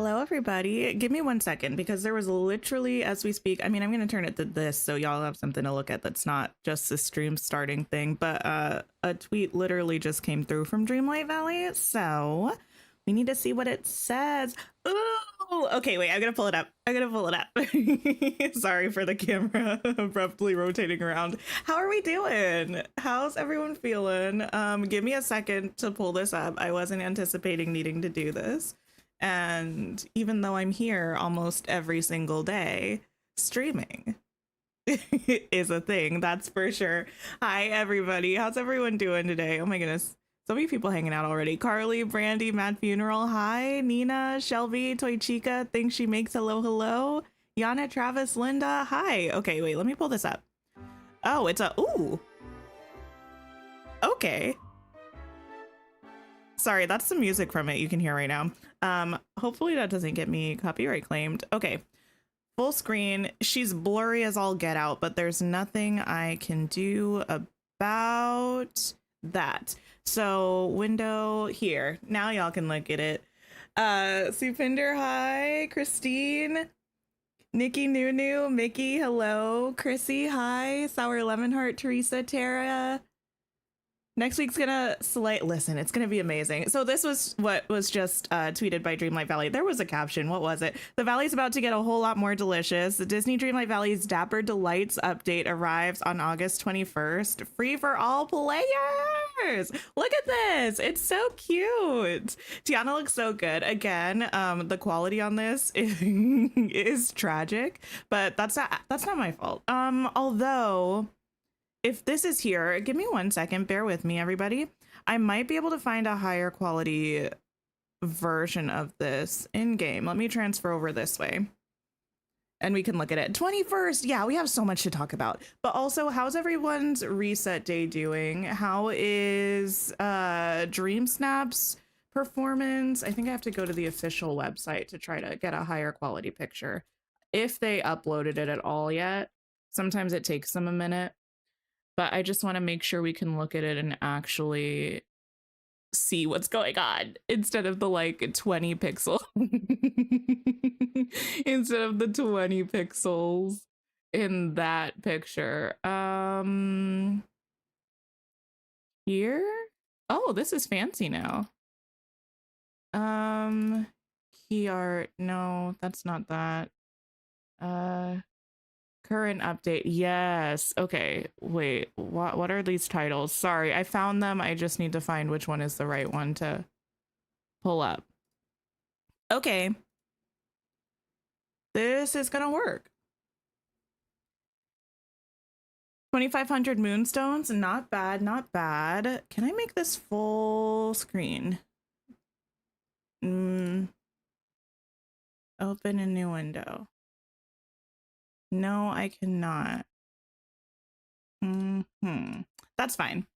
Hello, everybody. Give me 1 second because there was literally, as we speak, I mean, I'm going to turn it to this so y'all have something to look at that's not just the stream starting thing, but a tweet literally just came through from Dreamlight Valley. So we need to see what it says. Ooh, okay, wait, I'm going to pull it up. Sorry for the camera abruptly rotating around. How are we doing? How's everyone feeling? Give me a second to pull this up. I wasn't anticipating needing to do this. And even though I'm here almost every single day, streaming is a thing, that's for sure. Hi, everybody. How's everyone doing today? Oh my goodness. So many people hanging out already. Carly, Brandy, Mad Funeral. Hi, Nina, Shelby, Toy Chica. Thinks she makes hello, hello. Yana, Travis, Linda. Hi. Okay, wait, let me pull this up. Oh, it's a, ooh. Okay. Sorry, that's the music from it you can hear right now. Hopefully that doesn't get me copyright claimed. Okay, full screen. She's blurry as all get out, but there's nothing I can do about that. So window here. Now y'all can look at it. Supinder, hi. Christine, Nikki, Nunu, Mickey, hello. Chrissy, hi. Sour Lemon Heart, Teresa, Tara. Next week's gonna listen, it's gonna be amazing. So this was what was just tweeted by Dreamlight Valley. There was a caption. What was it? The valley's about to get a whole lot more delicious. The Disney Dreamlight Valley's Dapper Delights update arrives on August 21st. Free for all players. Look at this. It's so cute. Tiana looks so good. Again, the quality on this is tragic, but that's not my fault. Although, if this is here, give me 1 second, bear with me, everybody. I might be able to find a higher quality version of this in game. Let me transfer over this way and we can look at it. 21st. Yeah, we have so much to talk about. But also, how's everyone's reset day doing? How is Dream Snap's performance? I think I have to go to the official website to try to get a higher quality picture, if they uploaded it at all yet. Sometimes it takes them a minute. But I just want to make sure we can look at it and actually see what's going on instead of the like 20 pixel instead of the 20 pixels in that picture. Here? Oh, this is fancy now. Key art. No, that's not that. Current update. Yes. Okay. Wait, what are these titles? Sorry, I found them. I just need to find which one is the right one to pull up. Okay. This is gonna work. 2,500 moonstones. Not bad, not bad. Can I make this full screen? Open a new window. No, I cannot. That's fine.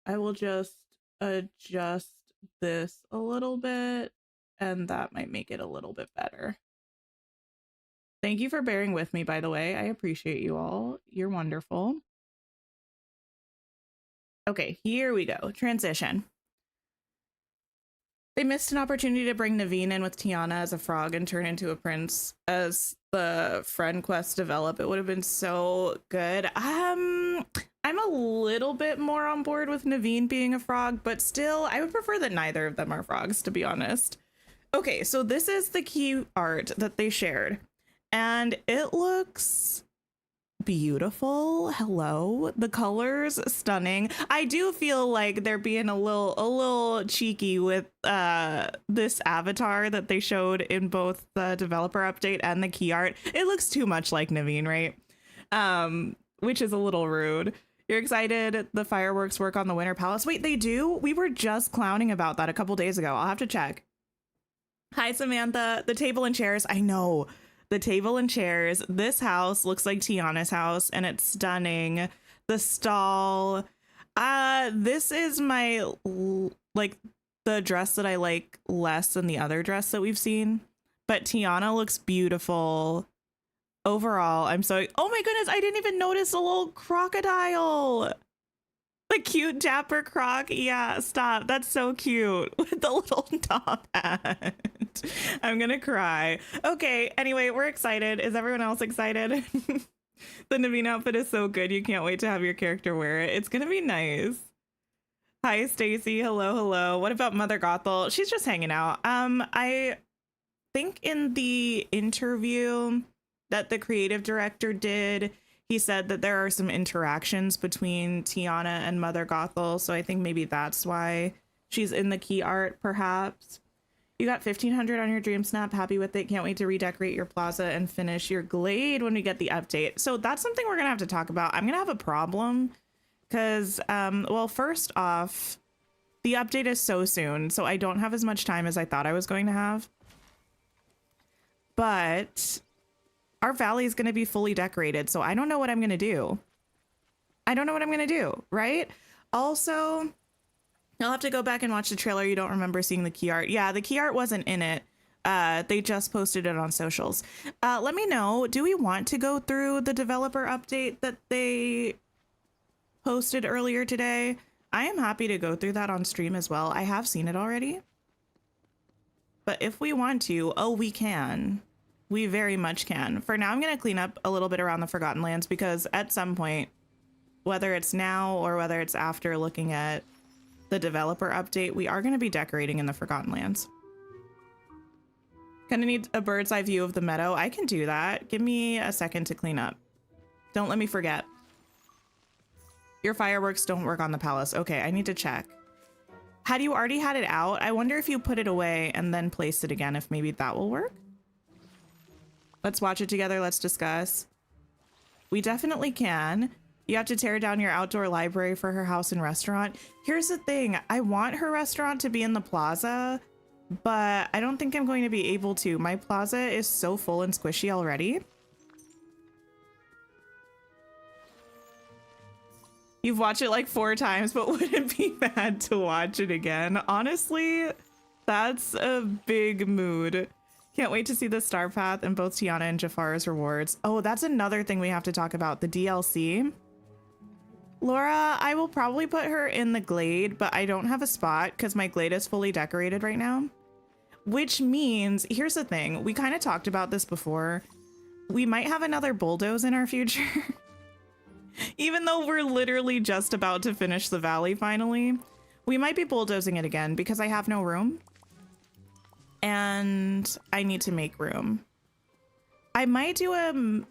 I will just adjust this a little bit, and that might make it a little bit better. Thank you for bearing with me, by the way. I appreciate you all. You're wonderful. Okay, here we go. Transition. They missed an opportunity to bring Naveen in with Tiana as a frog and turn into a prince as the friend quest develop. It would have been so good. I'm a little bit more on board with Naveen being a frog, but still, I would prefer that neither of them are frogs, to be honest. Okay, so this is the key art that they shared, and it looks beautiful. Hello, the colors stunning. I do feel like they're being a little cheeky with this avatar that they showed in both the developer update and the key art. It looks too much like Naveen, right? Which is a little rude. You're excited the fireworks work on the Winter Palace? Wait, they do? We were just clowning about that a couple days ago. I'll have to check. Hi, Samantha. The table and chairs. I know. The table and chairs. This house looks like Tiana's house, and it's stunning. The stall. This is my, like, the dress that I like less than the other dress that we've seen. But Tiana looks beautiful. Overall, I'm so... Oh my goodness, I didn't even notice a little crocodile. The cute dapper croc. Yeah, stop. That's so cute with the little top hat. I'm gonna cry. Okay, anyway, we're excited. Is everyone else excited? The Naveen outfit is so good. You can't wait to have your character wear it. It's gonna be nice. Hi, Stacy. Hello, hello. What about Mother Gothel? She's just hanging out. I think in the interview that the creative director did, he said that there are some interactions between Tiana and Mother Gothel, so I think maybe that's why she's in the key art, perhaps. You got 1,500 on your Dream Snap. Happy with it. Can't wait to redecorate your plaza and finish your glade when we get the update. So that's something we're gonna have to talk about. I'm gonna have a problem because, well, first off, the update is so soon, so I don't have as much time as I thought I was going to have. But our valley is going to be fully decorated, so I don't know what I'm going to do. I don't know what I'm going to do, right? Also, you'll have to go back and watch the trailer. You don't remember seeing the key art. Yeah, the key art wasn't in it. They just posted it on socials. Let me know, do we want to go through the developer update that they posted earlier today? I am happy to go through that on stream as well. I have seen it already. But if we want to, oh, we can. We very much can. For now, I'm going to clean up a little bit around the Forgotten Lands because at some point, whether it's now or whether it's after looking at the developer update, we are going to be decorating in the Forgotten Lands. Gonna need a bird's eye view of the meadow. I can do that. Give me a second to clean up. Don't let me forget. Your fireworks don't work on the palace. Okay, I need to check. Had you already had it out? I wonder if you put it away and then place it again, if maybe that will work. Let's watch it together. Let's discuss. We definitely can. You have to tear down your outdoor library for her house and restaurant. Here's the thing. I want her restaurant to be in the plaza, but I don't think I'm going to be able to. My plaza is so full and squishy already. You've watched it like 4 times, but would it be bad to watch it again? Honestly, that's a big mood. Can't wait to see the Star Path and both Tiana and Jafar's rewards. Oh, that's another thing we have to talk about, the DLC. Laura, I will probably put her in the glade, but I don't have a spot because my glade is fully decorated right now. Which means, here's the thing, we kind of talked about this before. We might have another bulldoze in our future. Even though we're literally just about to finish the valley finally, we might be bulldozing it again because I have no room. And I need to make room. I might do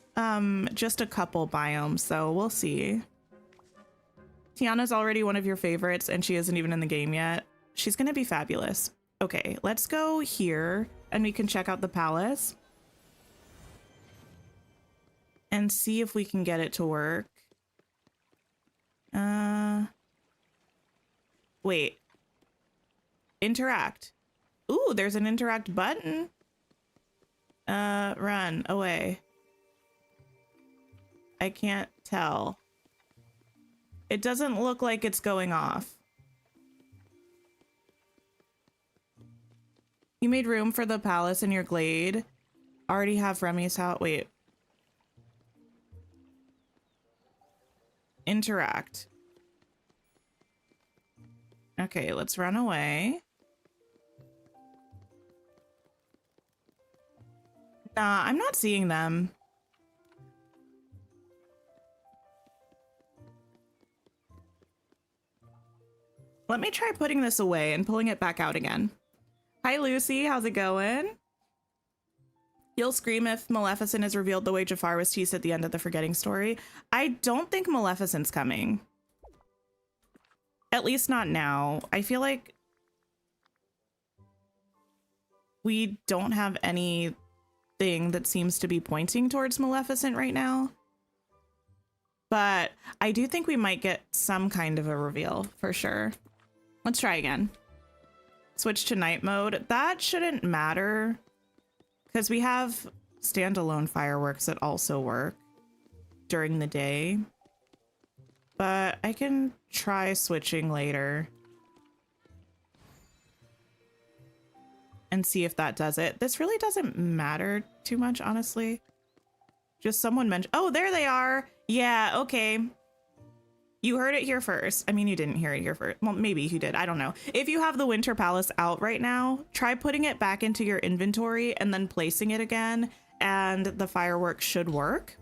just a couple biomes, so we'll see. Tiana's already one of your favorites and she isn't even in the game yet. She's gonna be fabulous. Okay, let's go here and we can check out the palace and see if we can get it to work. Wait. Interact. Ooh, there's an interact button. Run away. I can't tell. It doesn't look like it's going off. You made room for the palace in your glade. Already have Remy's house. Wait. Interact. Okay, let's run away. Nah, I'm not seeing them. Let me try putting this away and pulling it back out again. Hi, Lucy. How's it going? You'll scream if Maleficent is revealed the way Jafar was teased at the end of the Forgetting story. I don't think Maleficent's coming. At least not now. I feel like we don't have anything that seems to be pointing towards Maleficent right now. But I do think we might get some kind of a reveal for sure. Let's try again. Switch to night mode. That shouldn't matter because we have standalone fireworks that also work during the day. But I can try switching later and see if that does it. This really doesn't matter too much, honestly. Just someone mentioned, oh, there they are. Yeah, okay. You heard it here first. I mean, you didn't hear it here first. Well, maybe you did. I don't know. If you have the Winter Palace out right now, try putting it back into your inventory and then placing it again, and the fireworks should work.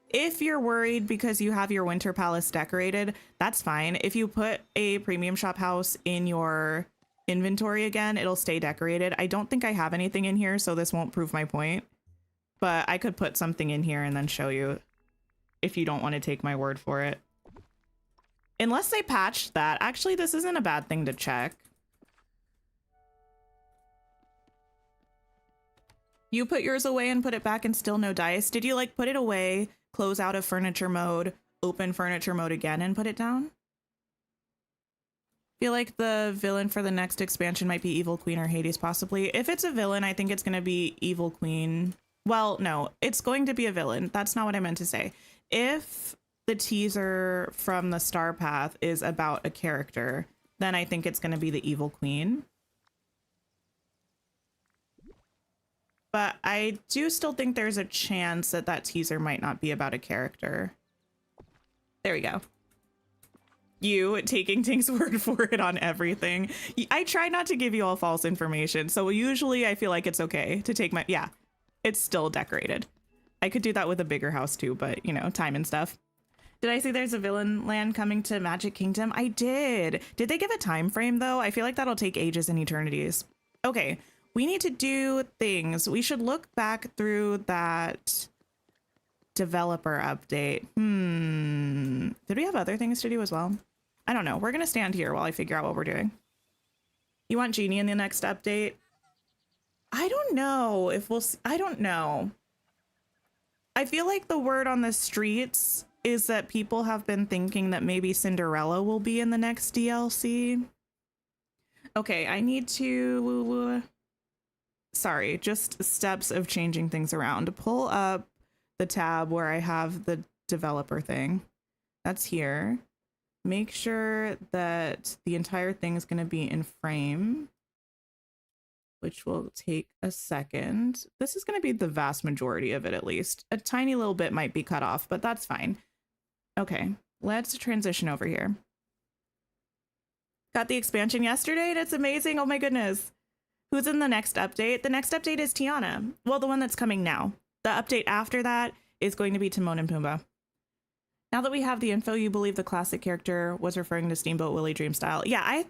If you're worried because you have your Winter Palace decorated, that's fine. If you put a premium shop house in your inventory again, it'll stay decorated. I don't think I have anything in here, so this won't prove my point. But I could put something in here and then show you if you don't want to take my word for it. Unless they patched that. Actually, this isn't a bad thing to check. You put yours away and put it back and still no dice. Did you like put it away, close out of furniture mode, open furniture mode again and put it down? Feel like the villain for the next expansion might be Evil Queen or Hades possibly. If it's a villain, I think it's going to be Evil Queen. Well, no, it's going to be a villain. That's not what I meant to say. If the teaser from the Star Path is about a character, then I think it's going to be the Evil Queen. But I do still think there's a chance that that teaser might not be about a character. There we go. You taking Tink's word for it on everything. I try not to give you all false information. So usually I feel like it's okay to take my, yeah, it's still decorated. I could do that with a bigger house too, but you know, time and stuff. Did I see there's a villain land coming to Magic Kingdom? I did. Did they give a time frame though? I feel like that'll take ages and eternities. Okay, we need to do things. We should look back through that developer update. Did we have other things to do as well? I don't know. We're gonna stand here while I figure out what we're doing. You want Genie in the next update? I don't know if we'll see. I don't know. I feel like the word on the streets is that people have been thinking that maybe Cinderella will be in the next DLC. Okay, I need to... Sorry, just steps of changing things around. Pull up the tab where I have the developer thing. That's here. Make sure that the entire thing is going to be in frame, which will take a second. This is going to be the vast majority of it, at least. A tiny little bit might be cut off, but that's fine. Okay, let's transition over here. Got the expansion yesterday and it's amazing. Oh my goodness. Who's in the next update? The next update is Tiana. Well, the one that's coming now. The update after that is going to be Timon and Pumbaa. Now that we have the info, you believe the classic character was referring to Steamboat Willie Dreamstyle. Yeah,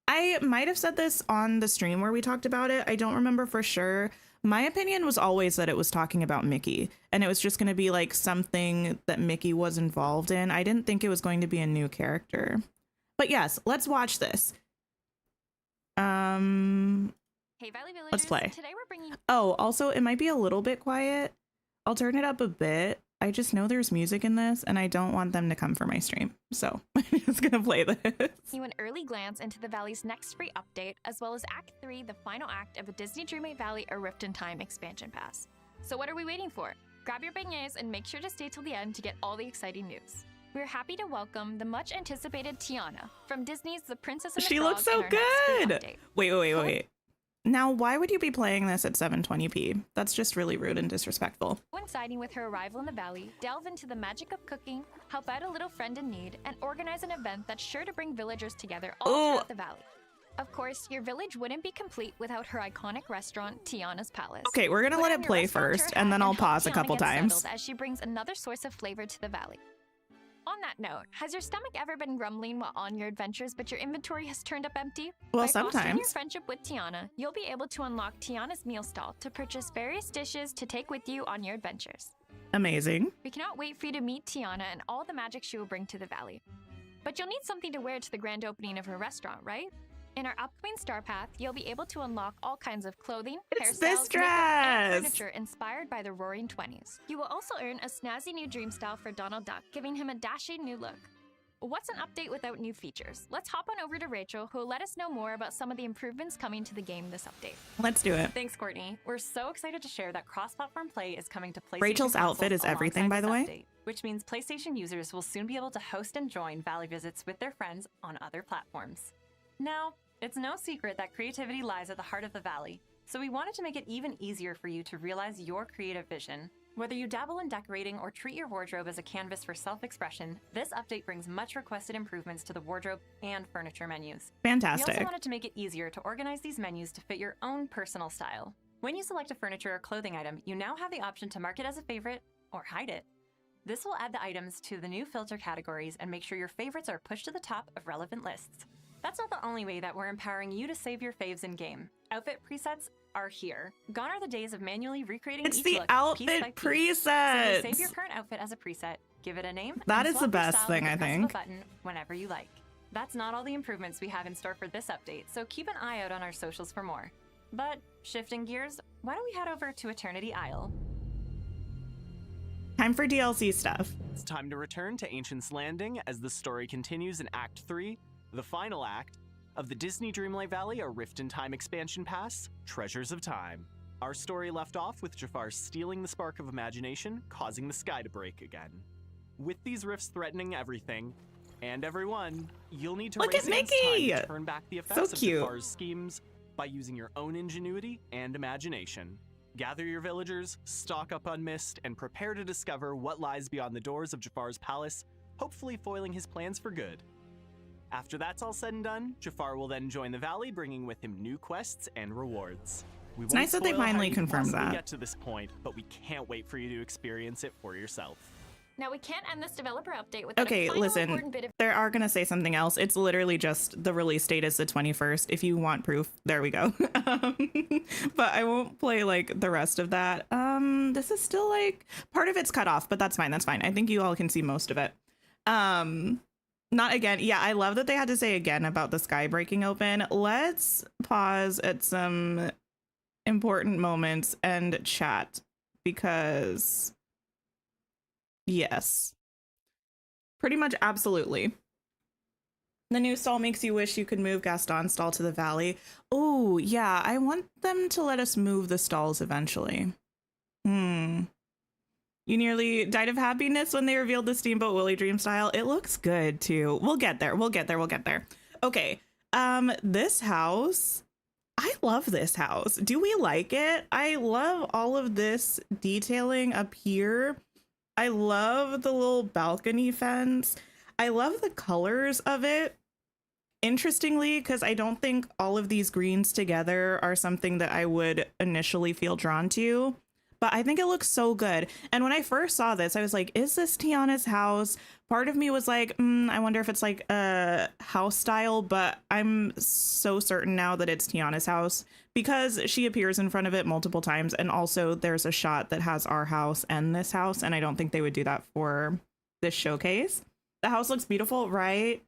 I might have said this on the stream where we talked about it. I don't remember for sure. My opinion was always that it was talking about Mickey and it was just going to be like something that Mickey was involved in. I didn't think it was going to be a new character. But yes, let's watch this. Hey, Valley Villagers. Let's play. Today we're bringing... Oh, also, it might be a little bit quiet. I'll turn it up a bit. I just know there's music in this and I don't want them to come for my stream. So I'm just going to play this. You an early glance into the Valley's next free update, as well as Act 3, the final act of a Disney Dreamlight Valley A Rift in Time expansion pass. So what are we waiting for? Grab your beignets and make sure to stay till the end to get all the exciting news. We're happy to welcome the much anticipated Tiana from Disney's The Princess and the She Frog looks so in our next free good. update. Wait. Now, why would you be playing this at 720p? That's just really rude and disrespectful. Coinciding with her arrival in the Valley, delve into the magic of cooking, help out a little friend in need, and organize an event that's sure to bring villagers together all throughout the Valley. Of course, your village wouldn't be complete without her iconic restaurant, Tiana's Palace. Okay, we're gonna let it play first, and then I'll pause a couple times. As she brings another source of flavor to the Valley. On that note, has your stomach ever been grumbling while on your adventures, but your inventory has turned up empty? Well, By fostering sometimes. your friendship with Tiana, you'll be able to unlock Tiana's meal stall to purchase various dishes to take with you on your adventures. Amazing. We cannot wait for you to meet Tiana and all the magic she will bring to the Valley. But you'll need something to wear to the grand opening of her restaurant, right? In our upcoming Star Path, you'll be able to unlock all kinds of clothing, It's hairstyles, this makeup, and dress! furniture inspired by the Roaring 20s. You will also earn a snazzy new dream style for Donald Duck, giving him a dashing new look. What's an update without new features? Let's hop on over to Rachel, who will let us know more about some of the improvements coming to the game this update. Let's do it. Thanks, Courtney. We're so excited to share that cross-platform play is coming to PlayStation. Rachel's outfit is consoles everything, by the alongside way. this update, which means PlayStation users will soon be able to host and join Valley visits with their friends on other platforms. Now, it's no secret that creativity lies at the heart of the Valley, so we wanted to make it even easier for you to realize your creative vision Whether you dabble in decorating or treat your wardrobe as a canvas for self-expression, this update brings much requested improvements to the wardrobe and furniture menus. We Fantastic. also wanted to make it easier to organize these menus to fit your own personal style. When you select a furniture or clothing item, you now have the option to mark it as a favorite or hide it. This will add the items to the new filter categories and make sure your favorites are pushed to the top of relevant lists. That's not the only way that we're empowering you to save your faves in-game. Outfit presets are here. Gone are the days of manually recreating It's each the look outfit piece by piece. presets. Simply save your current outfit as a preset, give it a name, That and is the swap your best style thing, with I the press of think. a button whenever you like. That's not all the improvements we have in store for this update, so keep an eye out on our socials for more. But shifting gears, why don't we head over to Eternity Isle? Time for DLC stuff. It's time to return to Ancient's Landing as the story continues in Act 3, the final act, of the Disney Dreamlight Valley: A Rift in Time expansion pass, Treasures of Time. Our story left off with Jafar stealing the spark of imagination, causing the sky to break again. With these rifts threatening everything and everyone, you'll need to Look race at against Mickey! time to turn back the effects of cute. Jafar's schemes by using your own ingenuity and imagination. Gather your villagers, stock up on mist, and prepare to discover what lies beyond the doors of Jafar's palace, hopefully foiling his plans for good. After that's all said and done, Jafar will then join the valley, bringing with him new quests and rewards. It's nice that they finally confirmed that. Get to this point, but we can't wait for you to experience it for yourself. Now we can't end this developer update without Okay, a final listen, important bit of they are going to say something else. It's literally just the release date is the 21st. If you want proof, there we go. But I won't play like the rest of that. This is still like part of it's cut off, but that's fine. That's fine. I think you all can see most of it. Not again. Yeah, I love that they had to say again about the sky breaking open. Let's pause at some important moments and chat because yes, pretty much absolutely. The new stall makes you wish you could move Gaston's stall to the valley. Oh, yeah, I want them to let us move the stalls eventually. You nearly died of happiness when they revealed the Steamboat Willie Dream style. It looks good too. We'll get there. We'll get there. We'll get there. Okay. This house, I love this house. Do we like it? I love all of this detailing up here. I love the little balcony fence. I love the colors of it. Interestingly, because I don't think all of these greens together are something that I would initially feel drawn to, but I think it looks so good. And when I first saw this, I was like, is this Tiana's house? Part of me was like, I wonder if it's like a house style, but I'm so certain now that it's Tiana's house because she appears in front of it multiple times. And also there's a shot that has our house and this house. And I don't think they would do that for this showcase. The house looks beautiful, right?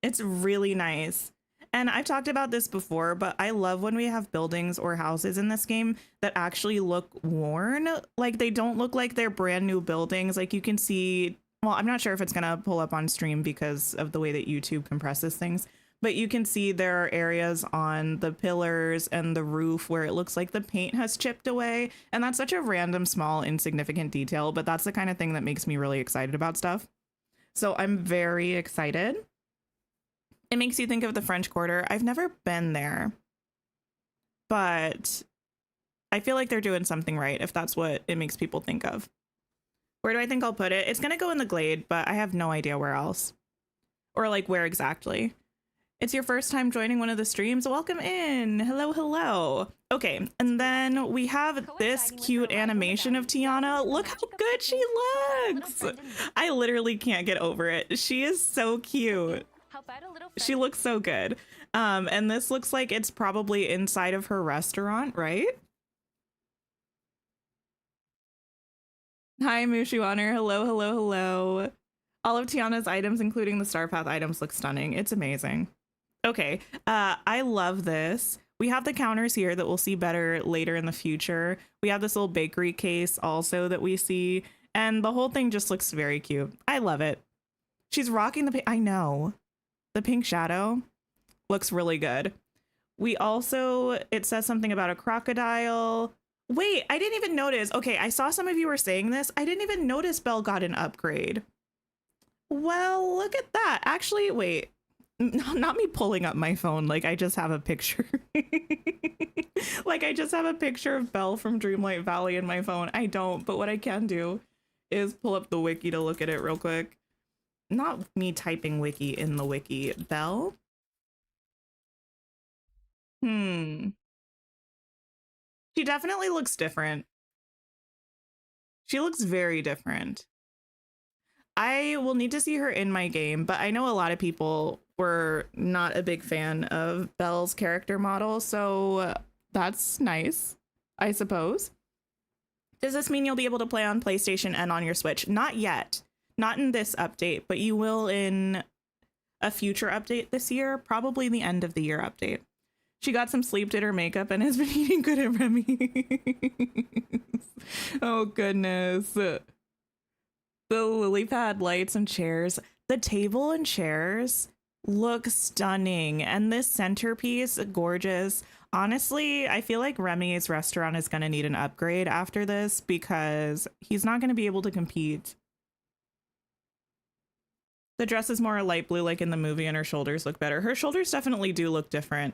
It's really nice. And I've talked about this before, but I love when we have buildings or houses in this game that actually look worn. Like they don't look like they're brand new buildings. Like you can see, well, I'm not sure if it's going to pull up on stream because of the way that YouTube compresses things, but you can see there are areas on the pillars and the roof where it looks like the paint has chipped away. And that's such a random, small, insignificant detail, but that's the kind of thing that makes me really excited about stuff. So I'm very excited. It makes you think of the French Quarter. I've never been there, but I feel like they're doing something right if that's what it makes people think of. Where do I think I'll put it? It's going to go in the Glade, but I have no idea where else or like where exactly. It's your first time joining one of the streams. Welcome in. Hello, hello. Okay, and then we have this cute animation of Tiana. Look how good she looks. I literally can't get over it. She is so cute. She looks so good. And this looks like it's probably inside of her restaurant, right? Hi, Mushu Honor. Hello, hello, hello. All of Tiana's items, including the Star Path items, look stunning. It's amazing. Okay, I love this. We have the counters here that we'll see better later in the future. We have this little bakery case also that we see, and the whole thing just looks very cute. I love it. She's rocking the I know. The pink shadow looks really good. We also, it says something about a crocodile. Wait, I didn't even notice. Okay, I saw some of you were saying this. I didn't even notice Belle got an upgrade. Well, look at that. Actually, wait. not me pulling up my phone. Like I just have a picture. Like I just have a picture of Belle from Dreamlight Valley in my phone. I don't, but what I can do is pull up the wiki to look at it real quick. Not me typing wiki in the wiki. Belle? She definitely looks different. She looks very different. I will need to see her in my game, but I know a lot of people were not a big fan of Belle's character model, so that's nice, I suppose. Does this mean you'll be able to play on PlayStation and on your Switch? Not yet. Not in this update, but you will in a future update this year, probably the end of the year update. She got some sleep, did her makeup, and has been eating good at Remy. Oh, goodness. The lily pad lights and chairs. The table and chairs look stunning. And this centerpiece, gorgeous. Honestly, I feel like Remy's restaurant is going to need an upgrade after this because he's not going to be able to compete. The dress is more light blue like in the movie and her shoulders look better. Her shoulders definitely do look different.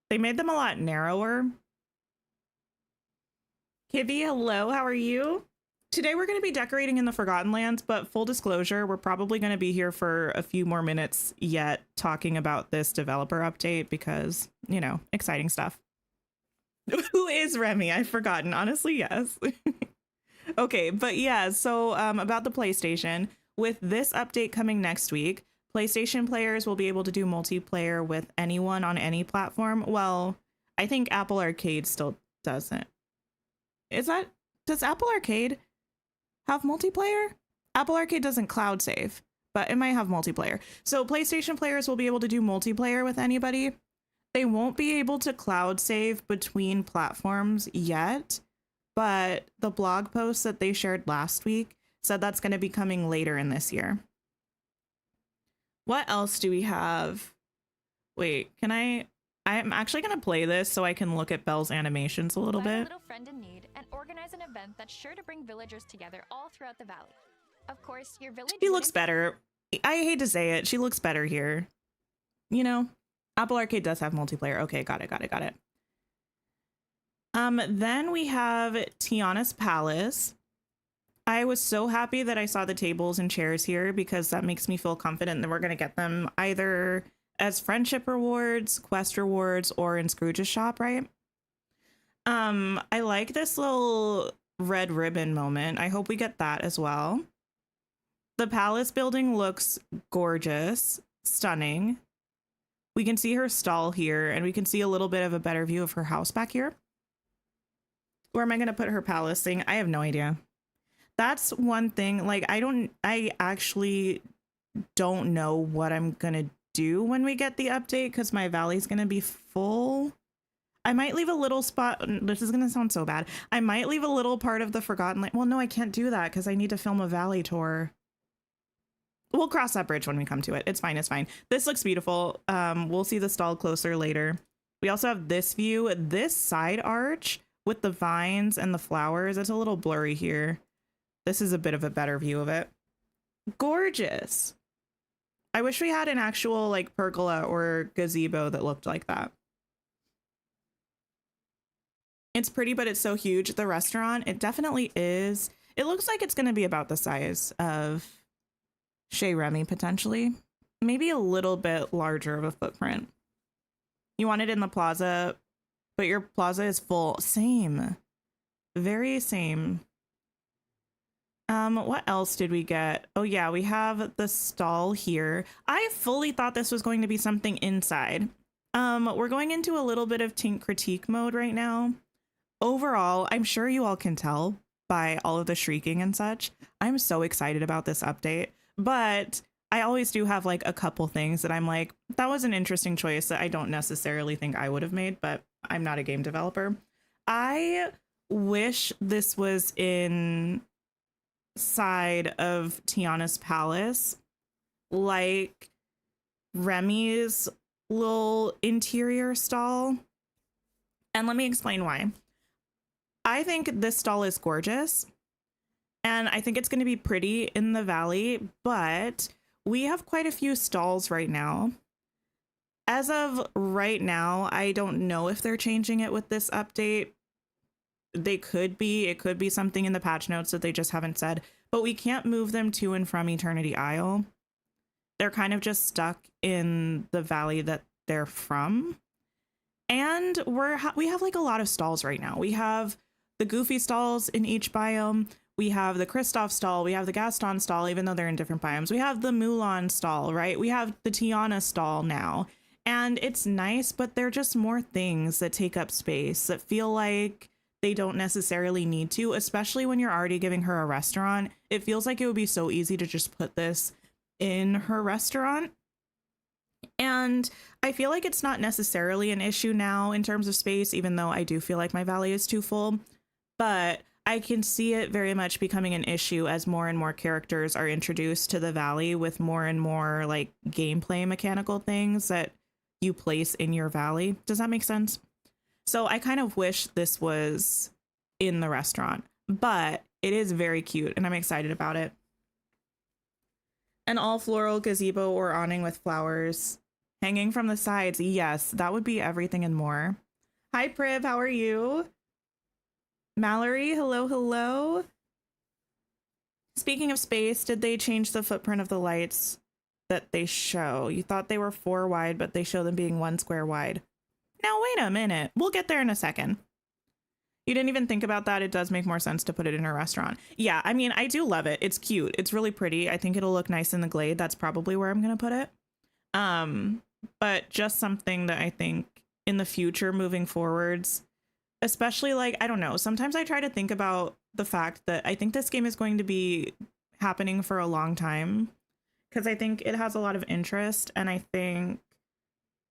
They made them a lot narrower. Kibby, hello, how are you? Today we're going to be decorating in the Forgotten Lands, but full disclosure, we're probably going to be here for a few more minutes yet talking about this developer update because, you know, exciting stuff. Who is Remy? I've forgotten. Honestly, yes. Okay, but yeah, so about the PlayStation, with this update coming next week, PlayStation players will be able to do multiplayer with anyone on any platform. Well, I think Apple Arcade still doesn't. Does Apple Arcade have multiplayer? Apple Arcade doesn't cloud save, but it might have multiplayer. So PlayStation players will be able to do multiplayer with anybody. They won't be able to cloud save between platforms yet, but the blog post that they shared last week said that's going to be coming later in this year. What else do we have? Wait, I'm actually going to play this so I can look at Belle's animations a little Find a bit. little friend in need and organize an event that's sure to bring villagers together all throughout the valley. Of course, your village... She looks better. I hate to say it. She looks better here. You know, Apple Arcade does have multiplayer. Okay, got it. Then we have Tiana's Palace. I was so happy that I saw the tables and chairs here because that makes me feel confident that we're going to get them either as friendship rewards, quest rewards, or in Scrooge's shop, right? I like this little red ribbon moment. I hope we get that as well. The palace building looks gorgeous, stunning. We can see her stall here, and we can see a little bit of a better view of her house back here. Where am I going to put her palace thing? I have no idea. That's one thing. Like, I actually don't know what I'm going to do when we get the update because my valley's going to be full. I might leave a little spot. This is going to sound so bad. I might leave a little part of the Forgotten Land. Well, no, I can't do that because I need to film a valley tour. We'll cross that bridge when we come to it. It's fine. It's fine. This looks beautiful. We'll see the stall closer later. We also have this view, this side arch with the vines and the flowers. It's a little blurry here. This is a bit of a better view of it. Gorgeous. I wish we had an actual like pergola or gazebo that looked like that. It's pretty, but it's so huge. The restaurant, it definitely is. It looks like it's going to be about the size of Chez Remy, potentially. Maybe a little bit larger of a footprint. You want it in the plaza, but your plaza is full. Same. Very same. What else did we get? Oh yeah, we have the stall here. I fully thought this was going to be something inside. We're going into a little bit of Tink critique mode right now. Overall, I'm sure you all can tell by all of the shrieking and such. I'm so excited about this update, but I always do have like a couple things that I'm like, that was an interesting choice that I don't necessarily think I would have made, but I'm not a game developer. I wish this was inside of Tiana's palace, like Remy's little interior stall. And let me explain why. I think this stall is gorgeous, and I think it's going to be pretty in the valley, but we have quite a few stalls right now as of right now, I don't know if they're changing it with this update. They could be. It could be something in the patch notes that they just haven't said. But we can't move them to and from Eternity Isle. They're kind of just stuck in the valley that they're from. And we have like a lot of stalls right now. We have the Goofy stalls in each biome. We have the Kristoff stall. We have the Gaston stall, even though they're in different biomes. We have the Mulan stall, right? We have the Tiana stall now. And it's nice, but they're just more things that take up space that feel like they don't necessarily need to, especially when you're already giving her a restaurant. It feels like it would be so easy to just put this in her restaurant. And I feel like it's not necessarily an issue now in terms of space, even though I do feel like my valley is too full. But I can see it very much becoming an issue as more and more characters are introduced to the valley with more and more like gameplay mechanical things that you place in your valley. Does that make sense? So I kind of wish this was in the restaurant, but it is very cute and I'm excited about it. An all floral gazebo or awning with flowers hanging from the sides. Yes, that would be everything and more. Hi, Priv. How are you? Mallory, hello, hello. Speaking of space, did they change the footprint of the lights that they show? You thought they were 4 wide, but they show them being 1 square wide. Now, wait a minute. We'll get there in a second. You didn't even think about that. It does make more sense to put it in a restaurant. Yeah, I mean, I do love it. It's cute. It's really pretty. I think it'll look nice in the glade. That's probably where I'm going to put it. But just something that I think in the future moving forwards, especially like, I don't know, sometimes I try to think about the fact that I think this game is going to be happening for a long time because I think it has a lot of interest. And I think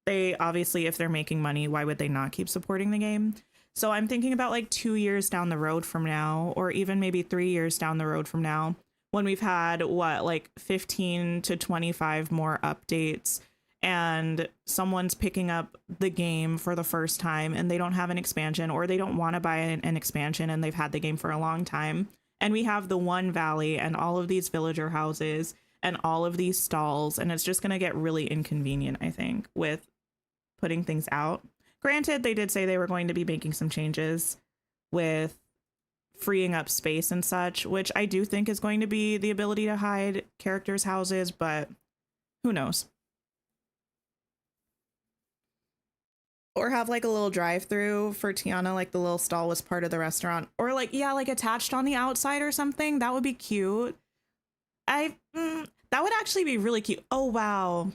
they obviously, if they're making money, why would they not keep supporting the game? So I'm thinking about like 2 years down the road from now, or even maybe 3 years down the road from now, when we've had what, like 15 to 25 more updates and someone's picking up the game for the first time and they don't have an expansion, or they don't want to buy an expansion and they've had the game for a long time. And we have the one valley and all of these villager houses and all of these stalls. And it's just going to get really inconvenient, I think, with putting things out. Granted, they did say they were going to be making some changes with freeing up space and such, which I do think is going to be the ability to hide characters' houses, but who knows? Or have like a little drive-through for Tiana, like the little stall was part of the restaurant, or like, yeah, like attached on the outside or something. That would be cute. That would actually be really cute. Oh, wow.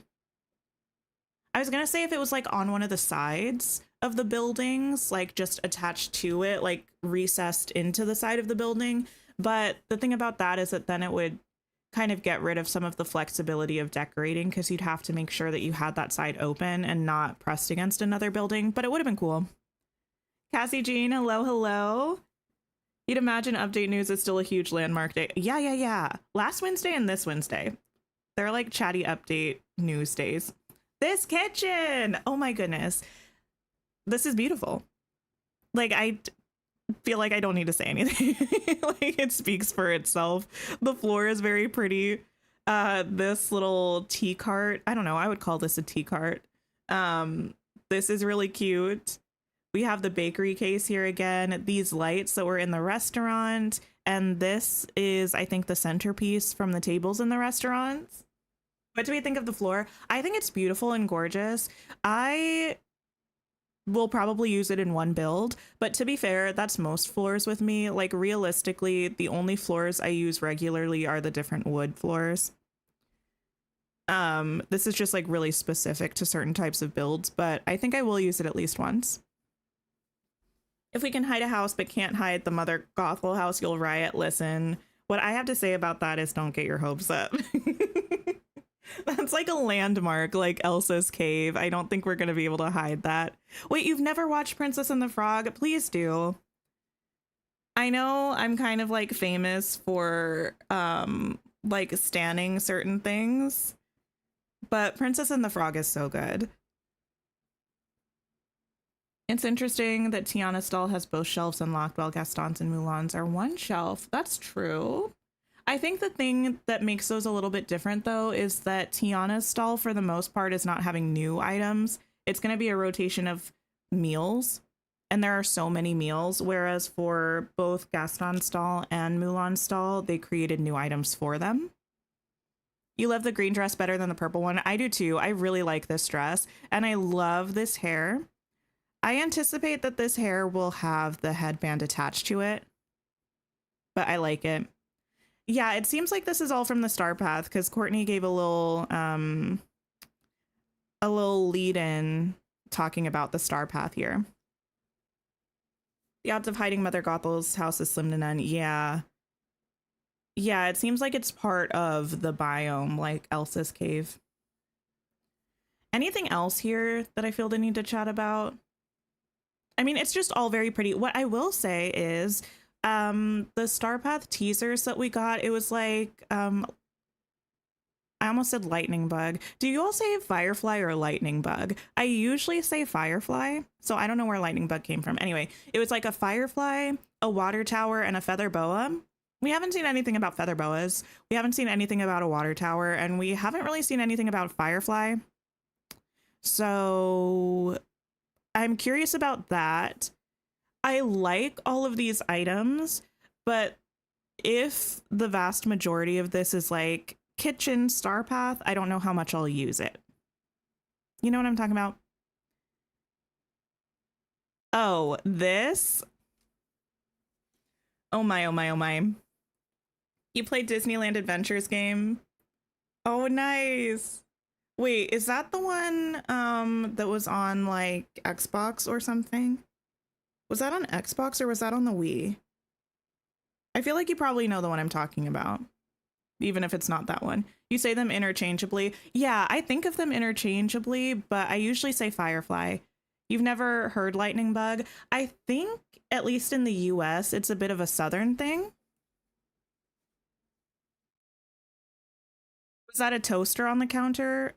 I was gonna say if it was like on one of the sides of the buildings, like just attached to it, like recessed into the side of the building. But the thing about that is that then it would kind of get rid of some of the flexibility of decorating, because you'd have to make sure that you had that side open and not pressed against another building. But it would have been cool. Cassie Jean, hello, hello. You'd imagine update news is still a huge landmark day. Yeah. Last Wednesday and this Wednesday, they're like chatty update news days. This kitchen, oh my goodness, this is beautiful. Like, I feel like I don't need to say anything. Like, it speaks for itself. The floor is very pretty. This little tea cart, I don't know, I would call this a tea cart. This is really cute. We have the bakery case here again, these lights that were in the restaurant, and this is, I think, the centerpiece from the tables in the restaurants. What do we think of the floor? I think it's beautiful and gorgeous. I will probably use it in one build, but to be fair, that's most floors with me. Like, realistically, the only floors I use regularly are the different wood floors. This is just like really specific to certain types of builds, but I think I will use it at least once. If we can hide a house but can't hide the Mother Gothel house, you'll riot. Listen, what I have to say about that is don't get your hopes up. That's like a landmark, like Elsa's cave. I don't think we're going to be able to hide that. Wait, you've never watched Princess and the Frog? Please do. I know I'm kind of like famous for like standing certain things, but Princess and the Frog is so good. It's interesting that Tiana's stall has both shelves unlocked while Gaston's and Mulan's are one shelf. That's true. I think the thing that makes those a little bit different, though, is that Tiana's stall, for the most part, is not having new items. It's going to be a rotation of meals, and there are so many meals, whereas for both Gaston's stall and Mulan's stall, they created new items for them. You love the green dress better than the purple one. I do too. I really like this dress, and I love this hair. I anticipate that this hair will have the headband attached to it, but I like it. Yeah, it seems like this is all from the Star Path, because Courtney gave a little lead in talking about the Star Path here. The odds of hiding Mother Gothel's house is slim to none. Yeah. Yeah, it seems like it's part of the biome, like Elsa's cave. Anything else here that I feel the need to chat about? I mean, it's just all very pretty. What I will say is the Star Path teasers that we got, it was like, I almost said lightning bug. Do you all say firefly or lightning bug? I usually say firefly, so I don't know where lightning bug came from. Anyway, it was like a firefly, a water tower, and a feather boa. We haven't seen anything about feather boas. We haven't seen anything about a water tower, and we haven't really seen anything about firefly. So I'm curious about that. I like all of these items, but if the vast majority of this is like kitchen Star Path, I don't know how much I'll use it. You know what I'm talking about? Oh, this? Oh my, oh my, oh my. You played Disneyland Adventures game? Oh, nice. Wait, is that the one that was on like Xbox or something? Was that on Xbox or was that on the Wii? I feel like you probably know the one I'm talking about, even if it's not that one. You say them interchangeably. Yeah, I think of them interchangeably, but I usually say firefly. You've never heard lightning bug? I think, at least in the US, it's a bit of a southern thing. Was that a toaster on the counter?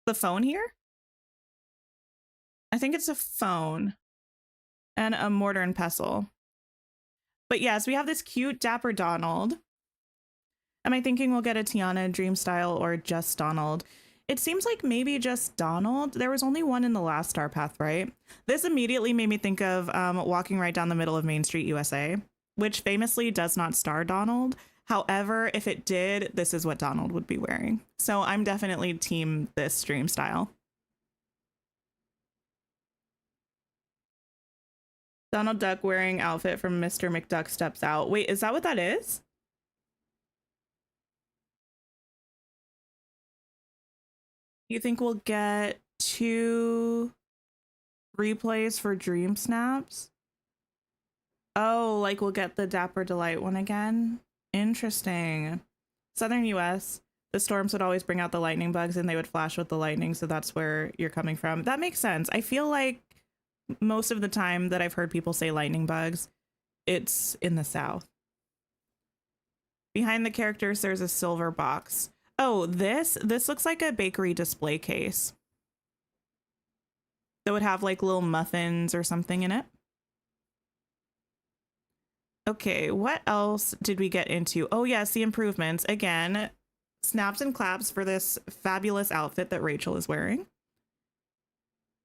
The phone here? I think it's a phone and a mortar and pestle. But yes, we have this cute dapper Donald. Am I thinking we'll get a Tiana Dream Style or just Donald? It seems like maybe just Donald. There was only one in the last Star Path, right? This immediately made me think of Walking Right Down the Middle of Main Street, USA, which famously does not star Donald. However, if it did, this is what Donald would be wearing. So I'm definitely team this Dream Style. Donald Duck wearing outfit from Mr. McDuck steps out. Wait, is that what that is? You think we'll get 2 replays for Dream Snaps? Oh, like we'll get the Dapper Delight one again? Interesting. Southern US, the storms would always bring out the lightning bugs and they would flash with the lightning, so that's where you're coming from. That makes sense. I feel like most of the time that I've heard people say lightning bugs, it's in the South. Behind the characters, there's a silver box. Oh, this looks like a bakery display case that would have like little muffins or something in it. Okay, what else did we get into? Oh yes, the improvements. Again, snaps and claps for this fabulous outfit that Rachel is wearing.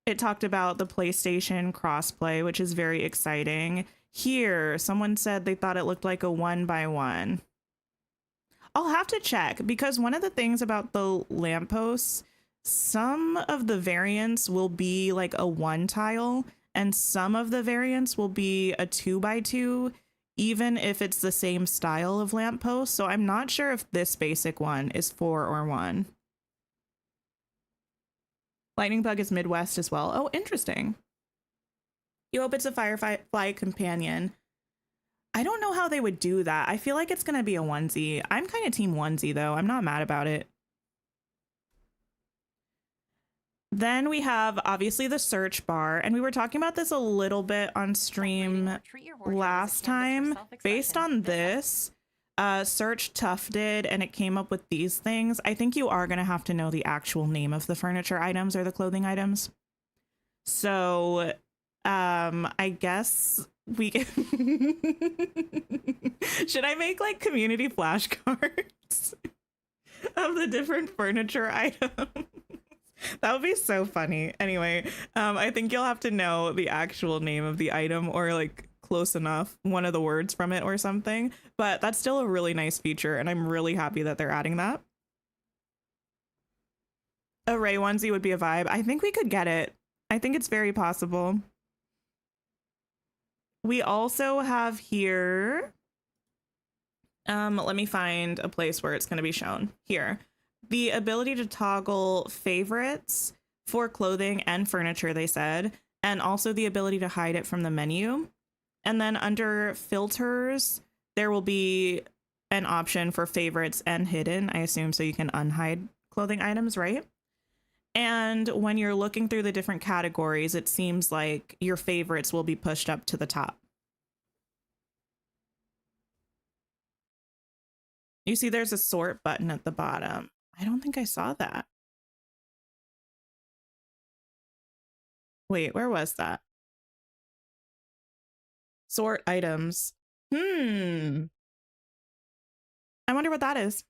It talked about the PlayStation crossplay, which is very exciting. Here, someone said they thought it looked like a 1x1. I'll have to check, because one of the things about the lampposts, some of the variants will be like a 1 tile, and some of the variants will be a 2x2, even if it's the same style of lamppost. So I'm not sure if this basic one is 4 or 1. Lightning bug is Midwest as well. Oh, interesting. You hope it's a firefly companion. I don't know how they would do that. I feel like it's going to be a onesie. I'm kind of team onesie, though. I'm not mad about it. Then we have, obviously, the search bar. And we were talking about this a little bit on stream last time. Based on this, Search Tough did, and it came up with these things. I think you are going to have to know the actual name of the furniture items or the clothing items. So I guess we can should I make like community flashcards of the different furniture items? That would be so funny. Anyway, I think you'll have to know the actual name of the item or like close enough, one of the words from it or something. But that's still a really nice feature, and I'm really happy that they're adding that. A Ray onesie would be a vibe. I think we could get it. I think it's very possible. We also have here, let me find a place where it's going to be shown. Here, the ability to toggle favorites for clothing and furniture, they said, and also the ability to hide it from the menu. And then under filters, there will be an option for favorites and hidden, I assume, so you can unhide clothing items, right? And when you're looking through the different categories, it seems like your favorites will be pushed up to the top. You see there's a sort button at the bottom. I don't think I saw that. Wait, where was that? Sort items. I wonder what that is.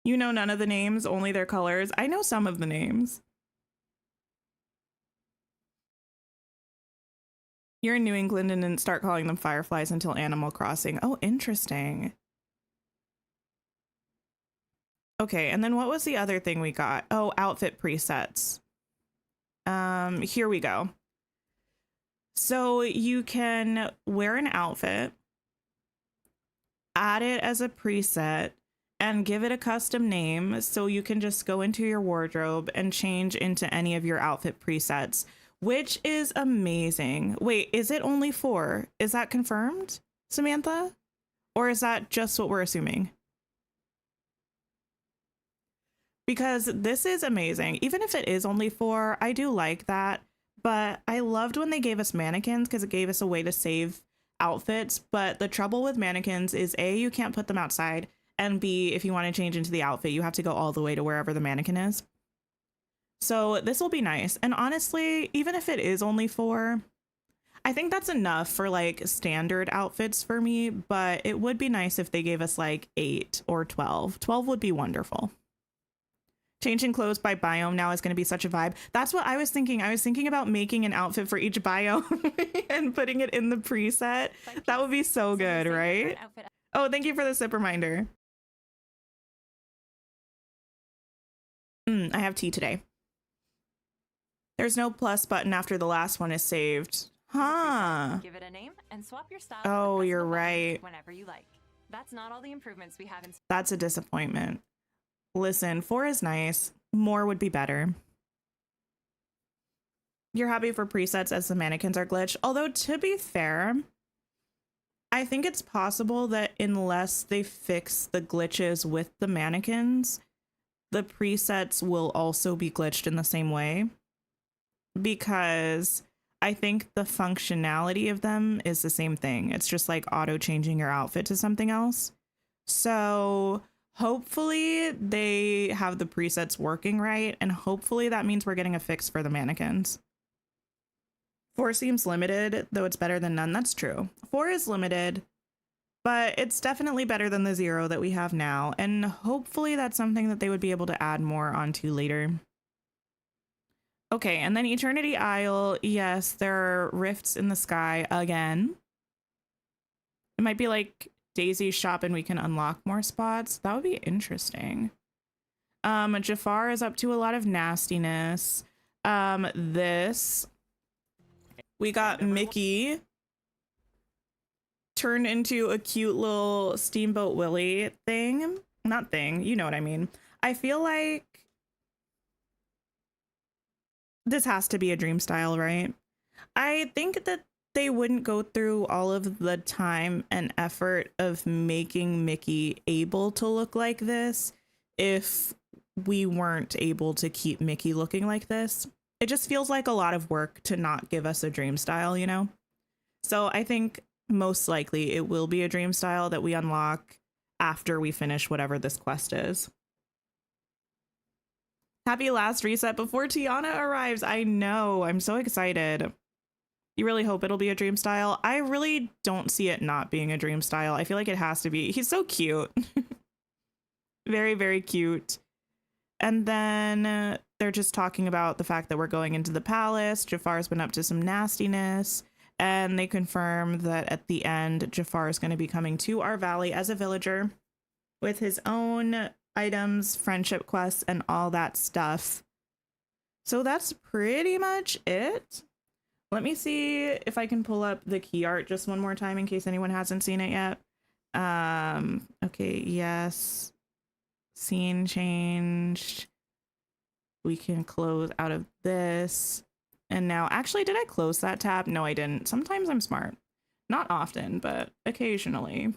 You know none of the names, only their colors. I know some of the names. You're in New England and didn't start calling them fireflies until Animal Crossing. Oh, interesting. Okay, and then what was the other thing we got? Oh, outfit presets. Here we go. So you can wear an outfit, add it as a preset, and give it a custom name, so you can just go into your wardrobe and change into any of your outfit presets, which is amazing. Wait, is it only 4? Is that confirmed, Samantha? Or is that just what we're assuming? Because this is amazing. Even if it is only 4, I do like that. But I loved when they gave us mannequins because it gave us a way to save outfits. But the trouble with mannequins is A, you can't put them outside. And B, if you want to change into the outfit, you have to go all the way to wherever the mannequin is. So this will be nice. And honestly, even if it is only 4, I think that's enough for like standard outfits for me. But it would be nice if they gave us like 8 or 12. 12 would be wonderful. Changing clothes by biome now is going to be such a vibe. That's what I was thinking. I was thinking about making an outfit for each biome and putting it in the preset. That would be so good, right? Oh, thank you for the sip reminder. I have tea today. There's no plus button after the last one is saved. Huh. Give it a name and swap your style. Oh, you're right. Whenever you like. That's not all the improvements we have in. That's a disappointment. Listen, 4 is nice. More would be better. You're happy for presets as the mannequins are glitched. Although, to be fair, I think it's possible that unless they fix the glitches with the mannequins, the presets will also be glitched in the same way. Because I think the functionality of them is the same thing. It's just like auto changing your outfit to something else. So hopefully they have the presets working right, and hopefully that means we're getting a fix for the mannequins. 4 seems limited, though it's better than none. That's true. 4 is limited, but it's definitely better than the 0 that we have now, and hopefully that's something that they would be able to add more onto later. Okay, and then Eternity Isle. Yes, there are rifts in the sky again. It might be like Daisy's shop and we can unlock more spots. That would be interesting. Jafar is up to a lot of nastiness. This, we got Mickey turned into a cute little Steamboat Willie thing. Not thing, you know what I mean. I feel like this has to be a dream style, right? I think that they wouldn't go through all of the time and effort of making Mickey able to look like this if we weren't able to keep Mickey looking like this. It just feels like a lot of work to not give us a dream style, you know? So I think most likely it will be a dream style that we unlock after we finish whatever this quest is. Happy last reset before Tiana arrives. I know. I'm so excited. You really hope it'll be a dream style? I really don't see it not being a dream style. I feel like it has to be. He's so cute. Very, very cute. And then they're just talking about the fact that we're going into the palace. Jafar's been up to some nastiness. And they confirm that at the end, Jafar is going to be coming to our valley as a villager with his own items, friendship quests, and all that stuff. So that's pretty much it. Let me see if I can pull up the key art just one more time in case anyone hasn't seen it yet. Okay, yes. Scene changed. We can close out of this. And now, actually, did I close that tab? No, I didn't. Sometimes I'm smart. Not often, but occasionally.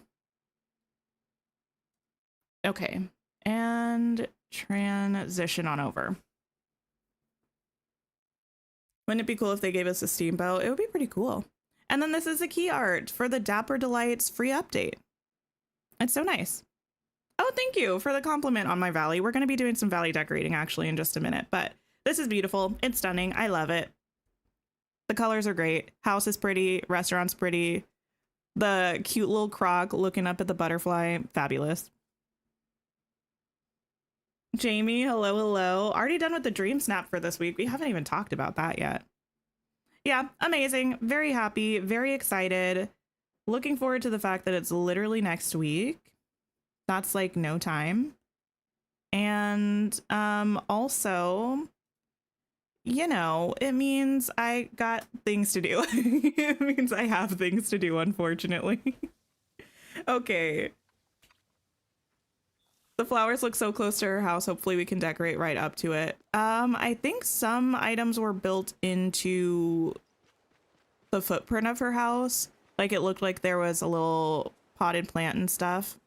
Okay, and transition on over. Wouldn't it be cool if they gave us a steamboat? It would be pretty cool. And then this is the key art for the Dapper Delights free update. It's so nice. Oh, thank you for the compliment on my valley. We're going to be doing some valley decorating actually in just a minute, but this is beautiful. It's stunning. I love it. The colors are great. House is pretty. Restaurant's pretty. The cute little croc looking up at the butterfly. Fabulous. Jamie, hello, hello. Already done with the dream snap for this week. We haven't even talked about that yet. Yeah, amazing. Very happy. Very excited. Looking forward to the fact that it's literally next week. That's like no time. And also, you know, it means I got things to do. It means I have things to do, unfortunately. Okay. The flowers look so close to her house. Hopefully we can decorate right up to it. I think some items were built into the footprint of her house. Like it looked like there was a little potted plant and stuff.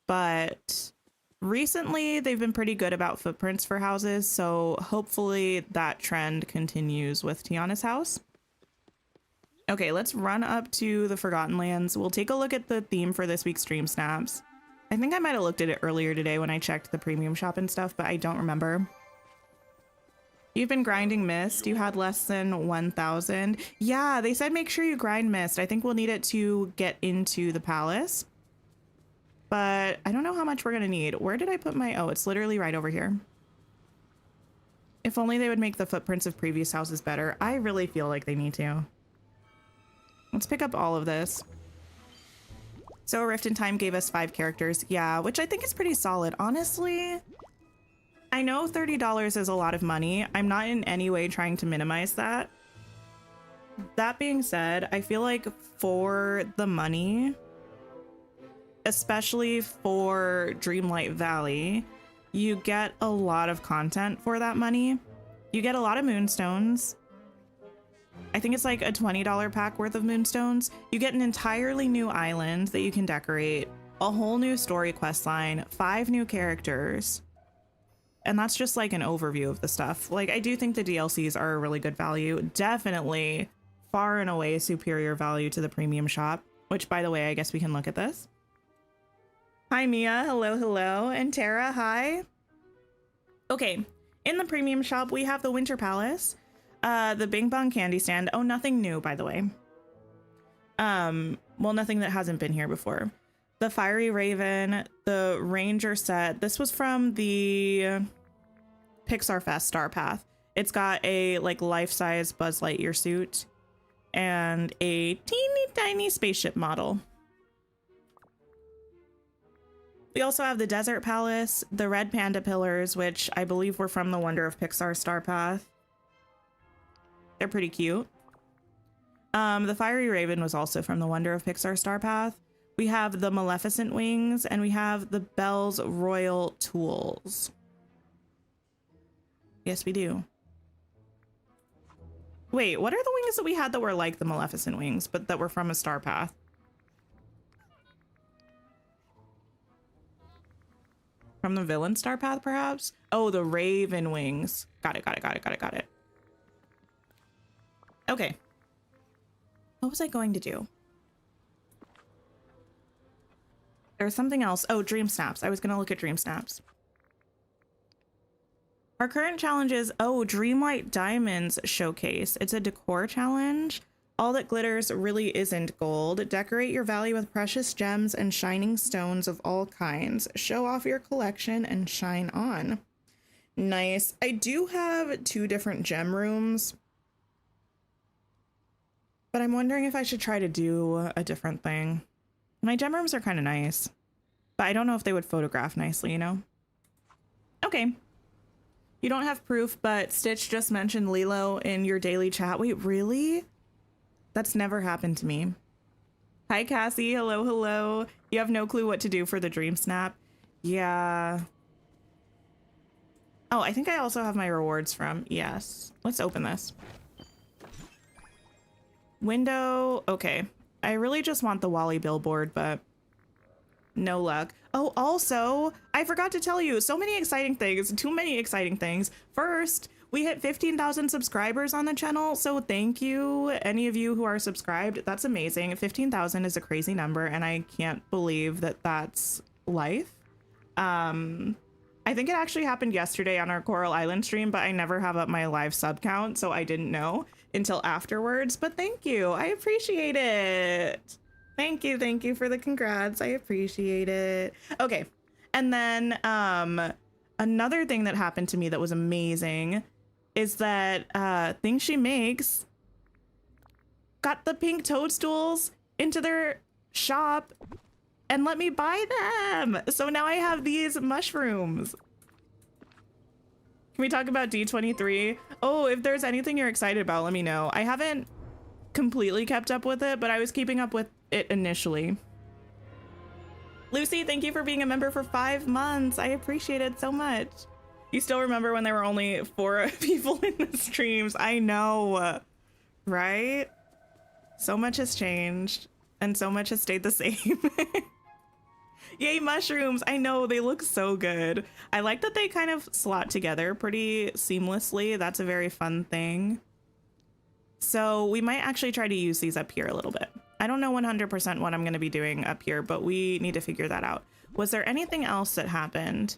But recently they've been pretty good about footprints for houses. So hopefully that trend continues with Tiana's house. Okay, let's run up to the Forgotten Lands. We'll take a look at the theme for this week's stream snaps. I think I might have looked at it earlier today when I checked the premium shop and stuff, but I don't remember. You've been grinding Mist. You had less than 1,000. Yeah, they said make sure you grind Mist. I think we'll need it to get into the palace. But I don't know how much we're going to need. Where did I put my... Oh, it's literally right over here. If only they would make the footprints of previous houses better. I really feel like they need to. Let's pick up all of this. So A Rift in Time gave us 5 characters. Yeah, which I think is pretty solid. Honestly, I know $30 is a lot of money. I'm not in any way trying to minimize that. That being said, I feel like for the money, especially for Dreamlight Valley, you get a lot of content for that money. You get a lot of moonstones. I think it's like a $20 pack worth of moonstones. You get an entirely new island that you can decorate, a whole new story quest line, 5 new characters. And that's just like an overview of the stuff. Like, I do think the DLCs are a really good value. Definitely far and away superior value to the premium shop, which, by the way, I guess we can look at this. Hi, Mia. Hello, hello. And Tara, hi. Okay, in the premium shop, we have the Winter Palace, the Bing Bong candy stand. Oh, nothing new, by the way. Well, nothing that hasn't been here before. The Fiery Raven, the Ranger set. This was from the Pixar Fest Star Path. It's got a like life-size Buzz Lightyear suit and a teeny tiny spaceship model. We also have the Desert Palace, the Red Panda Pillars, which I believe were from the Wonder of Pixar Star Path. They're pretty cute. The Fiery Raven was also from the Wonder of Pixar Star Path. We have the Maleficent Wings, and we have the Belle's Royal Tools. Yes, we do. Wait, what are the wings that we had that were like the Maleficent Wings, but that were from a Star Path? From the villain Star Path, perhaps? Oh, the Raven Wings. Got it. Okay. What was I going to do? There was something else. Oh, Dream Snaps. I was going to look at Dream Snaps. Our current challenge is, oh, Dreamlight Diamonds Showcase. It's a decor challenge. All that glitters really isn't gold. Decorate your valley with precious gems and shining stones of all kinds. Show off your collection and shine on. Nice. I do have 2 different gem rooms, but I'm wondering if I should try to do a different thing. My gem rooms are kind of nice, but I don't know if they would photograph nicely, you know? Okay. You don't have proof, but Stitch just mentioned Lilo in your daily chat. Wait, really? That's never happened to me. Hi, Cassie. Hello, hello. You have no clue what to do for the Dream Snap. Yeah. Oh, I think I also have my rewards from. Yes. Let's open this. Window. Okay. I really just want the Wally billboard, but no luck. Oh, also, I forgot to tell you, so many exciting things, too many exciting things. First, we hit 15,000 subscribers on the channel, so thank you, any of you who are subscribed. That's amazing. 15,000 is a crazy number, and I can't believe that that's life. I think it actually happened yesterday on our Coral Island stream, but I never have up my live sub count, so I didn't know until afterwards. But thank you. I appreciate it. Thank you for the congrats. I appreciate it. Okay. And then another thing that happened to me that was amazing is that Things She Makes got the pink toadstools into their shop and let me buy them. So now I have these mushrooms. Can we talk about D23? Oh, if there's anything you're excited about, let me know. I haven't completely kept up with it, but I was keeping up with it initially. Lucy, thank you for being a member for 5 months. I appreciate it so much. You still remember when there were only 4 people in the streams? I know, right? So much has changed and so much has stayed the same. Yay, mushrooms. I know, they look so good. I like that they kind of slot together pretty seamlessly. That's a very fun thing. So we might actually try to use these up here a little bit. I don't know 100% what I'm going to be doing up here, but we need to figure that out. Was there anything else that happened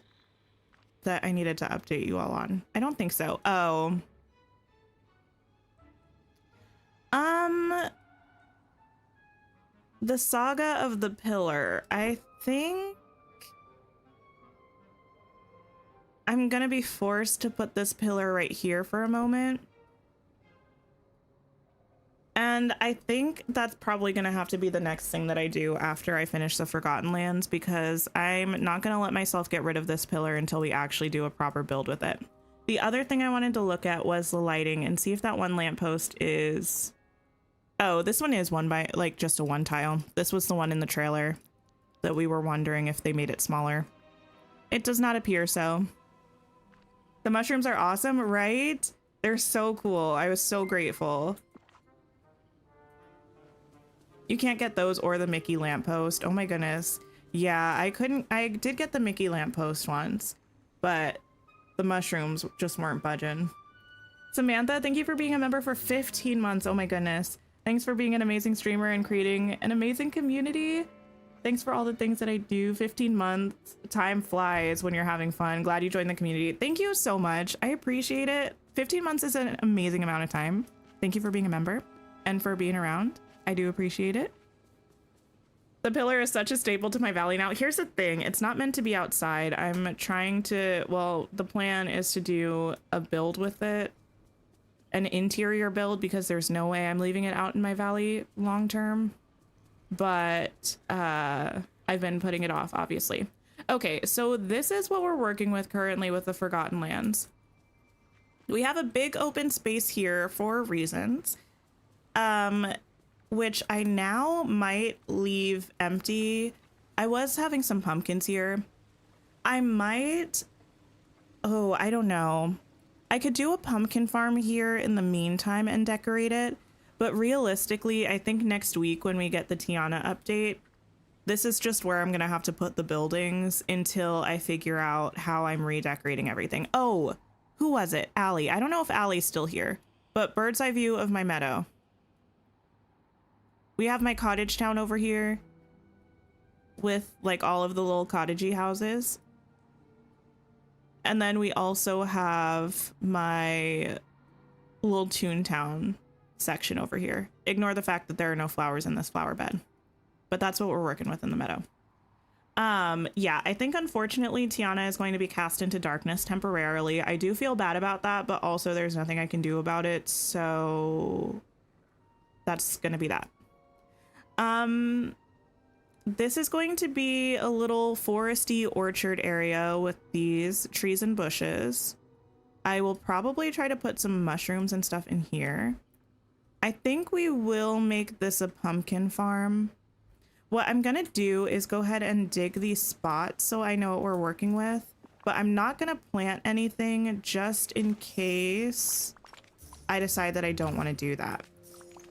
that I needed to update you all on? I don't think so. Oh. The Saga of the Pillar. I think I'm going to be forced to put this pillar right here for a moment. And I think that's probably going to have to be the next thing that I do after I finish the Forgotten Lands, because I'm not going to let myself get rid of this pillar until we actually do a proper build with it. The other thing I wanted to look at was the lighting and see if that one lamppost is... Oh, this one is one by, like, just a 1 tile. This was the one in the trailer that we were wondering if they made it smaller. It does not appear so. The mushrooms are awesome, right? They're so cool. I was so grateful. You can't get those or the Mickey lamppost. Oh my goodness. Yeah, I did get the Mickey lamppost once, but the mushrooms just weren't budging. Samantha, thank you for being a member for 15 months. Oh my goodness. Thanks for being an amazing streamer and creating an amazing community. Thanks for all the things that I do. 15 months. Time flies when you're having fun. Glad you joined the community. Thank you so much. I appreciate it. 15 months is an amazing amount of time. Thank you for being a member and for being around. I do appreciate it. The pillar is such a staple to my valley now. Here's the thing. It's not meant to be outside. I'm trying to, well, the plan is to do a build with it. An interior build, because there's no way I'm leaving it out in my valley long term. But I've been putting it off, obviously. Okay, so this is what we're working with currently with the Forgotten Lands. We have a big open space here for reasons, which I now might leave empty. I was having some pumpkins here. I might, oh, I don't know. I could do a pumpkin farm here in the meantime and decorate it. But realistically, I think next week when we get the Tiana update, this is just where I'm going to have to put the buildings until I figure out how I'm redecorating everything. Oh, who was it? Allie. I don't know if Allie's still here, but bird's eye view of my meadow. We have my cottage town over here with like all of the little cottagey houses. And then we also have my little Toontown section over here. Ignore the fact that there are no flowers in this flower bed, but that's what we're working with in the meadow. Yeah, I think unfortunately Tiana is going to be cast into darkness temporarily. I do feel bad about that, but also there's nothing I can do about it. So that's going to be that. This is going to be a little foresty orchard area with these trees and bushes. I will probably try to put some mushrooms and stuff in here. I think we will make this a pumpkin farm. What I'm gonna do is go ahead and dig these spots so I know what we're working with, but I'm not gonna plant anything just in case I decide that I don't want to do that.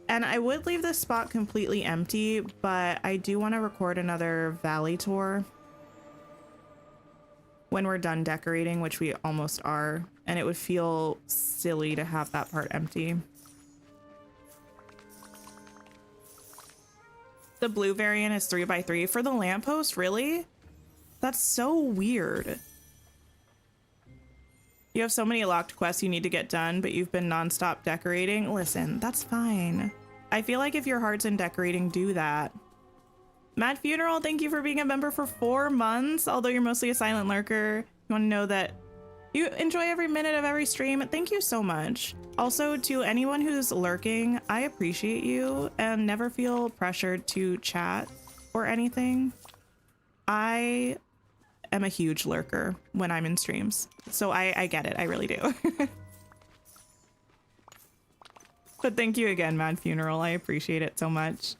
And I would leave this spot completely empty, but I do want to record another valley tour when we're done decorating, which we almost are, and it would feel silly to have that part empty. The blue variant is 3x3 for the lamppost, really? That's so weird. You have so many locked quests you need to get done, but you've been nonstop decorating. Listen, that's fine. I feel like if your heart's in decorating, do that. Mad Funeral, thank you for being a member for 4 months. Although you're mostly a silent lurker, you want to know that you enjoy every minute of every stream. Thank you so much. Also, to anyone who's lurking, I appreciate you and never feel pressured to chat or anything. I am a huge lurker when I'm in streams, so I get it. I really do. But thank you again, Mad Funeral. I appreciate it so much.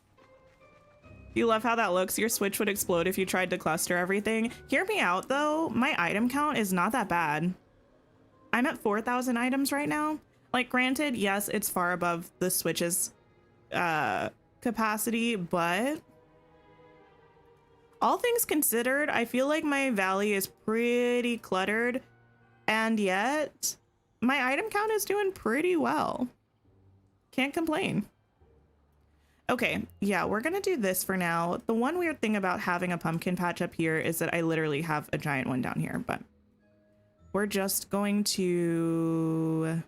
You love how that looks. Your Switch would explode if you tried to cluster everything. Hear me out, though. My item count is not that bad. I'm at 4,000 items right now. Like, granted, yes, it's far above the Switch's capacity, but all things considered, I feel like my valley is pretty cluttered, and yet my item count is doing pretty well. Can't complain. Okay, yeah, we're gonna do this for now. The one weird thing about having a pumpkin patch up here is that I literally have a giant one down here, but we're just going to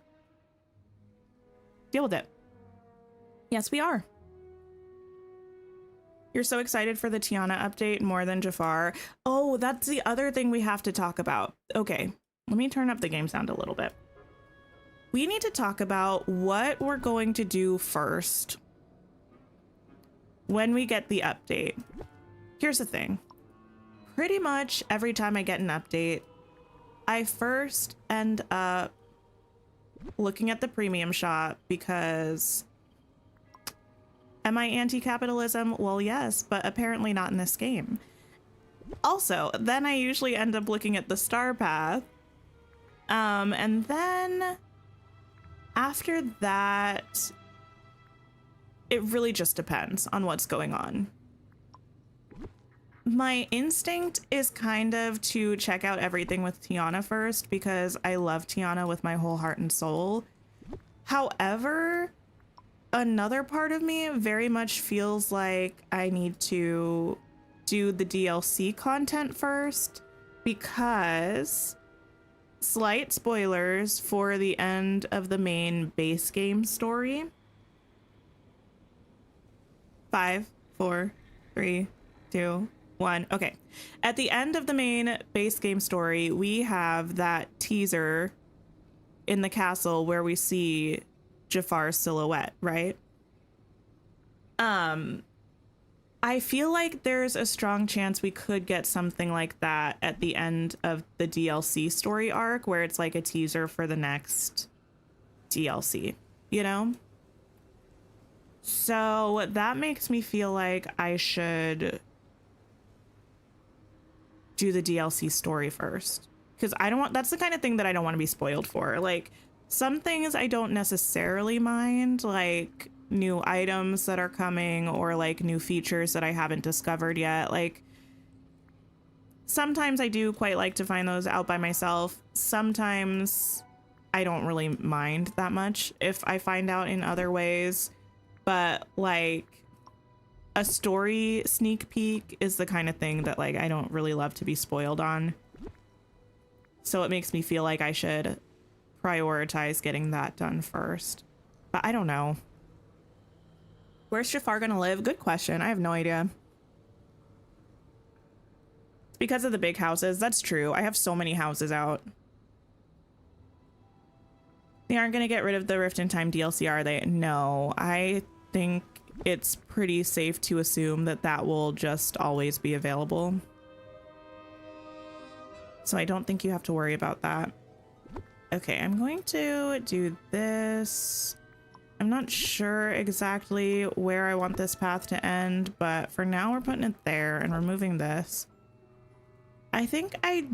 deal with it. Yes, we are. You're so excited for the Tiana update more than Jafar. Oh, that's the other thing we have to talk about. Okay, let me turn up the game sound a little bit. We need to talk about what we're going to do first when we get the update. Here's the thing. Pretty much every time I get an update, I first end up looking at the premium shop because am I anti-capitalism? Well, yes, but apparently not in this game. Also, then I usually end up looking at the star path. And then after that, it really just depends on what's going on. My instinct is kind of to check out everything with Tiana first because I love Tiana with my whole heart and soul. However, another part of me very much feels like I need to do the DLC content first because slight spoilers for the end of the main base game story. 5, 4, 3, 2, 1. Okay. At the end of the main base game story, we have that teaser in the castle where we see Jafar's silhouette, right? I feel like there's a strong chance we could get something like that at the end of the DLC story arc where it's like a teaser for the next DLC, you know? So that makes me feel like I should do the DLC story first because I don't want, that's the kind of thing that I don't want to be spoiled for. Like some things I don't necessarily mind, like new items that are coming or like new features that I haven't discovered yet. Like sometimes I do quite like to find those out by myself. Sometimes I don't really mind that much if I find out in other ways, but like a story sneak peek is the kind of thing that like I don't really love to be spoiled on. So it makes me feel like I should prioritize getting that done first. But I don't know. Where's Jafar gonna live? Good question. I have no idea. It's because of the big houses. That's true. I have so many houses out. They aren't gonna get rid of the Rift in Time DLC, are they? No. I think it's pretty safe to assume that that will just always be available. So I don't think you have to worry about that. Okay, I'm going to do this. I'm not sure exactly where I want this path to end, but for now we're putting it there and removing this. I think I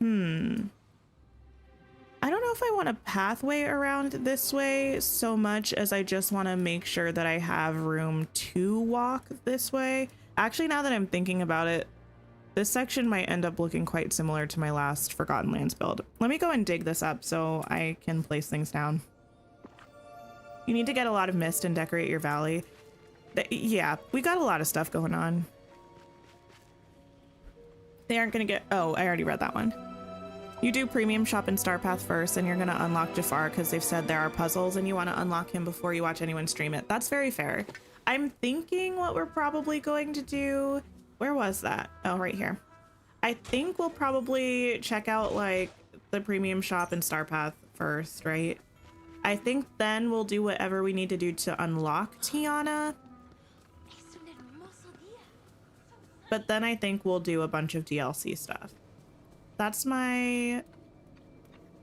don't know if I want a pathway around this way so much as I just want to make sure that I have room to walk this way. Actually, now that I'm thinking about it, this section might end up looking quite similar to my last Forgotten Lands build. Let me go and dig this up so I can place things down. You need to get a lot of mist and decorate your valley. Yeah, we got a lot of stuff going on. They aren't gonna get... Oh, I already read that one. You do premium shop in Star Path first, and you're gonna unlock Jafar because they've said there are puzzles and you want to unlock him before you watch anyone stream it. That's very fair. I'm thinking what we're probably going to do... Where was that? Oh, right here. I think we'll probably check out like the premium shop in Star Path first, right? I think then we'll do whatever we need to do to unlock Tiana. But then I think we'll do a bunch of DLC stuff. That's my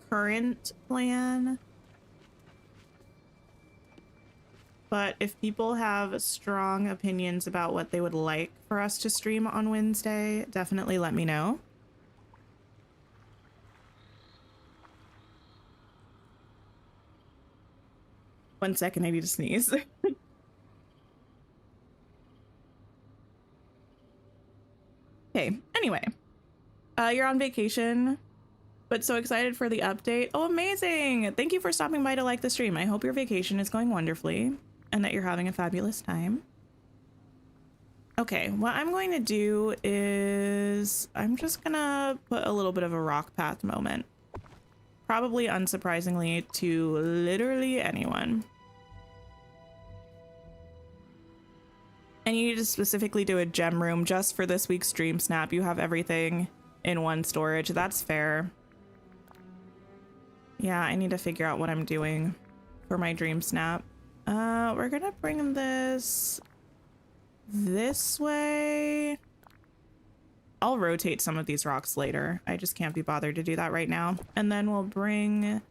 current plan. But if people have strong opinions about what they would like for us to stream on Wednesday, definitely let me know. One second, I need to sneeze. Okay, anyway. You're on vacation, but so excited for the update. Oh, amazing! Thank you for stopping by to like the stream. I hope your vacation is going wonderfully and that you're having a fabulous time. Okay, what I'm going to do is I'm just gonna put a little bit of a rock path moment. Probably unsurprisingly to literally anyone. And you need to specifically do a gem room just for this week's stream snap. You have everything in one storage. That's fair. Yeah, I need to figure out what I'm doing for my dream snap. We're gonna bring this way. I'll rotate some of these rocks later. I just can't be bothered to do that right now. And then we'll bring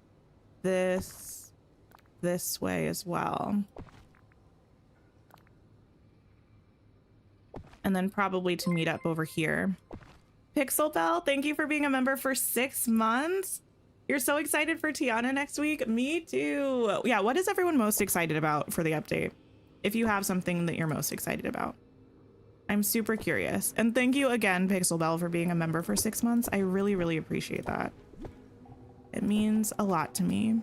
this way as well. And then probably to meet up over here. Pixel Bell, thank you for being a member for 6 months. You're so excited for Tiana next week? Me too. Yeah, what is everyone most excited about for the update? If you have something that you're most excited about. I'm super curious. And thank you again, Pixel Bell, for being a member for 6 months. I really, really appreciate that. It means a lot to me.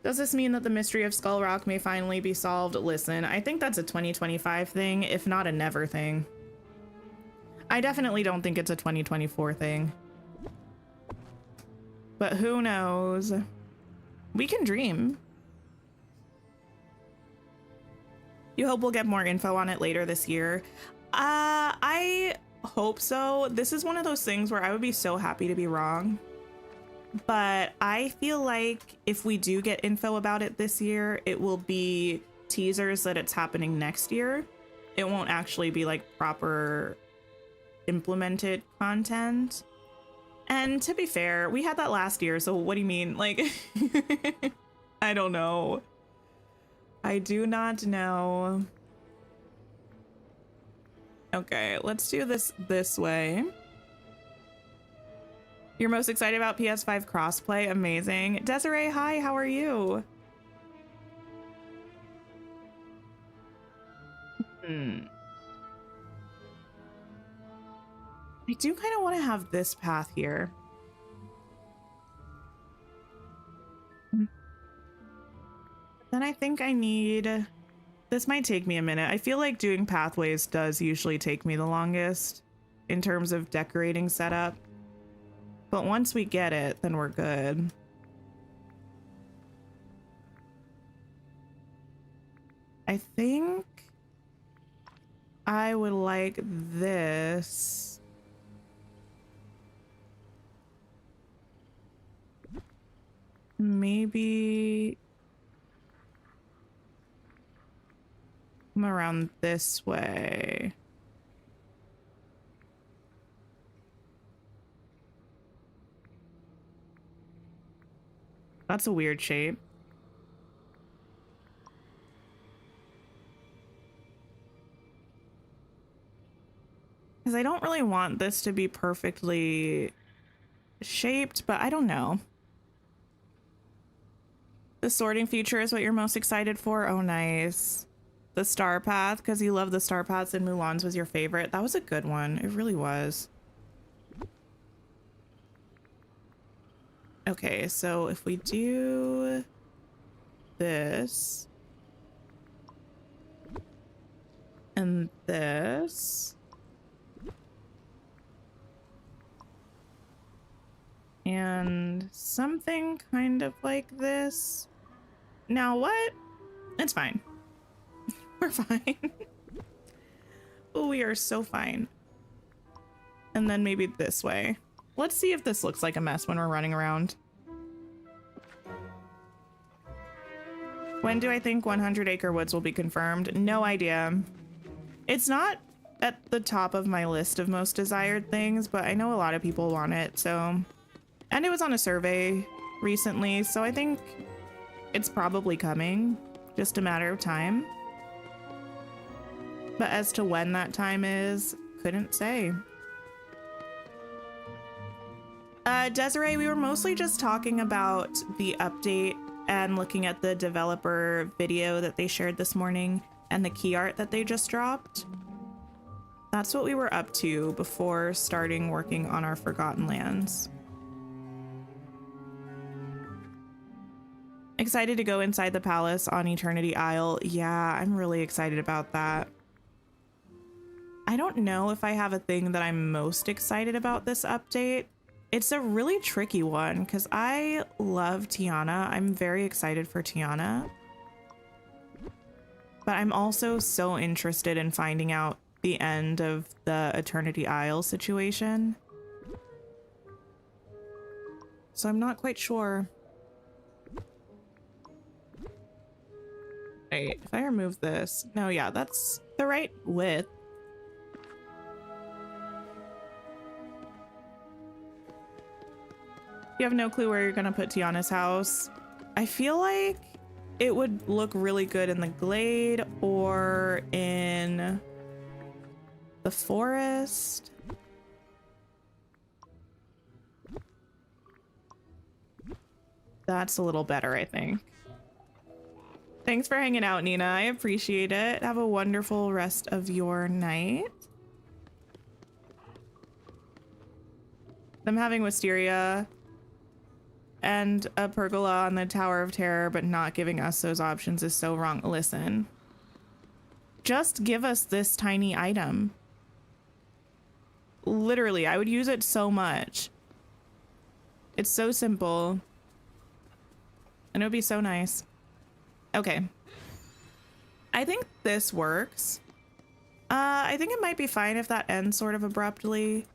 Does this mean that the mystery of Skull Rock may finally be solved? Listen, I think that's a 2025 thing, if not a never thing. I definitely don't think it's a 2024 thing. But who knows? We can dream. You hope we'll get more info on it later this year? I hope so. This is one of those things where I would be so happy to be wrong. But I feel like if we do get info about it this year, it will be teasers that it's happening next year. It won't actually be like proper implemented content. And to be fair, we had that last year, so what do you mean? Like, I don't know. I do not know. Okay, let's do this way. You're most excited about PS5 crossplay? Amazing. Desiree, hi, how are you? I do kind of want to have this path here. Then I think I need... This might take me a minute. I feel like doing pathways does usually take me the longest in terms of decorating setup. But once we get it, then we're good. I think I would like this. Maybe come around this way. That's a weird shape. Because I don't really want this to be perfectly shaped, but I don't know. The sorting feature is what you're most excited for? Oh, nice. The star path, because you love the star paths and Mulan's was your favorite. That was a good one. It really was. Okay, so if we do this and this and something kind of like this. Now what? It's fine. We're fine. Oh, we are so fine. And then maybe this way. Let's see if this looks like a mess when we're running around. When do I think 100 Acre Woods will be confirmed? No idea. It's not at the top of my list of most desired things, but I know a lot of people want it, so... And it was on a survey recently, so I think it's probably coming. Just a matter of time. But as to when that time is, couldn't say. Desiree, we were mostly just talking about the update and looking at the developer video that they shared this morning and the key art that they just dropped. That's what we were up to before starting working on our Forgotten Lands. Excited to go inside the palace on Eternity Isle. Yeah, I'm really excited about that. I don't know if I have a thing that I'm most excited about this update. It's a really tricky one because I love Tiana. I'm very excited for Tiana. But I'm also so interested in finding out the end of the Eternity Isle situation. So I'm not quite sure. Wait, if I remove this... No, yeah, that's the right width. You have no clue where you're gonna put Tiana's house. I feel like it would look really good in the glade or in the forest. That's a little better, I think. Thanks for hanging out, Nina. I appreciate it. Have a wonderful rest of your night. I'm having wisteria and a pergola on the Tower of Terror, but not giving us those options is so wrong. Listen, just give us this tiny item. Literally, I would use it so much. It's so simple. And it would be so nice. Okay. I think this works. I think it might be fine if that ends sort of abruptly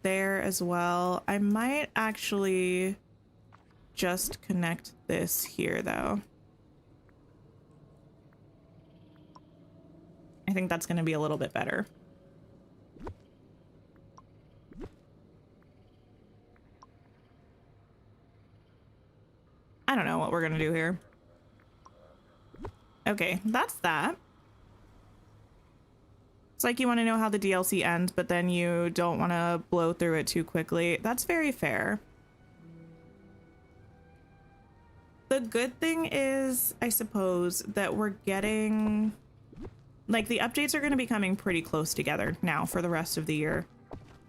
there as well. I might actually just connect this here though. I think that's going to be a little bit better. I don't know what we're going to do here. Okay, that's that. It's like you want to know how the DLC ends, but then you don't want to blow through it too quickly. That's very fair. The good thing is, I suppose, that we're getting... Like, the updates are going to be coming pretty close together now for the rest of the year.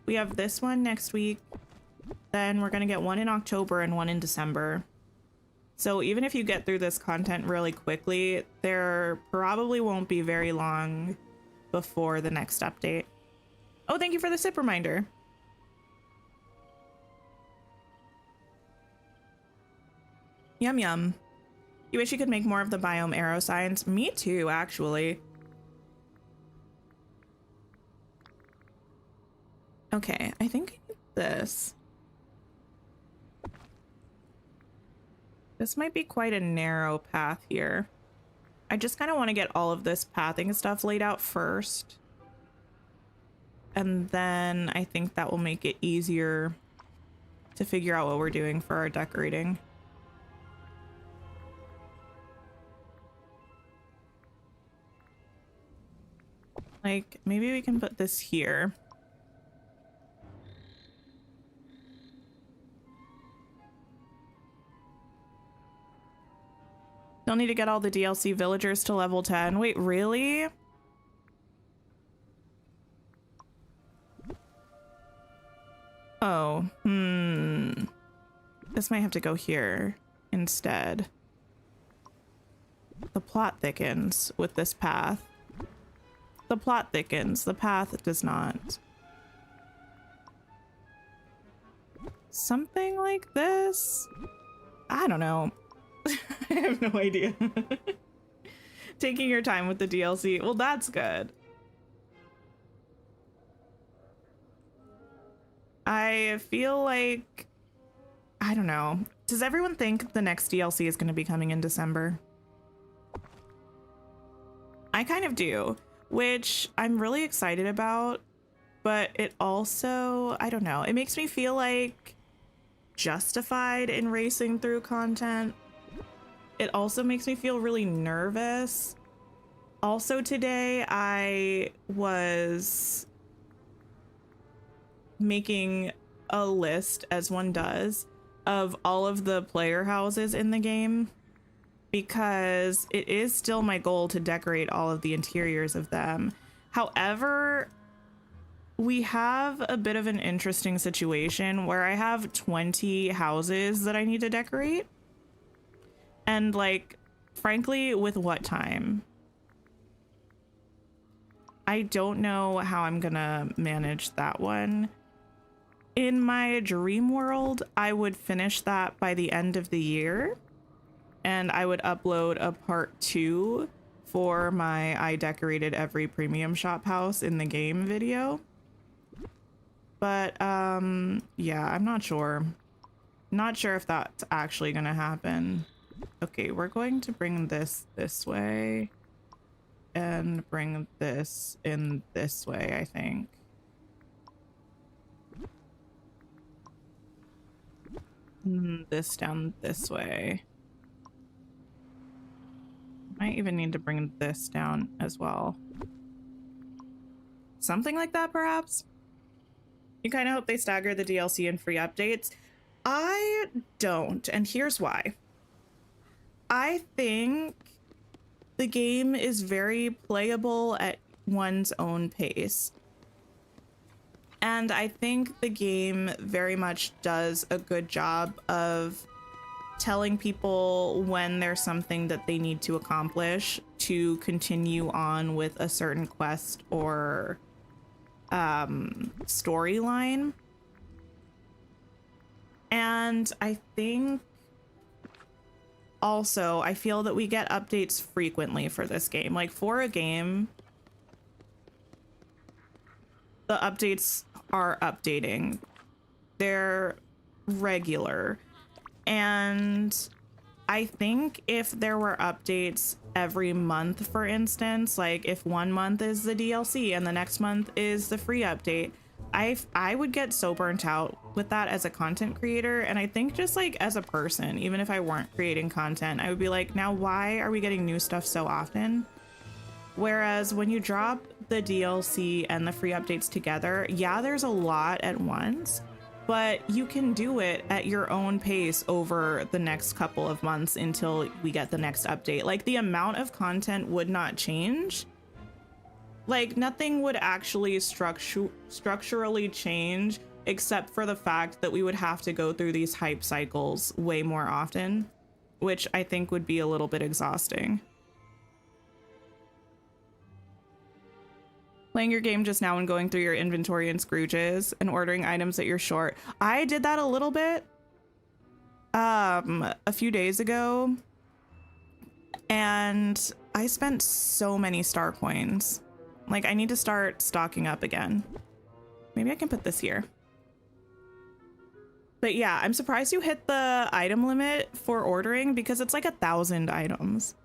We have this one next week. Then we're going to get one in October and one in December. So even if you get through this content really quickly, there probably won't be very long before the next update. Oh, thank you for the sip reminder. Yum yum. You wish you could make more of the biome arrow signs? Me too, actually. Okay, I think I need this. This might be quite a narrow path here. I just kind of want to get all of this pathing stuff laid out first. And then I think that will make it easier to figure out what we're doing for our decorating. Like, maybe we can put this here. Still need to get all the DLC villagers to level 10. Wait, really? Oh, This might have to go here instead. The plot thickens with this path. The plot thickens, the path does not. Something like this? I don't know. I have no idea. Taking your time with the DLC. Well, that's good. I feel like, I don't know. Does everyone think the next DLC is going to be coming in December? I kind of do, which I'm really excited about, but it also, I don't know. It makes me feel like justified in racing through content. It also makes me feel really nervous. Also today, I was making a list, as one does, of all of the player houses in the game, because it is still my goal to decorate all of the interiors of them. However, we have a bit of an interesting situation where I have 20 houses that I need to decorate. And like, frankly, with what time? I don't know how I'm gonna manage that one. In my dream world, I would finish that by the end of the year, and I would upload a part 2 for my I decorated every premium shop house in the game video. But yeah, I'm not sure. Not sure if that's actually gonna happen. Okay, we're going to bring this way and bring this in this way, I think. This down this way. Might even need to bring this down as well. Something like that, perhaps? You kind of hope they stagger the DLC and free updates. I don't, and here's why. I think the game is very playable at one's own pace. And I think the game very much does a good job of telling people when there's something that they need to accomplish to continue on with a certain quest or storyline. And I think also, I feel that we get updates frequently for this game. Like, for a game, the updates are updating. They're regular. And I think if there were updates every month, for instance, like if one month is the DLC and the next month is the free update, I would get so burnt out with that as a content creator. And I think just like as a person, even if I weren't creating content, I would be like, now why are we getting new stuff so often? Whereas when you drop the DLC and the free updates together, yeah, there's a lot at once, but you can do it at your own pace over the next couple of months until we get the next update. Like, the amount of content would not change. Like, nothing would actually structurally change, except for the fact that we would have to go through these hype cycles way more often, which I think would be a little bit exhausting. Playing your game just now and going through your inventory and Scrooges and ordering items that you're short. I did that a little bit. a few days ago, and I spent so many star coins. Like, I need to start stocking up again. Maybe I can put this here. But yeah, I'm surprised you hit the item limit for ordering because it's like 1,000 items.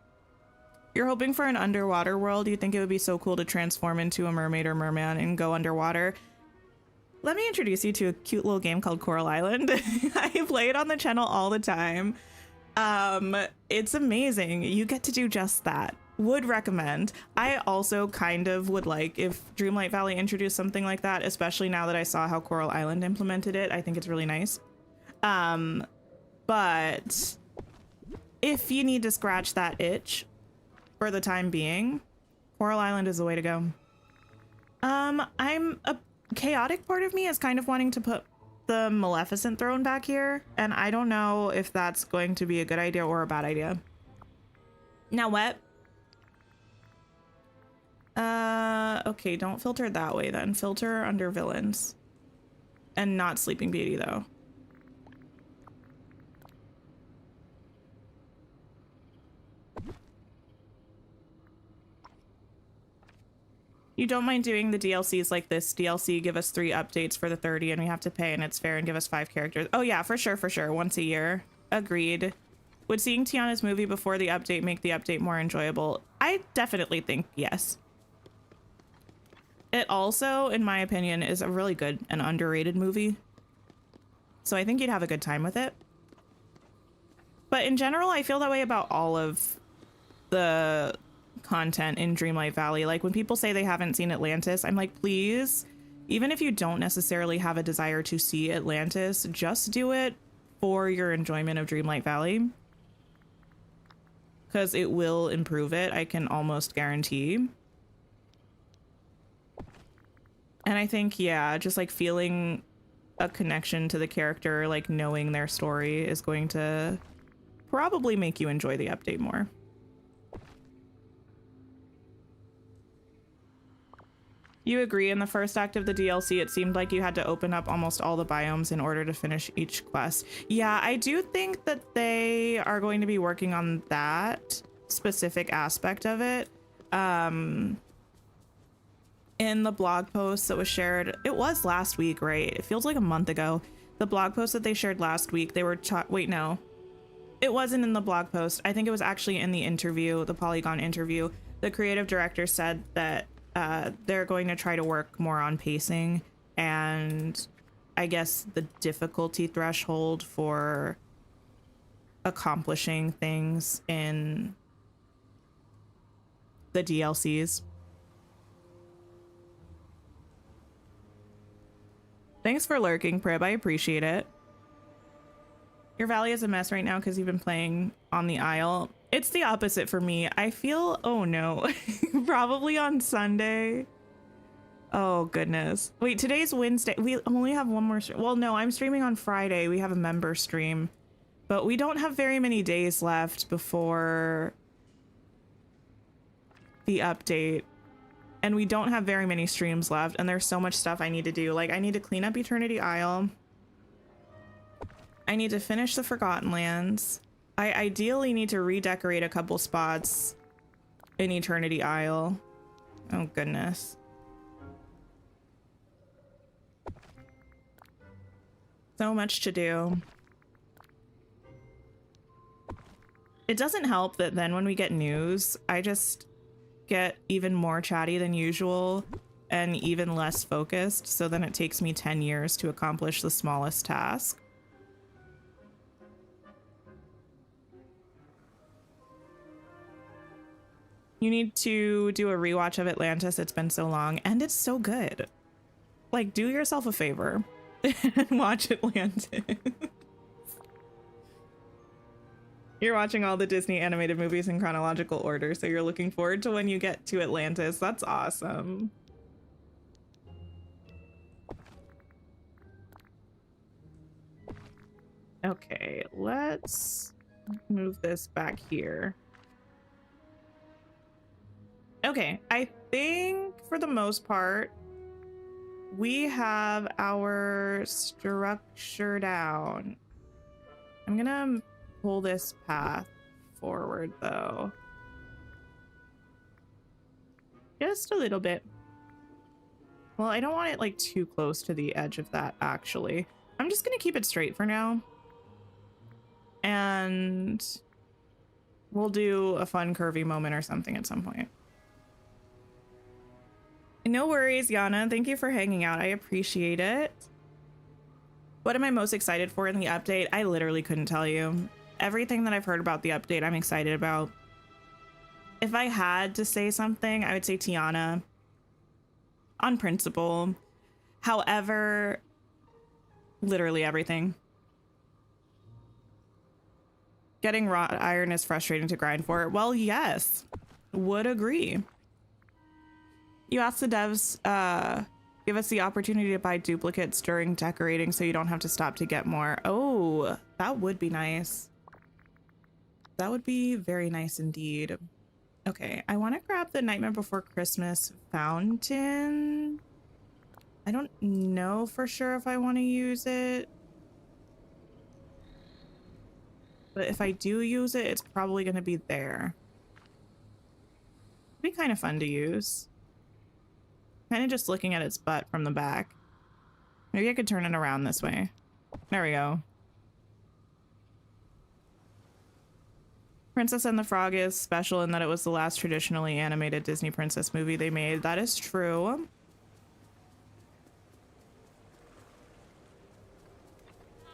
You're hoping for an underwater world. You think it would be so cool to transform into a mermaid or merman and go underwater. Let me introduce you to a cute little game called Coral Island. I play it on the channel all the time. It's amazing. You get to do just that. Would recommend. I also kind of would like if Dreamlight Valley introduced something like that, especially now that I saw how Coral Island implemented it. I think it's really nice. But if you need to scratch that itch for the time being, Coral Island is the way to go. I'm a chaotic part of me is kind of wanting to put the Maleficent throne back here, and I don't know if that's going to be a good idea or a bad idea. Now what? Okay, don't filter it that way then. Filter under villains. And not Sleeping Beauty though. You don't mind doing the DLCs like this DLC, give us 3 updates for the 30 and we have to pay and it's fair, and give us 5 characters. Oh yeah, for sure, once a year. Agreed. Would seeing Tiana's movie before the update make the update more enjoyable? I definitely think yes. It also, in my opinion, is a really good and underrated movie. So I think you'd have a good time with it. But in general, I feel that way about all of the content in Dreamlight Valley. Like when people say they haven't seen Atlantis, I'm like, please, even if you don't necessarily have a desire to see Atlantis, just do it for your enjoyment of Dreamlight Valley. Because it will improve it, I can almost guarantee. And I think, yeah, just like feeling a connection to the character, like knowing their story is going to probably make you enjoy the update more. You agree, in the first act of the DLC, it seemed like you had to open up almost all the biomes in order to finish each quest. Yeah, I do think that they are going to be working on that specific aspect of it. In the blog post that was shared, it was last week, right? It feels like a month ago. The blog post that they shared last week, they were wait, no. It wasn't in the blog post. I think it was actually in the interview, the Polygon interview. The creative director said that they're going to try to work more on pacing and I guess the difficulty threshold for accomplishing things in the DLCs. Thanks for lurking, Prib. I appreciate it. Your valley is a mess right now because you've been playing on the Isle. It's the opposite for me. I feel, oh no, probably on Sunday. Oh goodness. Wait, today's Wednesday. We only have one more. Well, no, I'm streaming on Friday. We have a member stream, but we don't have very many days left before the update. And we don't have very many streams left, and there's so much stuff I need to do. Like, I need to clean up Eternity Isle. I need to finish the Forgotten Lands. I ideally need to redecorate a couple spots in Eternity Isle. Oh, goodness. So much to do. It doesn't help that then when we get news, I just get even more chatty than usual and even less focused, so then it takes me 10 years to accomplish the smallest task. You need to do a rewatch of Atlantis. It's been so long and it's so good. Like, do yourself a favor and watch Atlantis. You're watching all the Disney animated movies in chronological order, so you're looking forward to when you get to Atlantis. That's awesome. Okay, let's move this back here. Okay, I think for the most part, we have our structure down. I'm gonna pull this path forward though. Just a little bit. Well, I don't want it like too close to the edge of that actually. I'm just gonna keep it straight for now. And we'll do a fun curvy moment or something at some point. No worries, Yana. Thank you for hanging out. I appreciate it. What am I most excited for in the update? I literally couldn't tell you. Everything that I've heard about the update, I'm excited about. If I had to say something, I would say Tiana. On principle. However, literally everything. Getting wrought iron is frustrating to grind for. Well, yes. Would agree. You asked the devs, give us the opportunity to buy duplicates during decorating so you don't have to stop to get more. Oh, that would be nice. That would be very nice indeed. Okay, I want to grab the Nightmare Before Christmas fountain. I don't know for sure if I want to use it. But if I do use it, it's probably going to be there. It'd be kind of fun to use. Kind of just looking at its butt from the back. Maybe I could turn it around this way. There we go. Princess and the Frog is special in that it was the last traditionally animated Disney princess movie they made. That is true.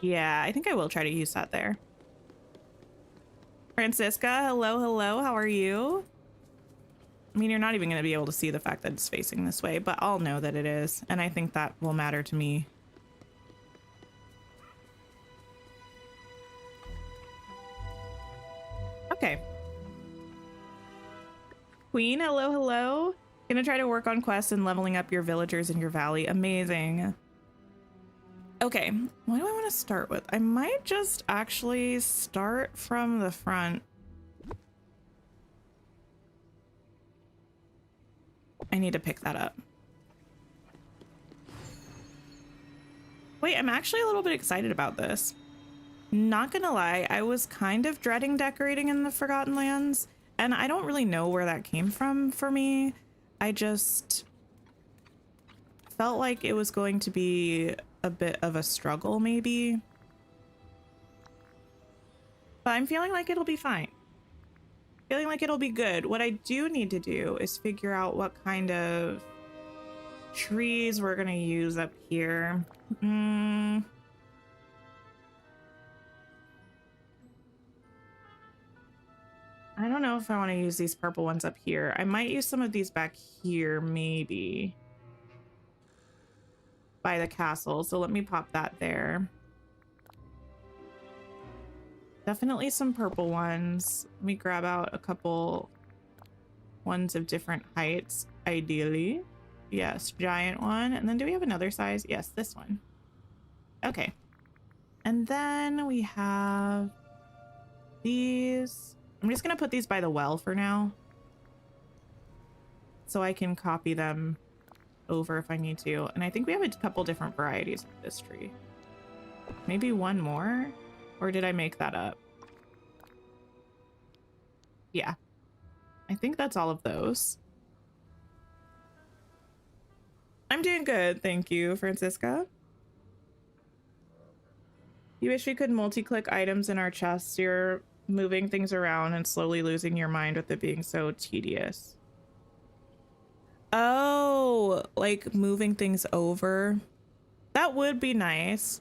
Yeah, I think I will try to use that there. Francisca, hello, hello. How are you? I mean, you're not even going to be able to see the fact that it's facing this way, but I'll know that it is. And I think that will matter to me. Okay. Queen, hello, hello. Gonna try to work on quests and leveling up your villagers in your valley. Amazing. Okay, what do I want to start with? I might just actually start from the front. I need to pick that up. Wait, I'm actually a little bit excited about this. Not gonna lie, I was kind of dreading decorating in the Forgotten Lands, and I don't really know where that came from for me. I just felt like it was going to be a bit of a struggle, maybe. But I'm feeling like it'll be fine. Feeling like it'll be good. What I do need to do is figure out what kind of trees we're gonna use up here. I don't know if I want to use these purple ones up here. I might use some of these back here, maybe. By the castle. So let me pop that there. Definitely some purple ones. Let me grab out a couple ones of different heights, ideally. Yes, giant one. And then do we have another size? Yes, this one. Okay. And then we have these. I'm just going to put these by the well for now, so I can copy them over if I need to. And I think we have a couple different varieties of this tree. Maybe one more? Or did I make that up? Yeah. I think that's all of those. I'm doing good, thank you, Francisca. You wish we could multi-click items in our chests. You're moving things around and slowly losing your mind with it being so tedious. Oh, like moving things over. That would be nice.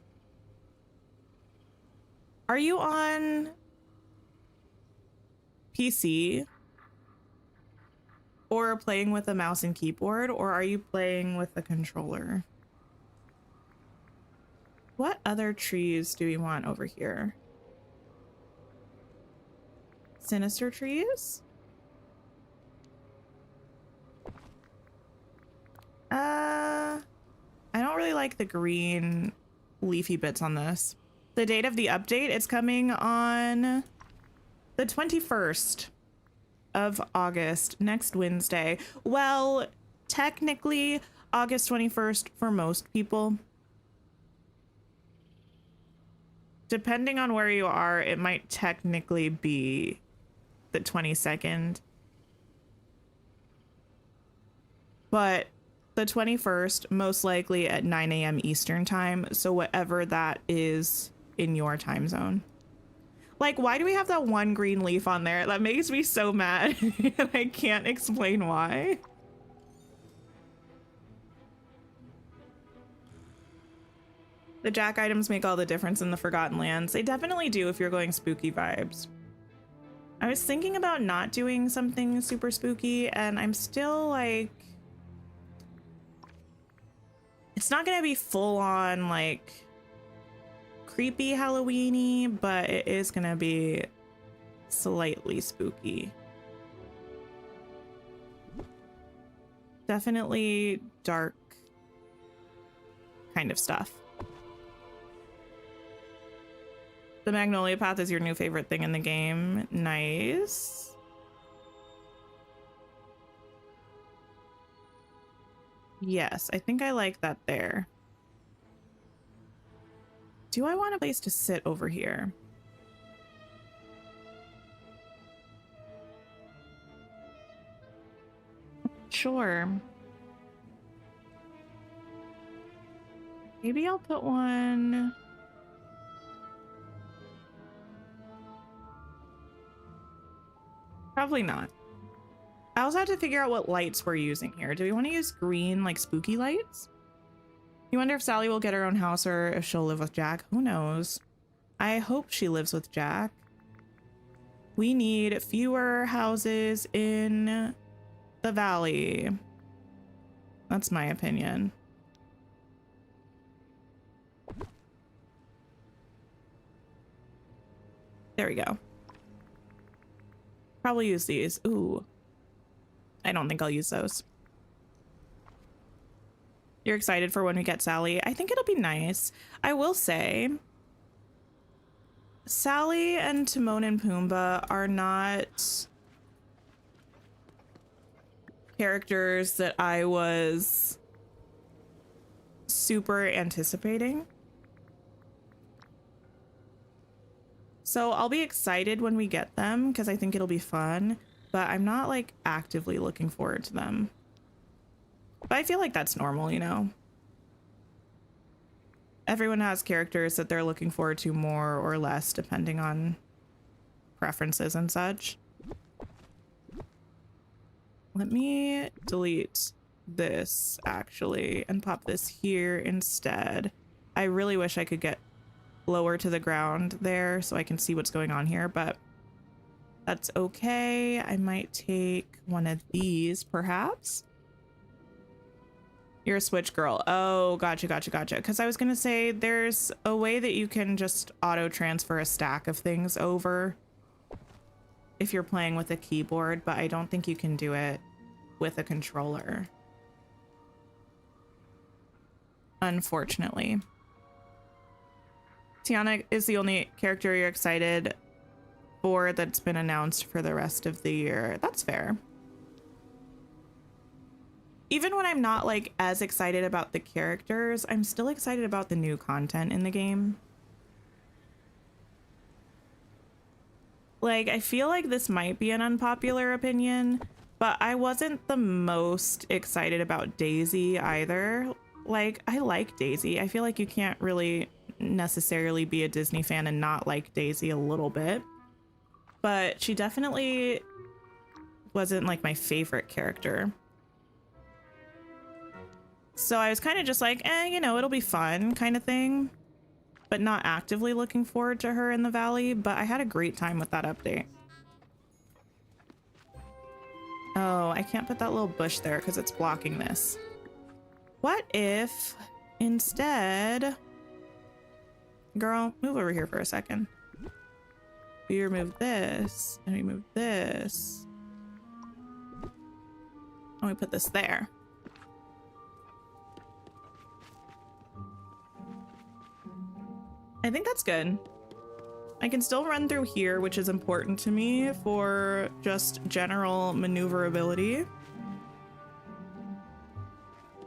Are you on PC? Or playing with a mouse and keyboard? Or are you playing with a controller? What other trees do we want over here? Sinister trees? I don't really like the green leafy bits on this. The date of the update, it's coming on the 21st of August, next Wednesday. Well, technically August 21st for most people. depending on where you are, it might technically be the 22nd. But the 21st, most likely at 9 a.m. Eastern time. So whatever that is in your time zone. Like, why do we have that one green leaf on there? That makes me so mad. And I can't explain why. The Jack items make all the difference in the Forgotten Lands. They definitely do if you're going spooky vibes. I was thinking about not doing something super spooky, and I'm still like... It's not gonna be full on like creepy Halloween-y, but it is gonna be slightly spooky. Definitely dark kind of stuff. The Magnolia Path is your new favorite thing in the game. Nice. Yes, I think I like that there. Do I want a place to sit over here? Sure. Maybe I'll put one... Probably not. I also have to figure out what lights we're using here. Do we want to use green, like spooky lights? You wonder if Sally will get her own house or if she'll live with Jack. Who knows? I hope she lives with Jack. We need fewer houses in the valley. That's my opinion. There we go. Probably use these. Ooh. I don't think I'll use those. You're excited for when we get Sally? I think it'll be nice. I will say, Sally and Timon and Pumbaa are not characters that I was super anticipating. So I'll be excited when we get them because I think it'll be fun, but I'm not like actively looking forward to them. But I feel like that's normal, you know? Everyone has characters that they're looking forward to more or less depending on preferences and such. Let me delete this actually and pop this here instead. I really wish I could get lower to the ground there so I can see what's going on here, but that's okay. I might take one of these perhaps. You're a Switch girl. Oh, gotcha. Because I was gonna say there's a way that you can just auto transfer a stack of things over if you're playing with a keyboard, but I don't think you can do it with a controller, unfortunately. Tiana is the only character you're excited for that's been announced for the rest of the year. That's fair. Even when I'm not like as excited about the characters, I'm still excited about the new content in the game. Like, I feel like this might be an unpopular opinion, but I wasn't the most excited about Daisy either. Like, I like Daisy. I feel like you can't really necessarily be a Disney fan and not like Daisy a little bit, but she definitely wasn't like my favorite character. So I was kind of just like, you know, it'll be fun kind of thing, but not actively looking forward to her in the valley. But I had a great time with that update. Oh, I can't put that little bush there because it's blocking this. What if instead... Girl, move over here for a second. We remove this, and we move this. And we put this there. I think that's good. I can still run through here, which is important to me for just general maneuverability.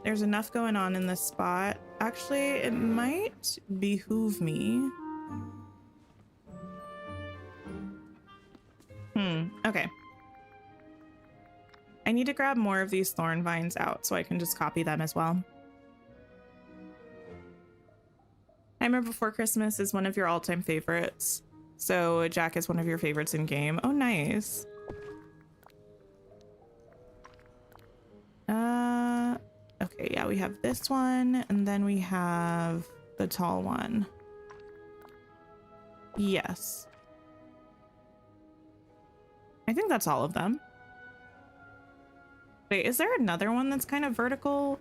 There's enough going on in this spot. Actually, it might behoove me I need to grab more of these thorn vines out so I can just copy them as well. Nightmare Before Christmas is one of your all-time favorites. So Jack is one of your favorites in game. Oh, nice. Okay, yeah, we have this one, and then we have the tall one. Yes. I think that's all of them. Wait, is there another one that's kind of vertical?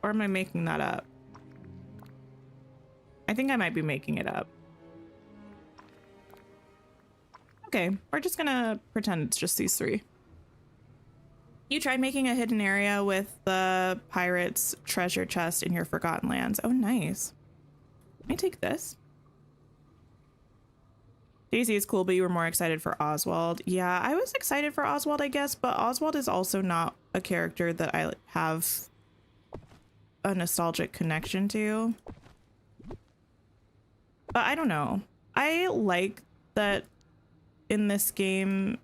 Or am I making that up? I think I might be making it up. Okay, we're just gonna pretend it's just these three. You tried making a hidden area with the pirate's treasure chest in your Forgotten Lands. Oh, nice. Let me take this. Daisy is cool, but you were more excited for Oswald. Yeah, I was excited for Oswald, I guess, but Oswald is also not a character that I have a nostalgic connection to. But I don't know. I like that in this game,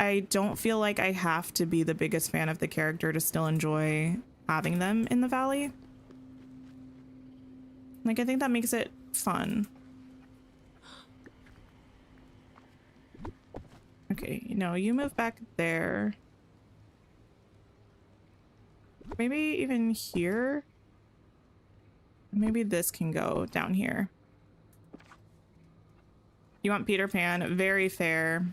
I don't feel like I have to be the biggest fan of the character to still enjoy having them in the valley. Like, I think that makes it fun. Okay, you move back there. Maybe even here. Maybe this can go down here. You want Peter Pan? Very fair.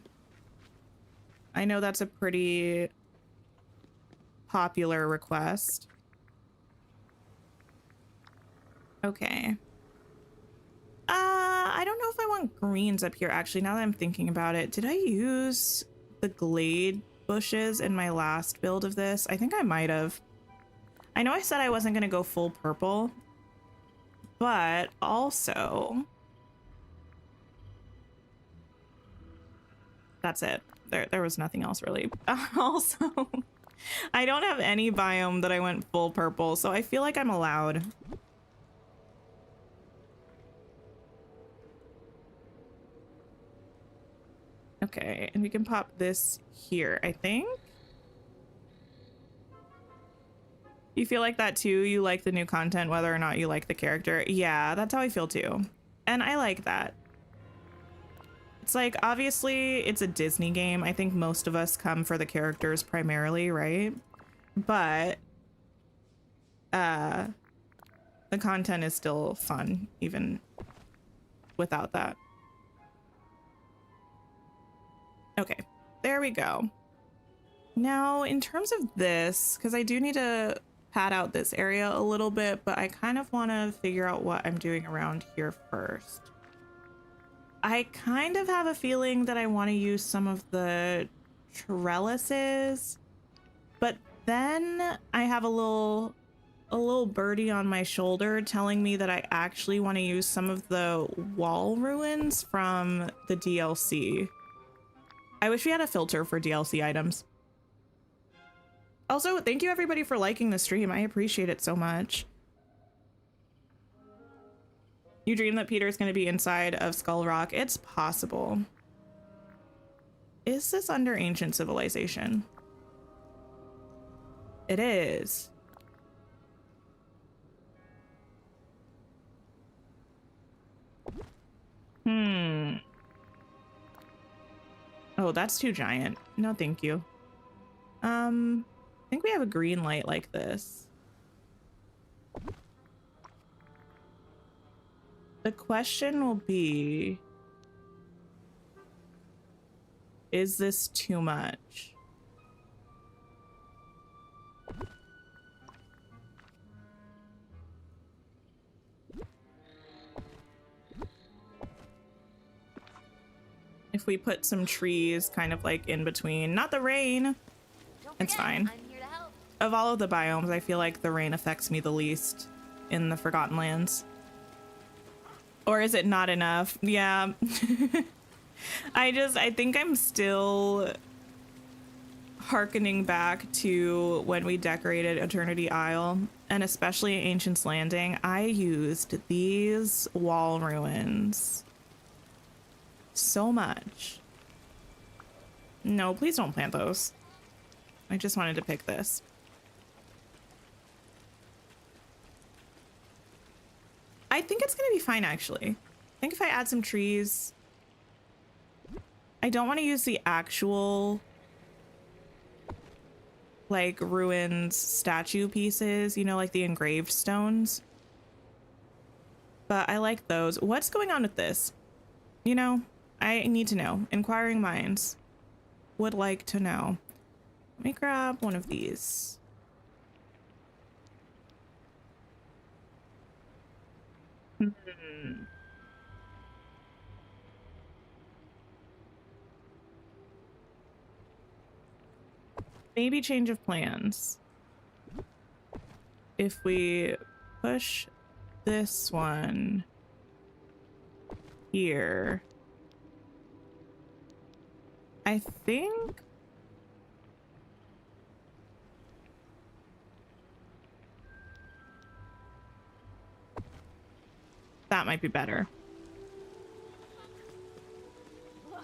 I know that's a pretty popular request. Okay. I don't know if I want greens up here, actually, now that I'm thinking about it. Did I use the glade bushes in my last build of this? I think I might have. I know I said I wasn't going to go full purple, but also... That's it. There was nothing else really. Also, I don't have any biome that I went full purple, so I feel like I'm allowed. Okay, and we can pop this here, I think. You feel like that too? You like the new content whether or not you like the character? Yeah, that's how I feel too. And I like that. It's like, obviously, it's a Disney game. I think most of us come for the characters primarily, right? But the content is still fun, even without that. Okay, there we go. Now, in terms of this, because I do need to pad out this area a little bit, but I kind of want to figure out what I'm doing around here first. I kind of have a feeling that I want to use some of the trellises, but then I have a little birdie on my shoulder telling me that I actually want to use some of the wall ruins from the DLC. I wish we had a filter for DLC items. Also, thank you everybody for liking the stream. I appreciate it so much. You dream that Peter is going to be inside of Skull Rock? It's possible. Is this under ancient civilization? It is. Oh, that's too giant. No, thank you. I think we have a green light like this. The question will be, is this too much? If we put some trees kind of like in between, not the rain, it's fine. I'm here to help. Of all of the biomes, I feel like the rain affects me the least in the Forgotten Lands. Or is it not enough? Yeah. I think I'm still hearkening back to when we decorated Eternity Isle, and especially Ancient's Landing. I used these wall ruins so much. No, please don't plant those. I just wanted to pick this. I think it's gonna be fine, actually. I think if I add some trees, I don't want to use the actual like ruins statue pieces, you know, like the engraved stones. But I like those. What's going on with this? You know, I need to know. Inquiring minds would like to know. Let me grab one of these. Maybe change of plans. If we push this one here, I think that might be better. Ugh,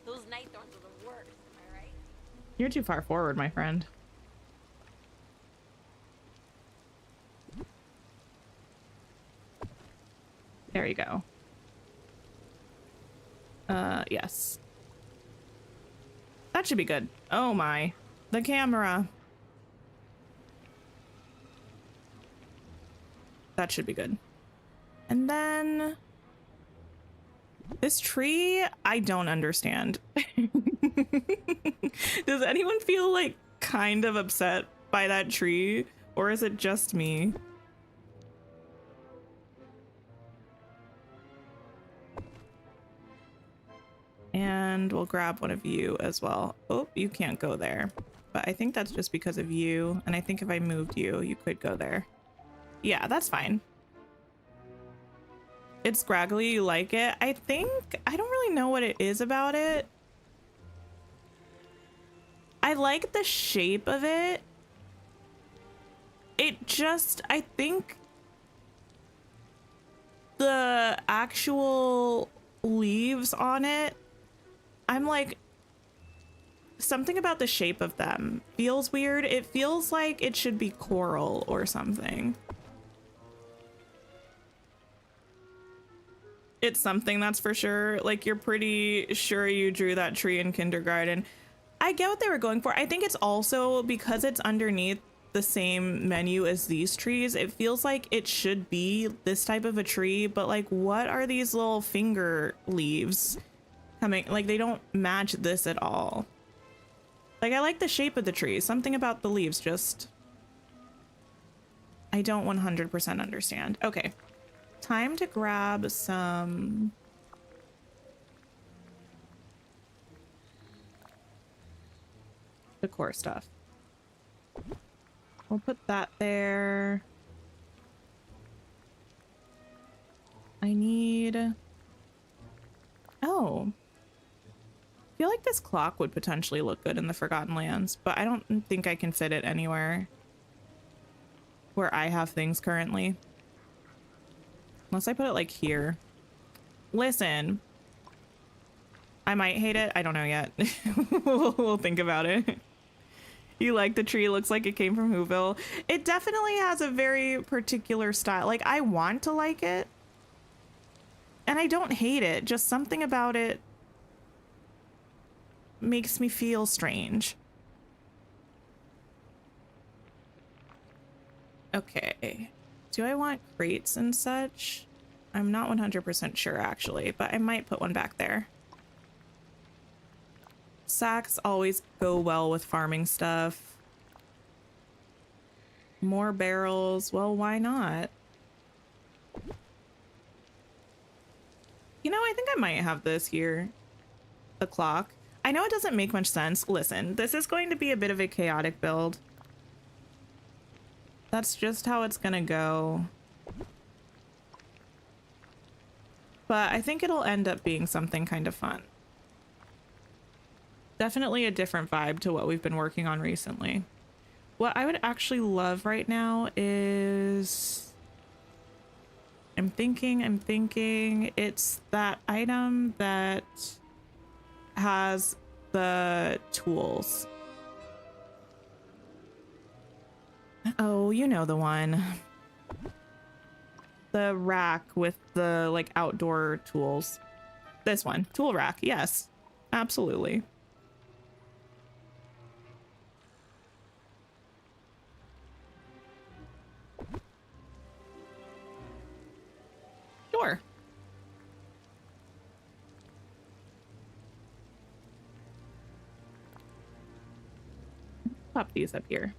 those night thorns are the worst, am I right? You're too far forward, my friend. There you go. Yes. That should be good. Oh my. The camera. That should be good. And then this tree, I don't understand. Does anyone feel like kind of upset by that tree, or is it just me? And we'll grab one of you as well. Oh, you can't go there. But I think that's just because of you. And I think if I moved you, you could go there. Yeah, that's fine. It's scraggly, you like it. I think, I don't really know what it is about it. I like the shape of it. It just, I think the actual leaves on it, I'm like, something about the shape of them feels weird. It feels like it should be coral or something. It's something, that's for sure. Like, you're pretty sure you drew that tree in kindergarten. I get what they were going for. I think it's also because it's underneath the same menu as these trees. It feels like it should be this type of a tree, but like, what are these little finger leaves coming? Like, they don't match this at all. Like, I like the shape of the tree. Something about the leaves just, I don't 100% understand. Okay. Time to grab some decor stuff. We'll put that there. I need... Oh. I feel like this clock would potentially look good in the Forgotten Lands, but I don't think I can fit it anywhere where I have things currently. Unless I put it like here. Listen. I might hate it. I don't know yet. We'll think about it. You like the tree? It looks like it came from Whoville. It definitely has a very particular style. Like, I want to like it. And I don't hate it. Just something about it makes me feel strange. Okay. Do I want crates and such? I'm not 100% sure, actually, but I might put one back there. Sacks always go well with farming stuff. More barrels. Well, why not? You know, I think I might have this here. The clock. I know it doesn't make much sense. Listen, this is going to be a bit of a chaotic build. That's just how it's gonna go. But I think it'll end up being something kind of fun. Definitely a different vibe to what we've been working on recently. What I would actually love right now is... I'm thinking it's that item that has the tools. Oh, you know the one. The rack with the like outdoor tools. This one, tool rack. Yes, absolutely. Sure. Pop these up here.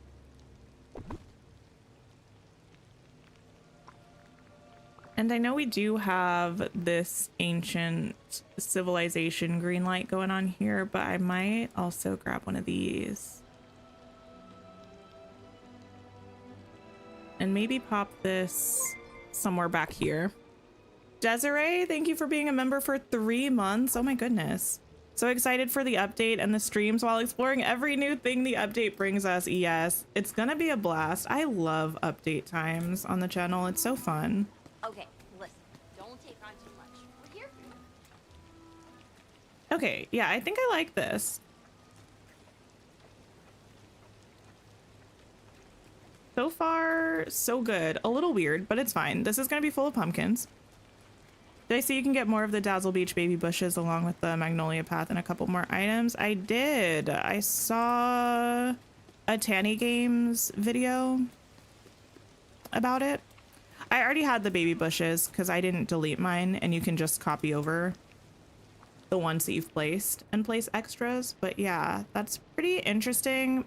And I know we do have this ancient civilization green light going on here, but I might also grab one of these. And maybe pop this somewhere back here. Desiree, thank you for being a member for 3 months. Oh my goodness. So excited for the update and the streams while exploring every new thing the update brings us. Yes, it's gonna be a blast. I love update times on the channel. It's so fun. Okay, listen. Don't take on too much. We're here for you. Okay, yeah, I think I like this. So far, so good. A little weird, but it's fine. This is gonna be full of pumpkins. Did I see you can get more of the Dazzle Beach baby bushes along with the Magnolia Path and a couple more items? I did. I saw a Tanny Games video about it. I already had the baby bushes because I didn't delete mine, and you can just copy over the ones that you've placed and place extras. But yeah, that's pretty interesting.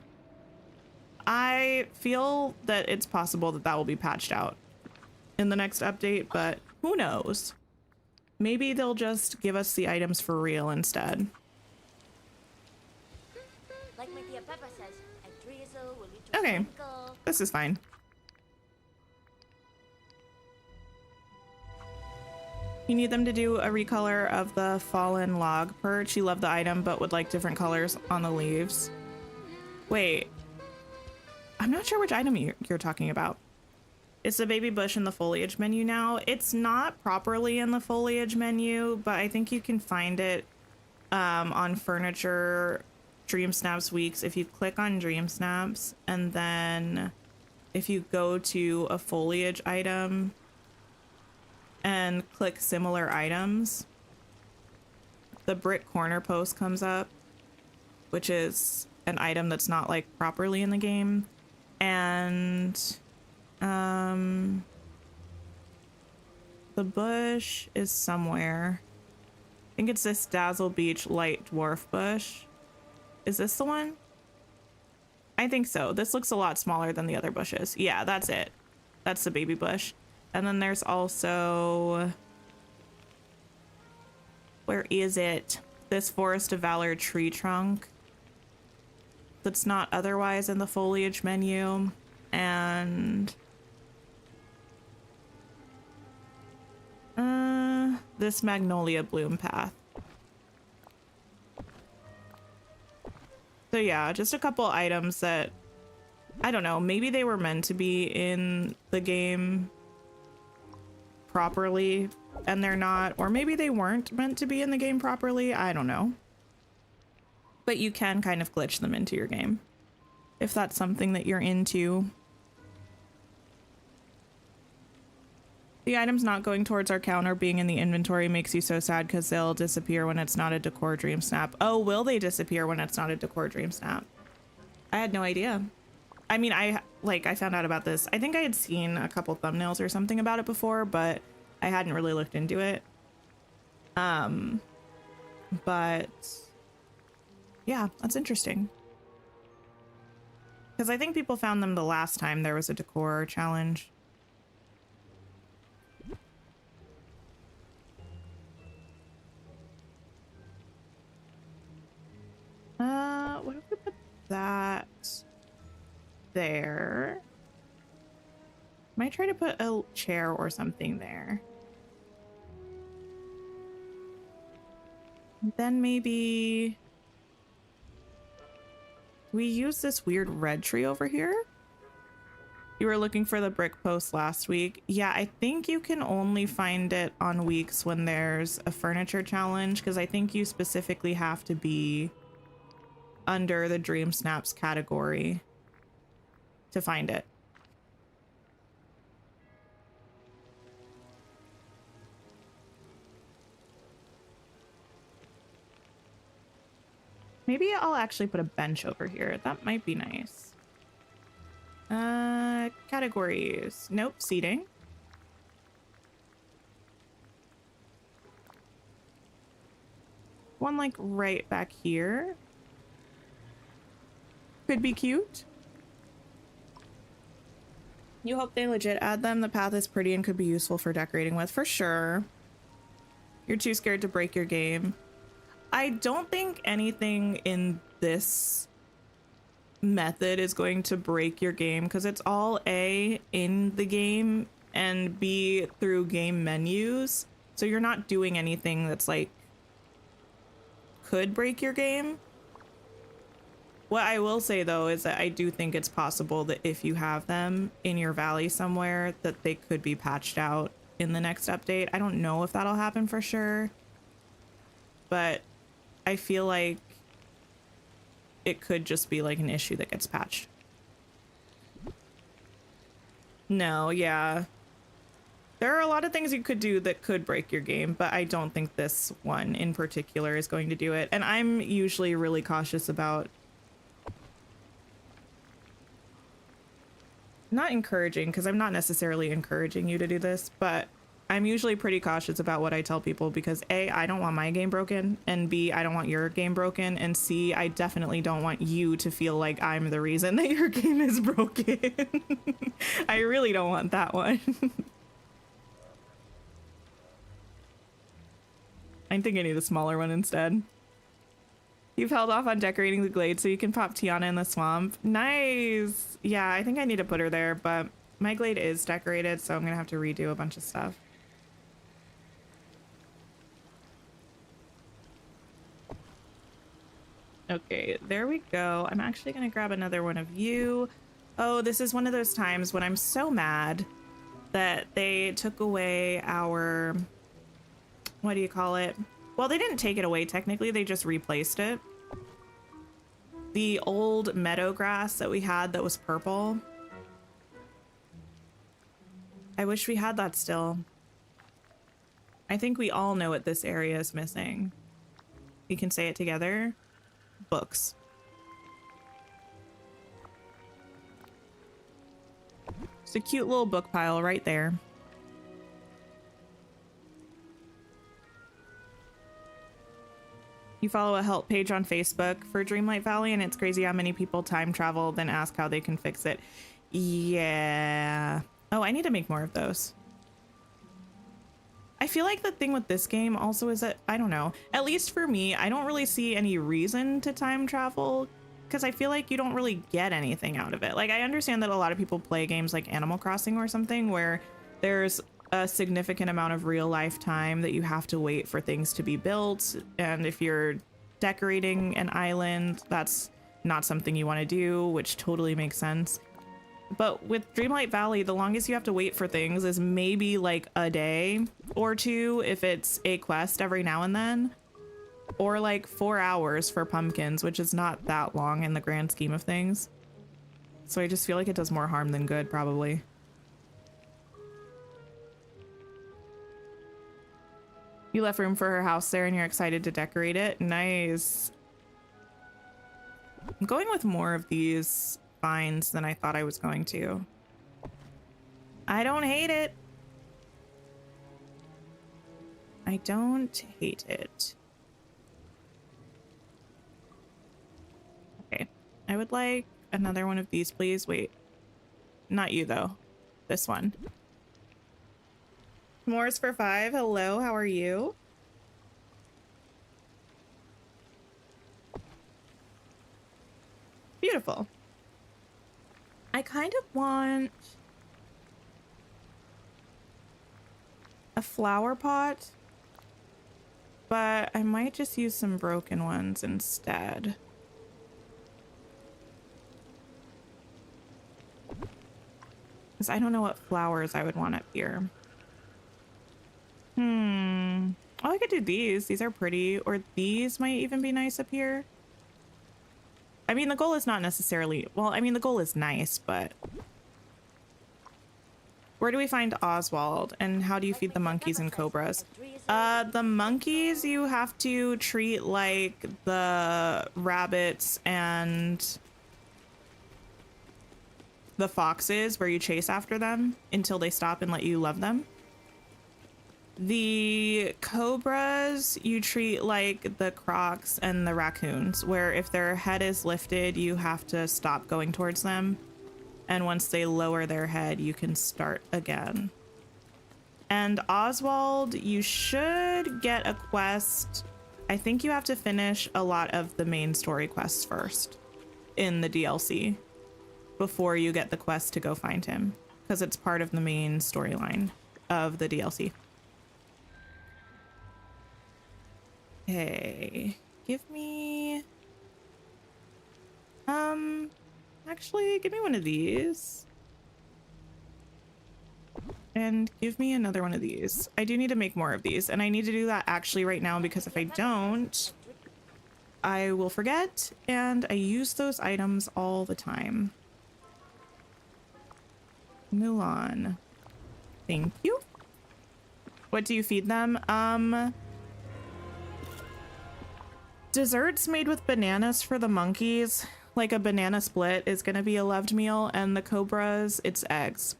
I feel that it's possible that that will be patched out in the next update, but who knows? Maybe they'll just give us the items for real instead. Like my tia Peppa says, a drizzle will lead to Okay, a sprinkle. this is fine. You need them to do a recolor of the fallen log perch. You love the item, but would like different colors on the leaves. Wait, I'm not sure which item you're talking about. It's the baby bush in the foliage menu now. It's not properly in the foliage menu, but I think you can find it on furniture Dream Snaps weeks. If you click on Dream Snaps and then if you go to a foliage item and click similar items, the brick corner post comes up, which is an item that's not like properly in the game. And the bush is somewhere. I think it's this Dazzle Beach light dwarf bush. Is this the one? I think so. This looks a lot smaller than the other bushes. Yeah, that's it. That's the baby bush. And then there's also, where is it? This Forest of Valor tree trunk that's not otherwise in the foliage menu. And this Magnolia Bloom path. So yeah, just a couple items that, I don't know, maybe they were meant to be in the game properly and they're not, or maybe they weren't meant to be in the game properly. I don't know. But you can kind of glitch them into your game if that's something that you're into. The items not going towards our counter being in the inventory makes you so sad because they'll disappear when it's not a decor dream snap. Oh, will they disappear when it's not a decor dream snap? I had no idea. I mean, I found out about this. I think I had seen a couple thumbnails or something about it before, but I hadn't really looked into it. But yeah, that's interesting. Because I think people found them the last time there was a decor challenge. What if we put that there? Might try to put a chair or something there. Then maybe we use this weird red tree over here. You were looking for the brick post last week. Yeah, I think you can only find it on weeks when there's a furniture challenge, because I think you specifically have to be under the Dream Snaps category to find it. Maybe I'll actually put a bench over here. That might be nice. Categories. Nope, seating. One like right back here. Could be cute. You hope they legit add them. The path is pretty and could be useful for decorating with, for sure. You're too scared to break your game. I don't think anything in this method is going to break your game because it's all A, in the game, and B, through game menus. So you're not doing anything that's like could break your game. What I will say though is that I do think it's possible that if you have them in your valley somewhere that they could be patched out in the next update. I don't know if that'll happen for sure, but I feel like it could just be like an issue that gets patched. No, yeah. There are a lot of things you could do that could break your game, but I don't think this one in particular is going to do it. And I'm usually really cautious about not encouraging, because I'm not necessarily encouraging you to do this, but I'm usually pretty cautious about what I tell people because A, I don't want my game broken, and B, I don't want your game broken, and C, I definitely don't want you to feel like I'm the reason that your game is broken. I really don't want that one. I think I need a smaller one instead. You've held off on decorating the glade so you can pop Tiana in the swamp. Nice. Yeah, I think I need to put her there, but my glade is decorated, so I'm gonna have to redo a bunch of stuff. Okay, there we go. I'm actually gonna grab another one of you. Oh, this is one of those times when I'm so mad that they took away our, what do you call it? Well, they didn't take it away technically, they just replaced it. The old meadow grass that we had that was purple. I wish we had that still. I think we all know what this area is missing. We can say it together. Books. It's a cute little book pile right there. You follow a help page on Facebook for Dreamlight Valley, and it's crazy how many people time travel, then ask how they can fix it. Yeah. Oh, I need to make more of those. I feel like the thing with this game also is that, I don't know, at least for me, I don't really see any reason to time travel because I feel like you don't really get anything out of it. Like, I understand that a lot of people play games like Animal Crossing or something where there's a significant amount of real life time that you have to wait for things to be built. And if you're decorating an island, that's not something you want to do, which totally makes sense. But with Dreamlight Valley, the longest you have to wait for things is maybe like a day or two if it's a quest every now and then, or like 4 hours for pumpkins, which is not that long in the grand scheme of things. So I just feel like it does more harm than good, probably. You left room for her house there and you're excited to decorate it. Nice. I'm going with more of these vines than I thought I was going to. I don't hate it. I don't hate it. Okay. I would like another one of these, please. Wait. Not you, though. This one. S'mores for 5. Hello, how are you? Beautiful. I kind of want a flower pot, but I might just use some broken ones instead. Because I don't know what flowers I would want up here. Oh, I could do these. These are pretty. Or these might even be nice up here. I mean, the goal is not necessarily... Well, I mean, the goal is nice, but... Where do we find Oswald, and how do you feed the monkeys and cobras? The monkeys you have to treat like the rabbits and the foxes, where you chase after them until they stop and let you love them. The cobras you treat like the crocs and the raccoons, where if their head is lifted, you have to stop going towards them. And once they lower their head, you can start again. And Oswald, you should get a quest. I think you have to finish a lot of the main story quests first in the DLC before you get the quest to go find him, because it's part of the main storyline of the DLC. Okay, give me, actually, give me one of these. And give me another one of these. I do need to make more of these, and I need to do that actually right now, because if I don't, I will forget, and I use those items all the time. Mulan. Thank you. What do you feed them? Desserts made with bananas for the monkeys, like a banana split, is gonna be a loved meal, and the cobras, it's eggs.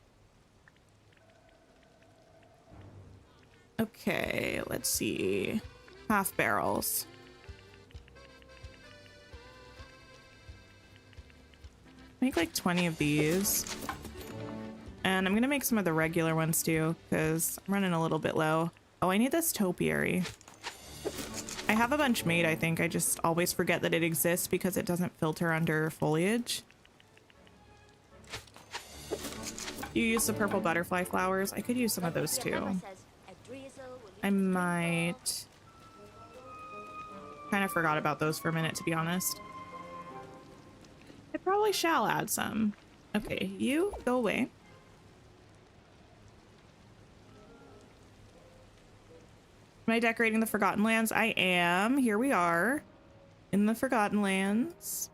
Okay, let's see. Half barrels. Make like 20 of these. And I'm gonna make some of the regular ones too, because I'm running a little bit low. Oh, I need this topiary. I have a bunch made, I think. I just always forget that it exists because it doesn't filter under foliage. You use the purple butterfly flowers. I could use some of those too. I might. Kind of forgot about those for a minute, to be honest. I probably shall add some. Okay, you go away. Am I decorating the Forgotten Lands? I am. Here we are in the Forgotten Lands.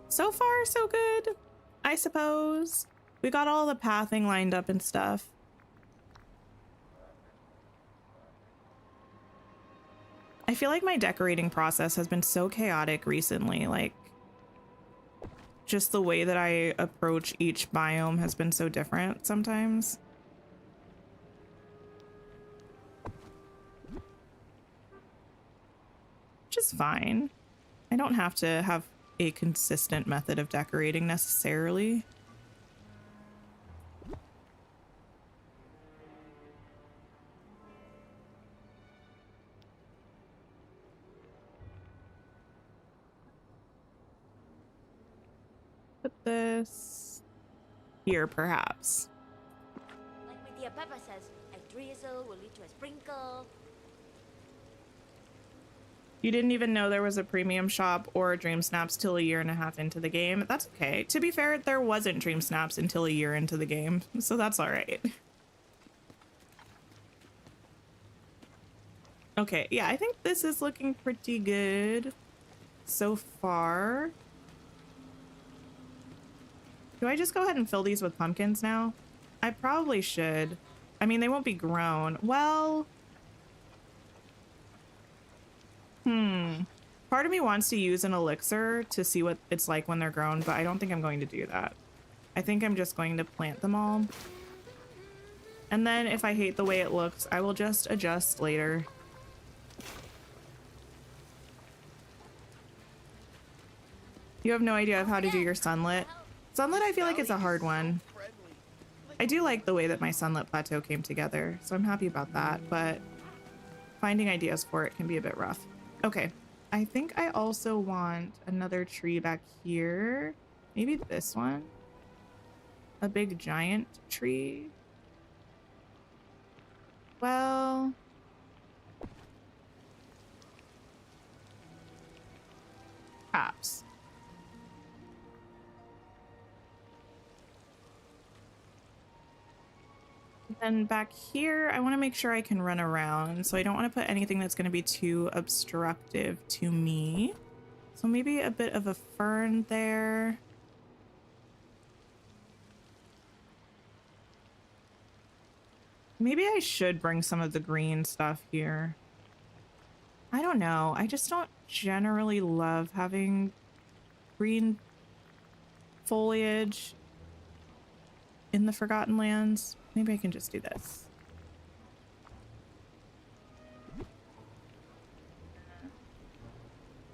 So far, so good, I suppose. We got all the pathing lined up and stuff. I feel like my decorating process has been so chaotic recently. Like, just the way that I approach each biome has been so different sometimes. Which is fine. I don't have to have a consistent method of decorating necessarily. Put this here, perhaps. Like my dear Peppa says, a drizzle will lead to a sprinkle. You didn't even know there was a premium shop or Dream Snaps till a year and a half into the game. That's okay. To be fair, there wasn't Dream Snaps until a year into the game, so that's all right. Okay, yeah, I think this is looking pretty good so far. Do I just go ahead and fill these with pumpkins now? I probably should. I mean, they won't be grown. Well... Part of me wants to use an elixir to see what it's like when they're grown, but I don't think I'm going to do that. I think I'm just going to plant them all. And then if I hate the way it looks, I will just adjust later. You have no idea of how to do your sunlit. Sunlit, I feel like it's a hard one. I do like the way that my sunlit plateau came together, so I'm happy about that, but finding ideas for it can be a bit rough. Okay, I think I also want another tree back here. Maybe this one. A big giant tree. Well... perhaps. Then back here, I want to make sure I can run around, so I don't want to put anything that's going to be too obstructive to me. So maybe a bit of a fern there. Maybe I should bring some of the green stuff here. I don't know. I just don't generally love having green foliage in the Forgotten Lands. Maybe I can just do this.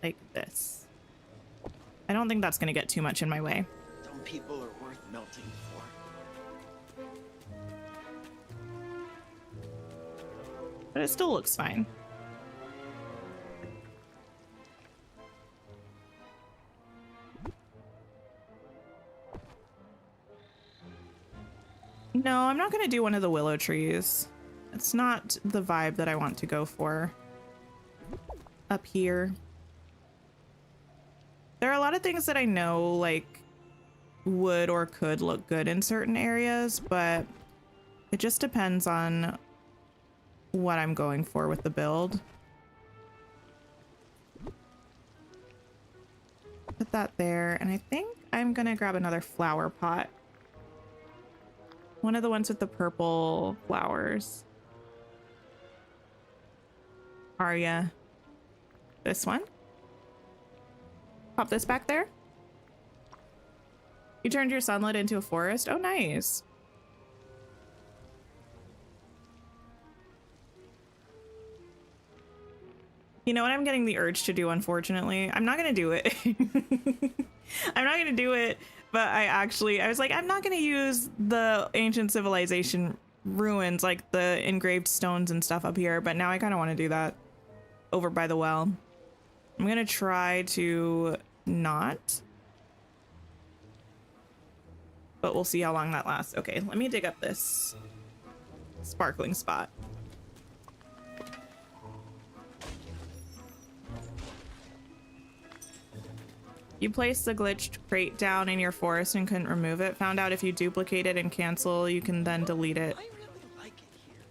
Like this. I don't think that's going to get too much in my way. Some people are worth melting for. But it still looks fine. No, I'm not going to do one of the willow trees. It's not the vibe that I want to go for up here. There are a lot of things that I know like would or could look good in certain areas, but it just depends on what I'm going for with the build. Put that there, and I think I'm gonna grab another flower pot. One of the ones with the purple flowers. Arya. This one. Pop this back there. You turned your sunlit into a forest. Oh, nice. You know what I'm getting the urge to do, unfortunately? I'm not going to do it. I'm not going to do it, but I was like, I'm not going to use the ancient civilization ruins, like the engraved stones and stuff up here, but now I kind of want to do that over by the well. I'm going to try to not, but we'll see how long that lasts. Okay, let me dig up this sparkling spot. You placed the glitched crate down in your forest and couldn't remove it. Found out if you duplicate it and cancel, you can then delete it. I really like it here.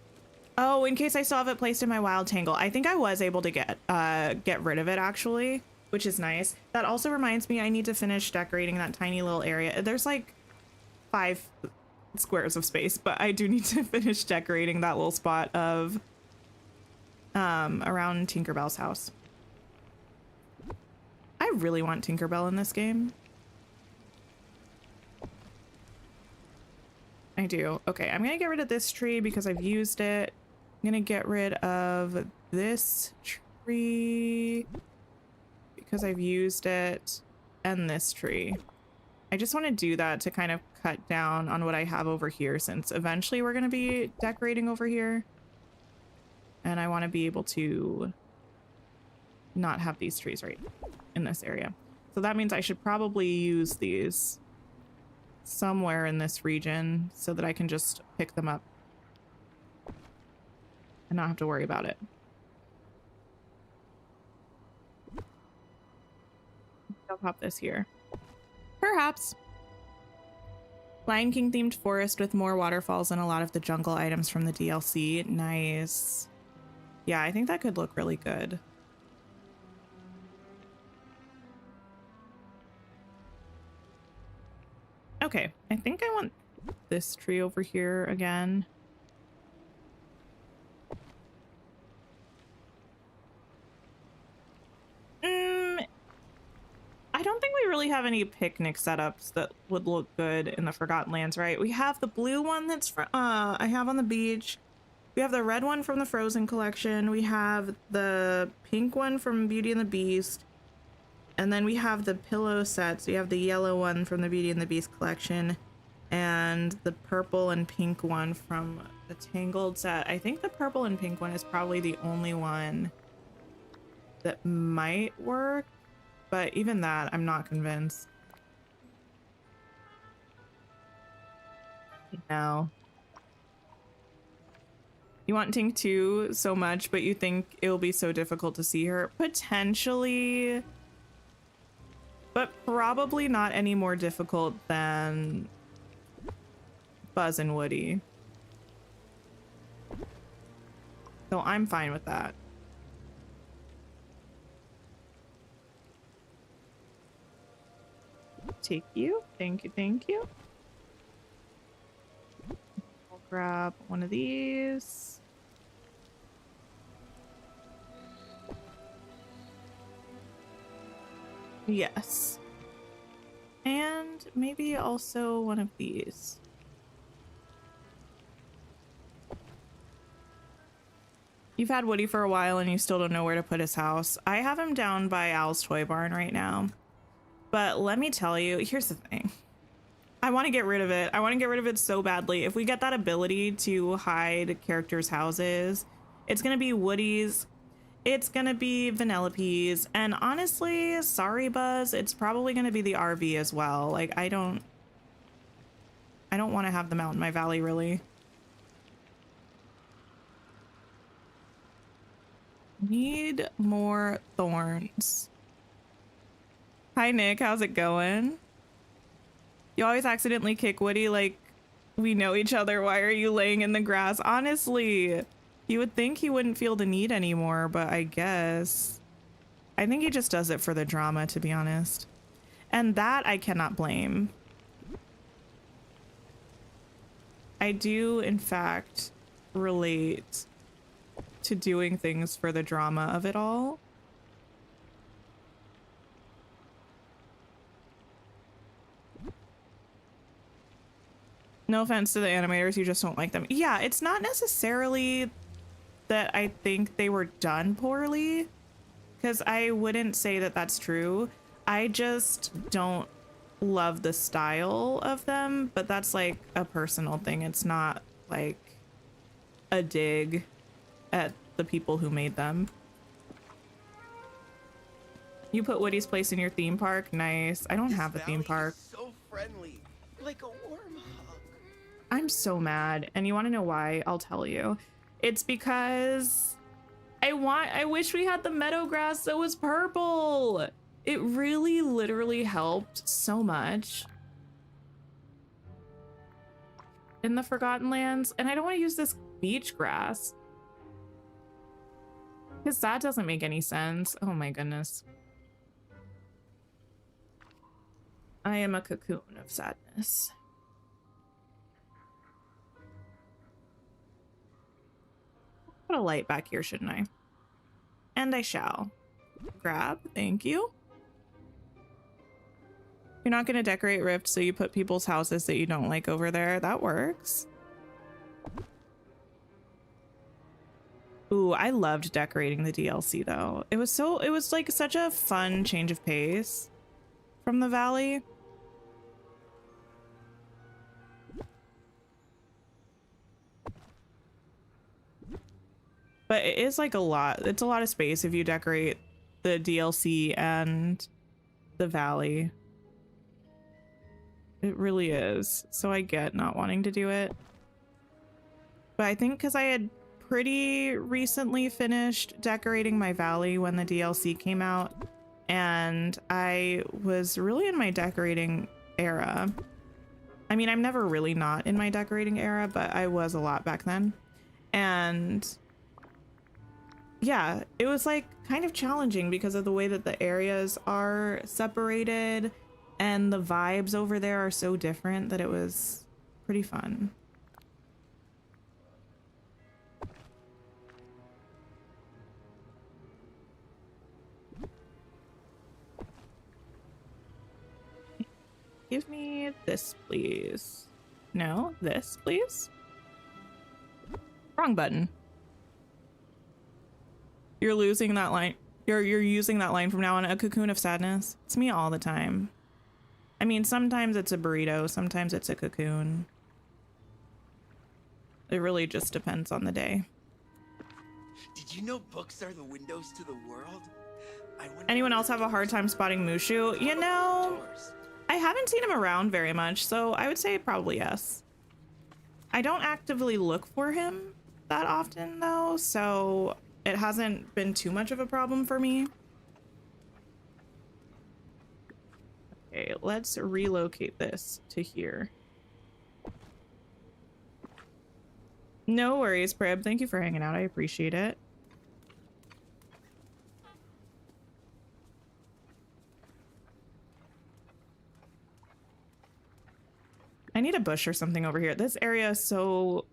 Oh, in case I still have it placed in my wild tangle. I think I was able to get rid of it actually, which is nice. That also reminds me I need to finish decorating that tiny little area. There's like 5 squares of space, but I do need to finish decorating that little spot of around Tinkerbell's house. I really want Tinkerbell in this game. I do. Okay, I'm gonna get rid of this tree because I've used it. I'm gonna get rid of this tree because I've used it, and this tree. I just want to do that to kind of cut down on what I have over here, since eventually we're gonna be decorating over here. And I want to be able to not have these trees right in this area. So that means I should probably use these somewhere in this region so that I can just pick them up and not have to worry about it. I'll pop this here. Perhaps. Lion King themed forest with more waterfalls and a lot of the jungle items from the DLC. Nice. Yeah, I think that could look really good. Okay, I think I want this tree over here again. I don't think we really have any picnic setups that would look good in the Forgotten Lands, right? We have the blue one that's I have on the beach. We have the red one from the Frozen collection. We have the pink one from Beauty and the Beast. And then we have the pillow sets. We have the yellow one from the Beauty and the Beast collection and the purple and pink one from the Tangled set. I think the purple and pink one is probably the only one that might work, but even that, I'm not convinced. No. You want Tink 2 so much, but you think it will be so difficult to see her? Potentially. But probably not any more difficult than Buzz and Woody. So I'm fine with that. Take you. Thank you. Thank you. grab one of these. Yes. And maybe also one of these. You've had Woody for a while and you still don't know where to put his house. I have him down by Al's Toy Barn right now. But let me tell you, here's the thing. I want to get rid of it. I want to get rid of it so badly. If we get that ability to hide characters' houses, it's going to be Woody's. It's going to be Vanellope's. And honestly, sorry, Buzz, it's probably going to be the RV as well. Like, I don't want to have them out in my valley, really. Need more thorns. Hi, Nick. How's it going? You always accidentally kick Woody like we know each other. Why are you laying in the grass? Honestly, you would think he wouldn't feel the need anymore, but I guess. I think he just does it for the drama, to be honest. And that I cannot blame. I do, in fact, relate to doing things for the drama of it all. No offense to the animators, you just don't like them. Yeah, it's not necessarily that I think they were done poorly, because I wouldn't say that that's true. I just don't love the style of them, but that's like a personal thing. It's not like a dig at the people who made them. You put Woody's place in your theme park? Nice. I don't have a theme park. So friendly, like a warm hug. I'm so mad, and you want to know why? I'll tell you. It's because I wish we had the meadow grass that was purple. It really literally helped so much in the Forgotten Lands, and I don't want to use this beach grass because that doesn't make any sense. Oh my goodness. I am a cocoon of sadness. Put a light back here, shouldn't I? And I shall. Grab, thank you. You're not gonna decorate Rift, so you put people's houses that you don't like over there. That works. Ooh, I loved decorating the DLC though. It was like such a fun change of pace from the valley. But it is like a lot. It's a lot of space if you decorate the DLC and the valley. It really is. So I get not wanting to do it. But I think because I had pretty recently finished decorating my valley when the DLC came out, and I was really in my decorating era. I mean, I'm never really not in my decorating era, but I was a lot back then. And yeah, it was like kind of challenging because of the way that the areas are separated and the vibes over there are so different that it was pretty fun. Give me this, please. No, this, please. Wrong button. You're losing that line. You're using that line from now on. A cocoon of sadness. It's me all the time. I mean, sometimes it's a burrito, sometimes it's a cocoon. It really just depends on the day. Did you know books are the windows to the world? Anyone else have a hard time spotting Mushu? You know, I haven't seen him around very much, so I would say probably yes. I don't actively look for him that often though, so it hasn't been too much of a problem for me. Okay, let's relocate this to here. No worries, Prib. Thank you for hanging out. I appreciate it. I need a bush or something over here. This area is so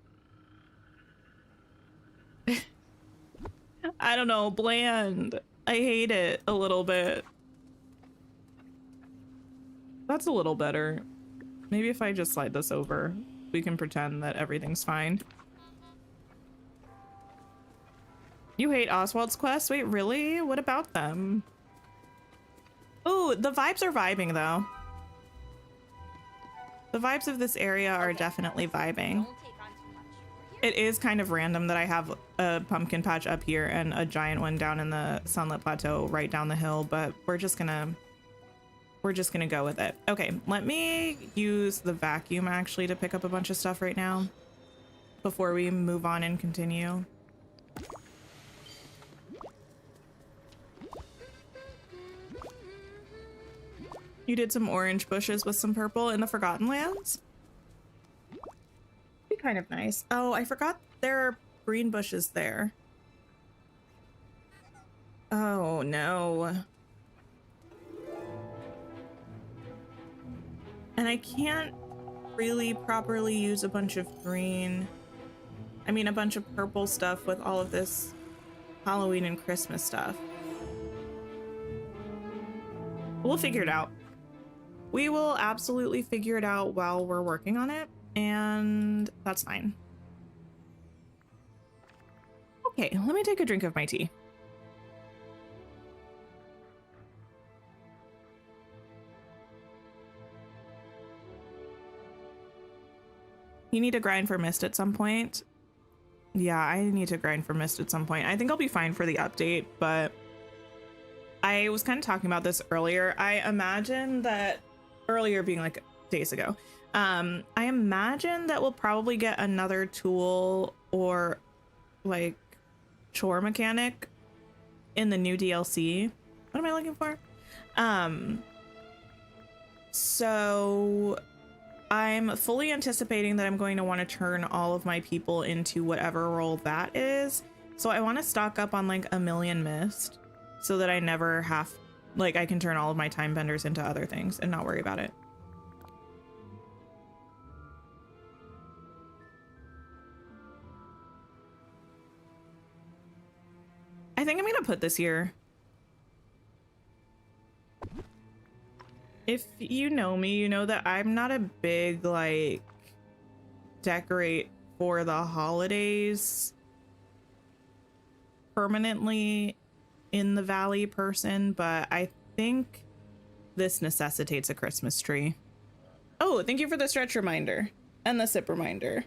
don't know, bland. I hate it a little bit. That's a little better. Maybe if I just slide this over, we can pretend that everything's fine. You hate Oswald's quest? Wait, really? What about them? Oh, the vibes are vibing though. The vibes of this area are definitely vibing. Don't take on too much. We're here. It is kind of random that I have a pumpkin patch up here and a giant one down in the Sunlit Plateau right down the hill, but we're just gonna go with it. Okay, let me use the vacuum actually to pick up a bunch of stuff right now before we move on and continue. You did some orange bushes with some purple in the Forgotten Lands? Be kind of nice. Oh, I forgot there are green bushes there. Oh no. And I can't really properly use a bunch of green. I mean, a bunch of purple stuff with all of this Halloween and Christmas stuff. We'll figure it out. We will absolutely figure it out while we're working on it, and that's fine. Okay, let me take a drink of my tea. You need to grind for Mist at some point. Yeah, I need to grind for Mist at some point. I think I'll be fine for the update, but I was kind of talking about this earlier. I imagine that earlier being like days ago. I imagine that we'll probably get another tool or like chore mechanic in the new DLC. What am I looking for? So I'm fully anticipating that I'm going to want to turn all of my people into whatever role that is. So I want to stock up on like 1,000,000 Mist so that I never have, like, I can turn all of my time benders into other things and not worry about it. I think I'm gonna put this here. If you know me, you know that I'm not a big, like, decorate for the holidays permanently in the valley person, but I think this necessitates a Christmas tree. Oh, thank you for the stretch reminder and the sip reminder.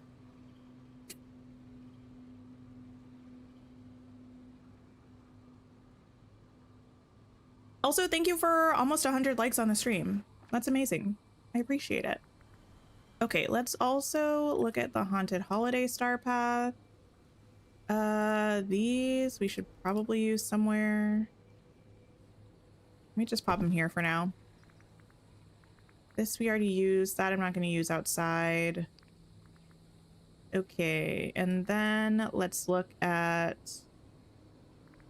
Also, thank you for almost 100 likes on the stream. That's amazing. I appreciate it. Okay, let's also look at the Haunted Holiday Star Path. These we should probably use somewhere. Let me just pop them here for now. This we already used. That I'm not going to use outside. Okay, and then let's look at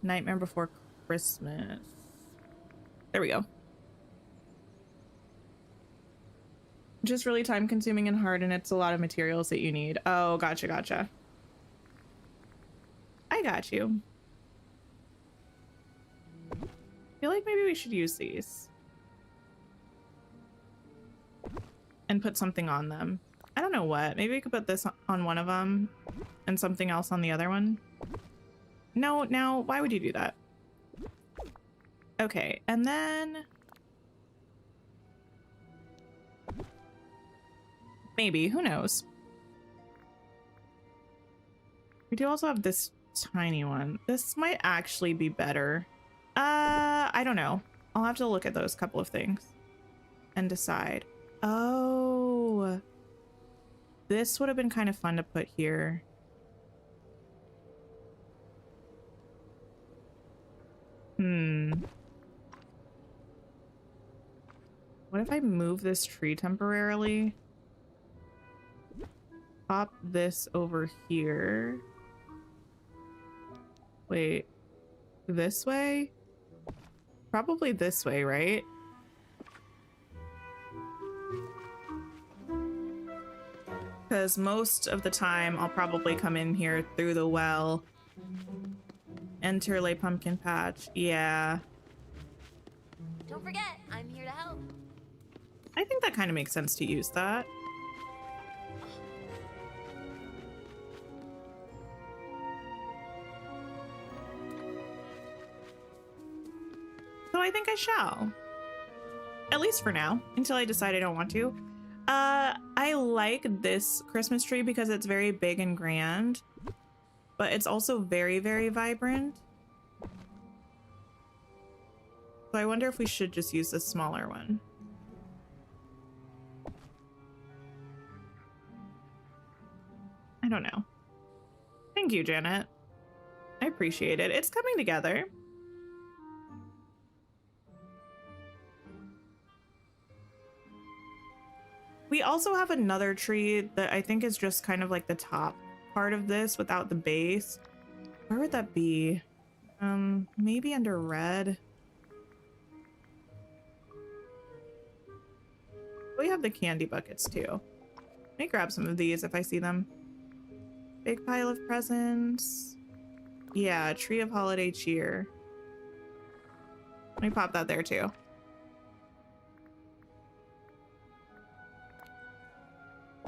Nightmare Before Christmas. There we go. Just really time consuming and hard, and it's a lot of materials that you need. Oh, gotcha, gotcha. I got you. I feel like maybe we should use these and put something on them. I don't know what. Maybe we could put this on one of them and something else on the other one. No, now, why would you do that? Okay, and then maybe, who knows? We do also have this tiny one. This might actually be better. I don't know. I'll have to look at those couple of things and decide. Oh, this would have been kind of fun to put here. What if I move this tree temporarily? Pop this over here. Wait, this way? Probably this way, right? Because most of the time I'll probably come in here through the well Enter Lay Pumpkin Patch. Yeah. Don't forget, I'm here to help. I think that kind of makes sense to use that. So I think I shall. At least for now, until I decide I don't want to. I like this Christmas tree because it's very big and grand, but it's also very, very vibrant. So I wonder if we should just use the smaller one. I don't know. Thank you, Janet. I appreciate it. It's coming together. We also have another tree that I think is just kind of like the top part of this without the base. Where would that be? Maybe under red. We have the candy buckets too. Let me grab some of these if I see them. Big pile of presents. Yeah, tree of holiday cheer. Let me pop that there too.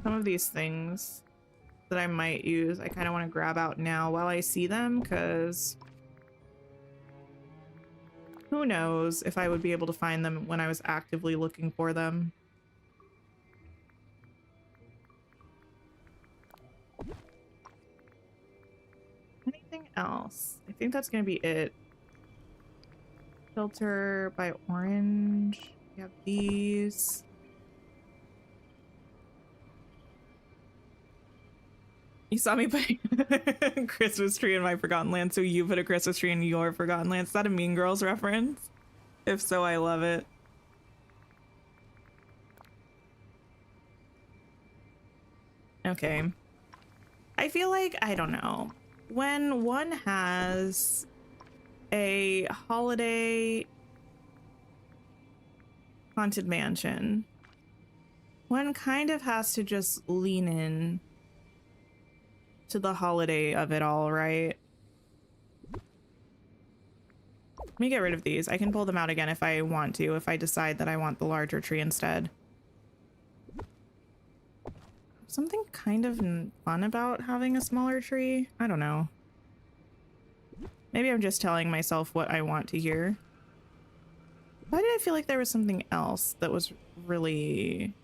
Some of these things that I might use, I kind of want to grab out now while I see them, because who knows if I would be able to find them when I was actively looking for them. Anything else? I think that's going to be it. Filter by orange. We have these. You saw me put a Christmas tree in my Forgotten Land, so you put a Christmas tree in your Forgotten Land. Is that a Mean Girls reference? If so, I love it. Okay. I feel like, I don't know. When one has a holiday haunted mansion, one kind of has to just lean in to the holiday of it all, right? Let me get rid of these. I can pull them out again if I want to, if I decide that I want the larger tree instead. Something kind of fun about having a smaller tree? I don't know. Maybe I'm just telling myself what I want to hear. Why did I feel like there was something else that was really...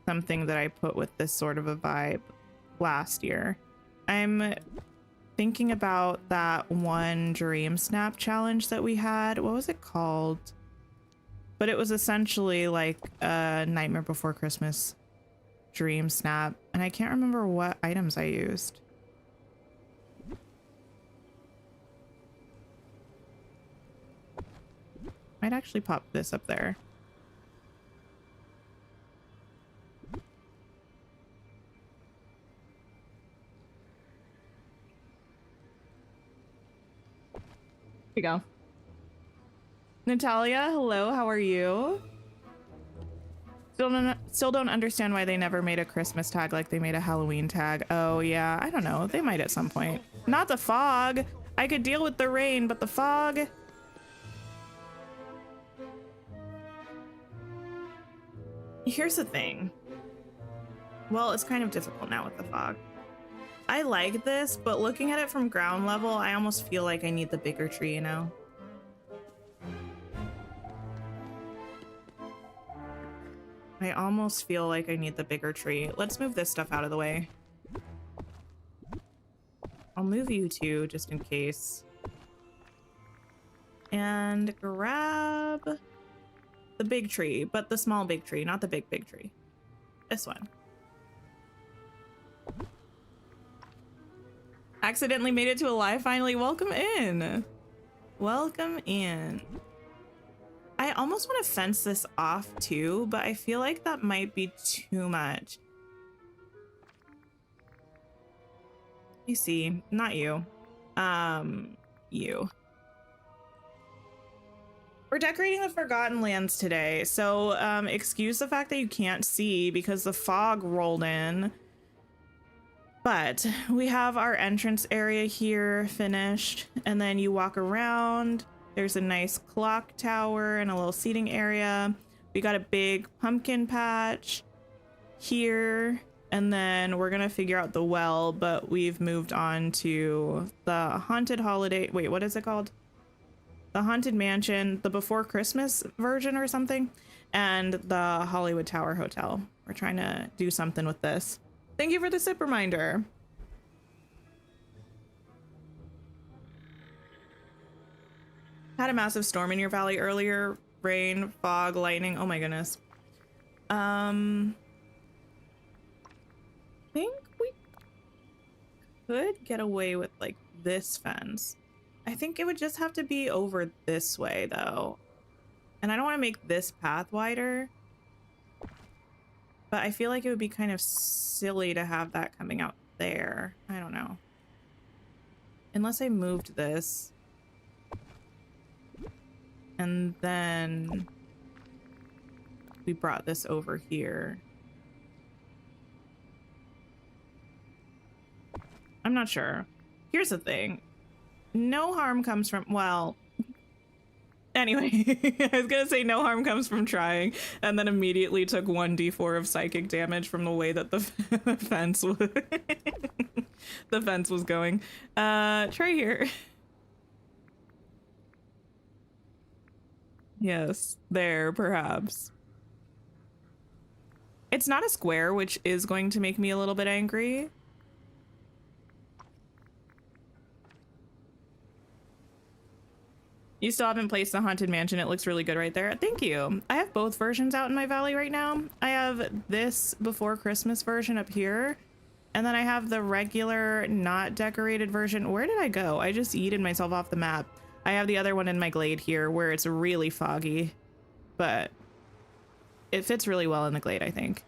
Something that I put with this sort of a vibe last year. I'm thinking about that one Dream Snap challenge that we had. What was it called? But it was essentially like a Nightmare Before Christmas Dream Snap. And I can't remember what items I used. Might actually pop this up there. Here we go. Natalia, hello, how are you? Still don't understand why they never made a Christmas tag like they made a Halloween tag. Oh yeah, I don't know. They might at some point. Not the fog. I could deal with the rain, but the fog. Here's the thing. Well, it's kind of difficult now with the fog. I like this, but looking at it from ground level, I almost feel like I need the bigger tree, you know? I almost feel like I need the bigger tree. Let's move this stuff out of the way. I'll move you two just in case. And grab the big tree, but the small big tree, not the big tree. This one. Accidentally made it to a live finally. Welcome in. Welcome in. I almost want to fence this off too, but I feel like that might be too much. You see, not you. You. We're decorating the Forgotten Lands today, so excuse the fact that you can't see because the fog rolled in. But we have our entrance area here finished, and then you walk around. There's a nice clock tower and a little seating area. We got a big pumpkin patch here, and then we're gonna figure out the well, but we've moved on to the haunted holiday. Wait, what is it called? The Haunted Mansion, the Before Christmas version or something, and the Hollywood Tower Hotel. We're trying to do something with this. Thank you for the sip reminder. Had a massive storm in your valley earlier. Rain, fog, lightning. Oh my goodness. Think we could get away with like this fence. I think it would just have to be over this way though. And I don't want to make this path wider. But I feel like it would be kind of silly to have that coming out there. I don't know. Unless I moved this. And then we brought this over here. I'm not sure. Here's the thing. No harm comes from, well, anyway, I was gonna say no harm comes from trying, and then immediately took 1d4 of psychic damage from the way that the fence was the fence was going. Try here. Yes, there, perhaps. It's not a square, which is going to make me a little bit angry. You still haven't placed the Haunted Mansion. It looks really good right there. Thank you. I have both versions out in my valley right now. I have this Before Christmas version up here, and then I have the regular, not decorated version. Where did I go? I just yeeted myself off the map. I have the other one in my glade here where it's really foggy, but it fits really well in the glade, I think.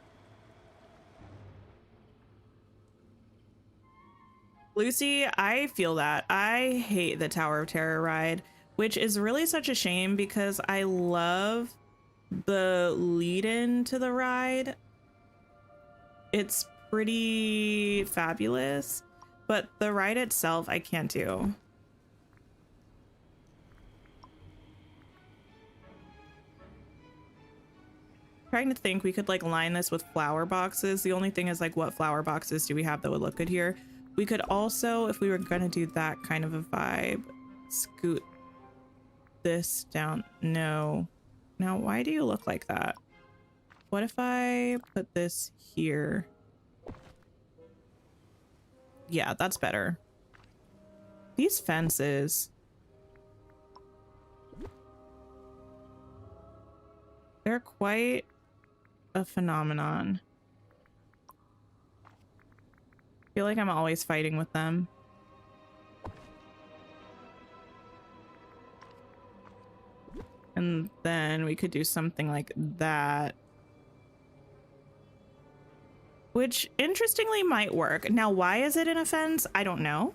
Lucy, I feel that. I hate the Tower of Terror ride, which is really such a shame because I love the lead-in to the ride. It's pretty fabulous, but the ride itself I can't do. Trying to think, we could like line this with flower boxes. The only thing is like, what flower boxes do we have that would look good here? We could also, if we were gonna do that kind of a vibe, scoot this down. No. Now, why do you look like that? What if I put this here? Yeah, that's better. These fences. They're quite a phenomenon. I feel like I'm always fighting with them. And then we could do something like that, which interestingly might work. Now, why is it in a fence? I don't know.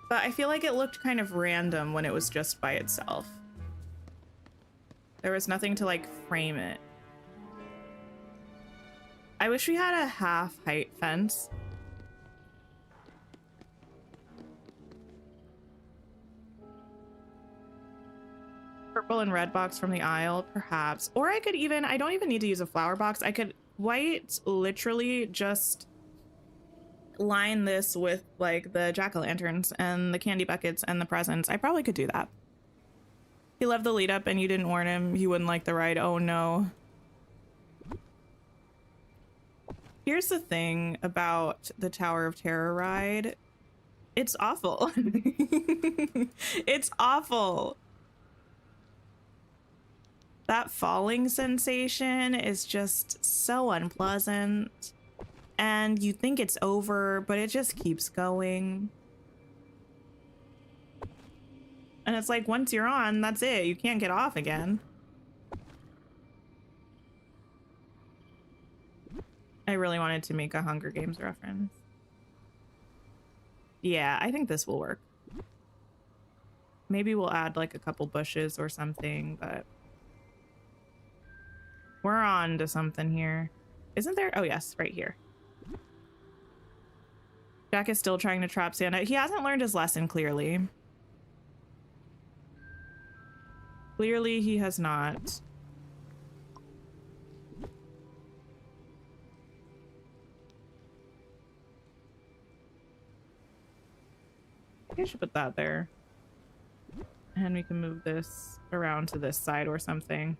But I feel like it looked kind of random when it was just by itself. There was nothing to like frame it. I wish we had a half height fence. Purple and red box from the aisle, perhaps. Or I could even, I don't even need to use a flower box. I could white literally just line this with like the jack-o'-lanterns and the candy buckets and the presents. I probably could do that. He loved the lead up and you didn't warn him he wouldn't like the ride. Oh no. Here's the thing about the Tower of Terror ride. It's awful. It's awful. That falling sensation is just so unpleasant. And you think it's over, but it just keeps going. And it's like, once you're on, that's it. You can't get off again. I really wanted to make a Hunger Games reference. Yeah, I think this will work. Maybe we'll add like a couple bushes or something, but we're on to something here. Isn't there? Oh, yes, right here. Jack is still trying to trap Santa. He hasn't learned his lesson, clearly. Clearly, he has not. I should put that there. And we can move this around to this side or something.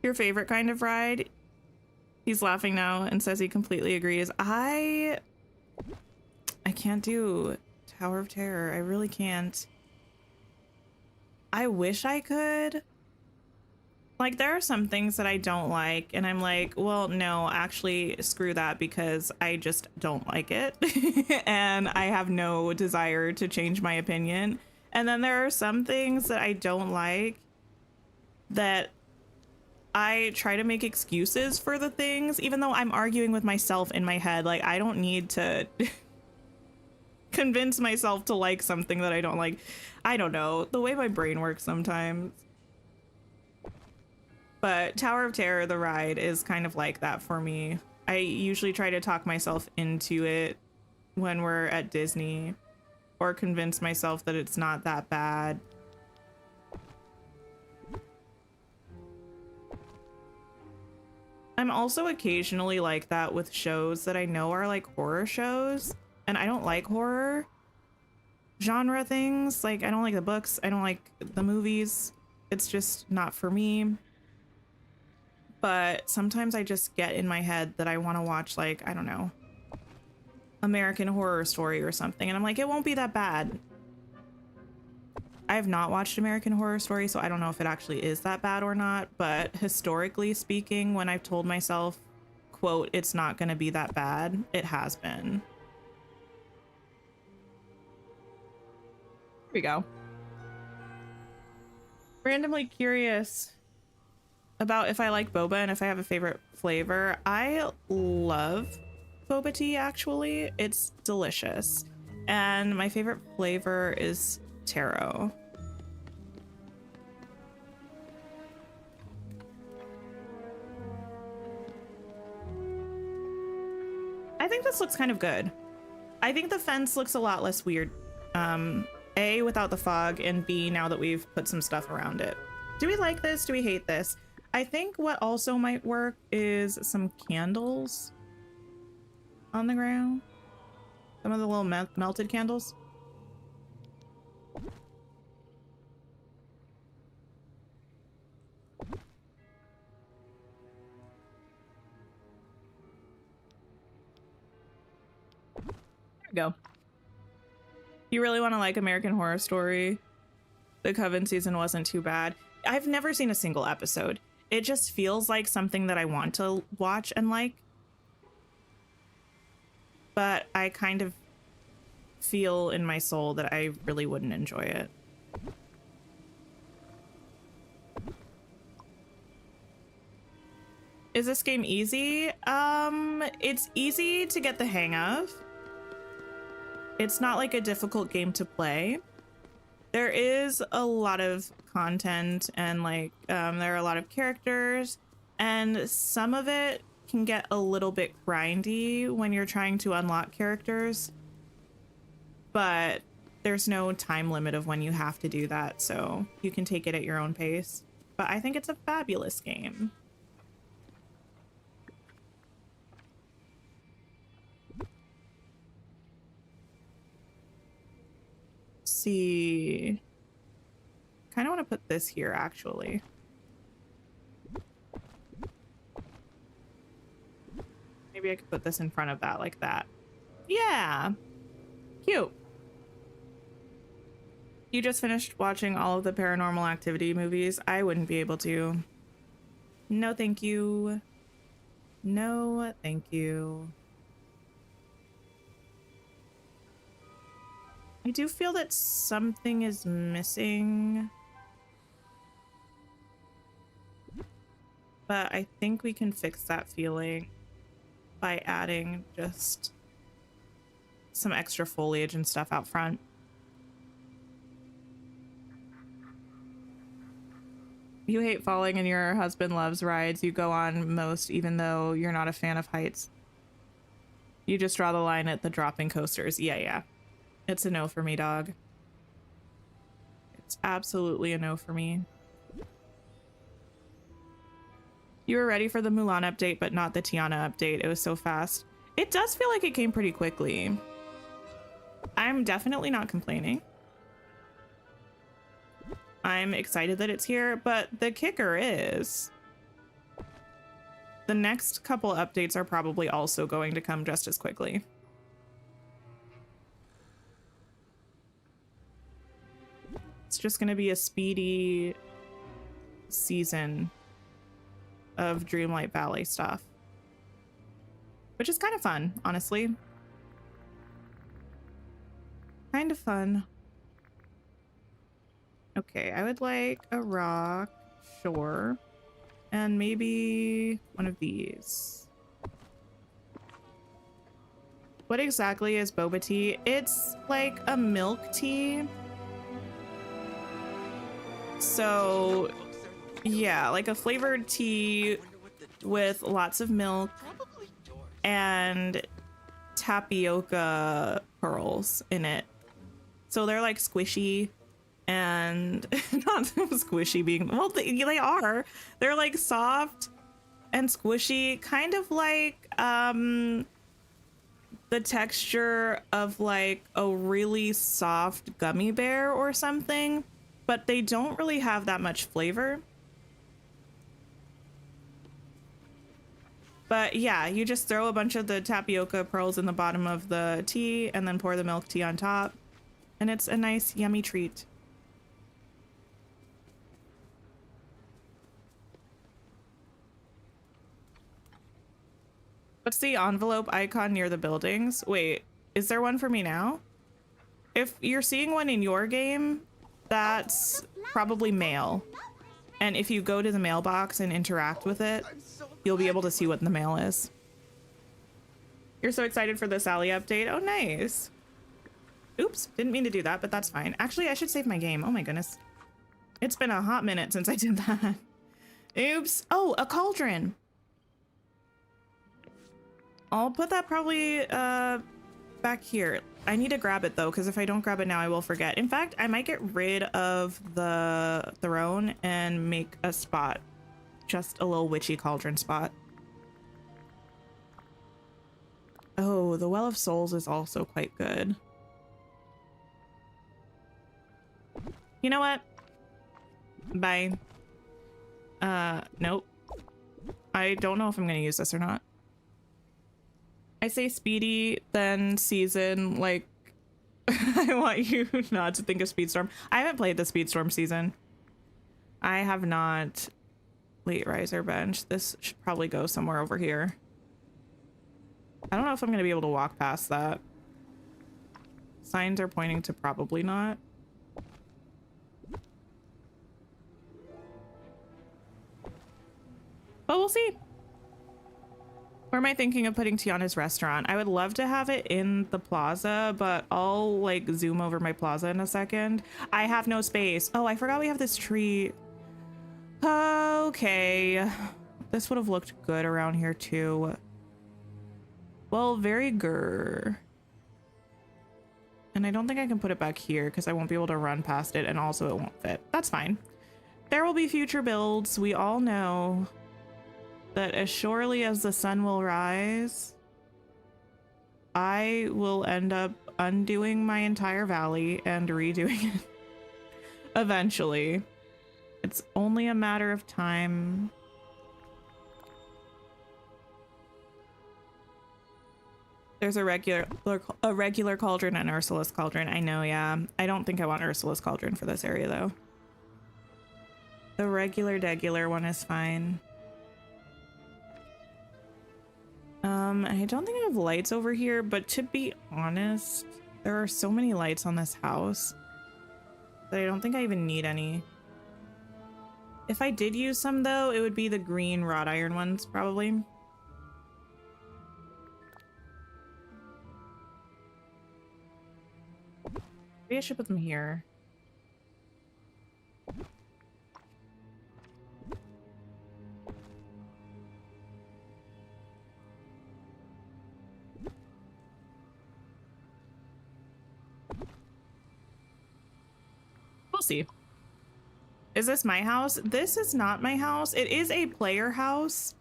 Your favorite kind of ride? He's laughing now and says he completely agrees. I can't do Tower of Terror. I really can't. I wish I could. Like, there are some things that I don't like, and I'm like, well, no, actually, screw that, because I just don't like it. And I have no desire to change my opinion. And then there are some things that I don't like that I try to make excuses for the things, even though I'm arguing with myself in my head. Like, I don't need to convince myself to like something that I don't like. I don't know, the way my brain works sometimes. But Tower of Terror, the ride, is kind of like that for me. I usually try to talk myself into it when we're at Disney, or convince myself that it's not that bad. I'm also occasionally like that with shows that I know are like horror shows, and I don't like horror genre things. Like, I don't like the books, I don't like the movies. It's just not for me. But sometimes I just get in my head that I want to watch, like, I don't know, American Horror Story or something, and I'm like, it won't be that bad. I have not watched American Horror Story, so I don't know if it actually is that bad or not, but historically speaking, when I've told myself, quote, it's not going to be that bad, it has been. Here we go. Randomly curious about if I like boba and if I have a favorite flavor. I love boba tea, actually. It's delicious. And my favorite flavor is taro. I think this looks kind of good. I think the fence looks a lot less weird. A, without the fog, and B, now that we've put some stuff around it. Do we like this? Do we hate this? I think what also might work is some candles on the ground. Some of the little melted candles. There we go. You really want to like American Horror Story? The Coven season wasn't too bad. I've never seen a single episode. It just feels like something that I want to watch and like. But I kind of feel in my soul that I really wouldn't enjoy it. Is this game easy? It's easy to get the hang of. It's not like a difficult game to play. There is a lot of content, and like there are a lot of characters, and some of it can get a little bit grindy when you're trying to unlock characters, but there's no time limit of when you have to do that, so you can take it at your own pace. But I think it's a fabulous game. See, kind of want to put this here actually. Maybe I could put this in front of that, like that. Yeah, cute. You just finished watching all of the Paranormal Activity movies? I wouldn't be able to. No thank you. No thank you. I do feel that something is missing. but I think we can fix that feeling by adding just some extra foliage and stuff out front. You hate falling and your husband loves rides you go on most, even though you're not a fan of heights. You just draw the line at the dropping coasters. Yeah. It's a no for me, dog. It's absolutely a no for me. You were ready for the Mulan update, but not the Tiana update. It was so fast. It does feel like it came pretty quickly. I'm definitely not complaining. I'm excited that it's here, but the kicker is the next couple updates are probably also going to come just as quickly. It's just going to be a speedy season of Dreamlight Valley stuff, which is kind of fun, honestly. Kind of fun. Okay, I would like a rock, sure, and maybe one of these. What exactly is boba tea? It's like a milk tea. So yeah, like a flavored tea with lots of milk and tapioca pearls in it. So they're like squishy and not squishy being, well, they are. They're like soft and squishy, kind of like the texture of like a really soft gummy bear or something, but they don't really have that much flavor. But yeah, you just throw a bunch of the tapioca pearls in the bottom of the tea and then pour the milk tea on top. And it's a nice, yummy treat. What's the envelope icon near the buildings? Wait, is there one for me now? If you're seeing one in your game, that's probably mail. And if you go to the mailbox and interact with it, you'll be able to see what the mail is. You're so excited for the Sally update. Oh, nice. Oops, didn't mean to do that, but that's fine. Actually, I should save my game. Oh my goodness. It's been a hot minute since I did that. Oops. Oh, a cauldron. I'll put that probably back here. I need to grab it though, because if I don't grab it now, I will forget. In fact, I might get rid of the throne and make a spot. Just a little witchy cauldron spot. Oh, the Well of Souls is also quite good. You know what? Bye. Nope. I don't know if I'm gonna use this or not. I say speedy, then season, like, I want you not to think of Speedstorm. I haven't played the Speedstorm season. I have not. Late riser bench. This should probably go somewhere over here. I don't know if I'm going to be able to walk past that. Signs are pointing to probably not. But we'll see. Where am I thinking of putting Tiana's restaurant? I would love to have it in the plaza, but I'll like zoom over my plaza in a second. I have no space. Oh, I forgot we have this tree. Okay. This would have looked good around here too. Well, very good. And I don't think I can put it back here because I won't be able to run past it, and also it won't fit. That's fine. There will be future builds. We all know that as surely as the sun will rise, I will end up undoing my entire valley and redoing it eventually. It's only a matter of time. There's a regular cauldron and Ursula's cauldron. I know, yeah. I don't think I want Ursula's cauldron for this area though. The regular degular one is fine. I don't think I have lights over here, but to be honest, there are so many lights on this house that I don't think I even need any. If I did use some though, it would be the green wrought iron ones probably. Maybe I should put them here. We'll see. Is this my house? This is not my house. It is a player house.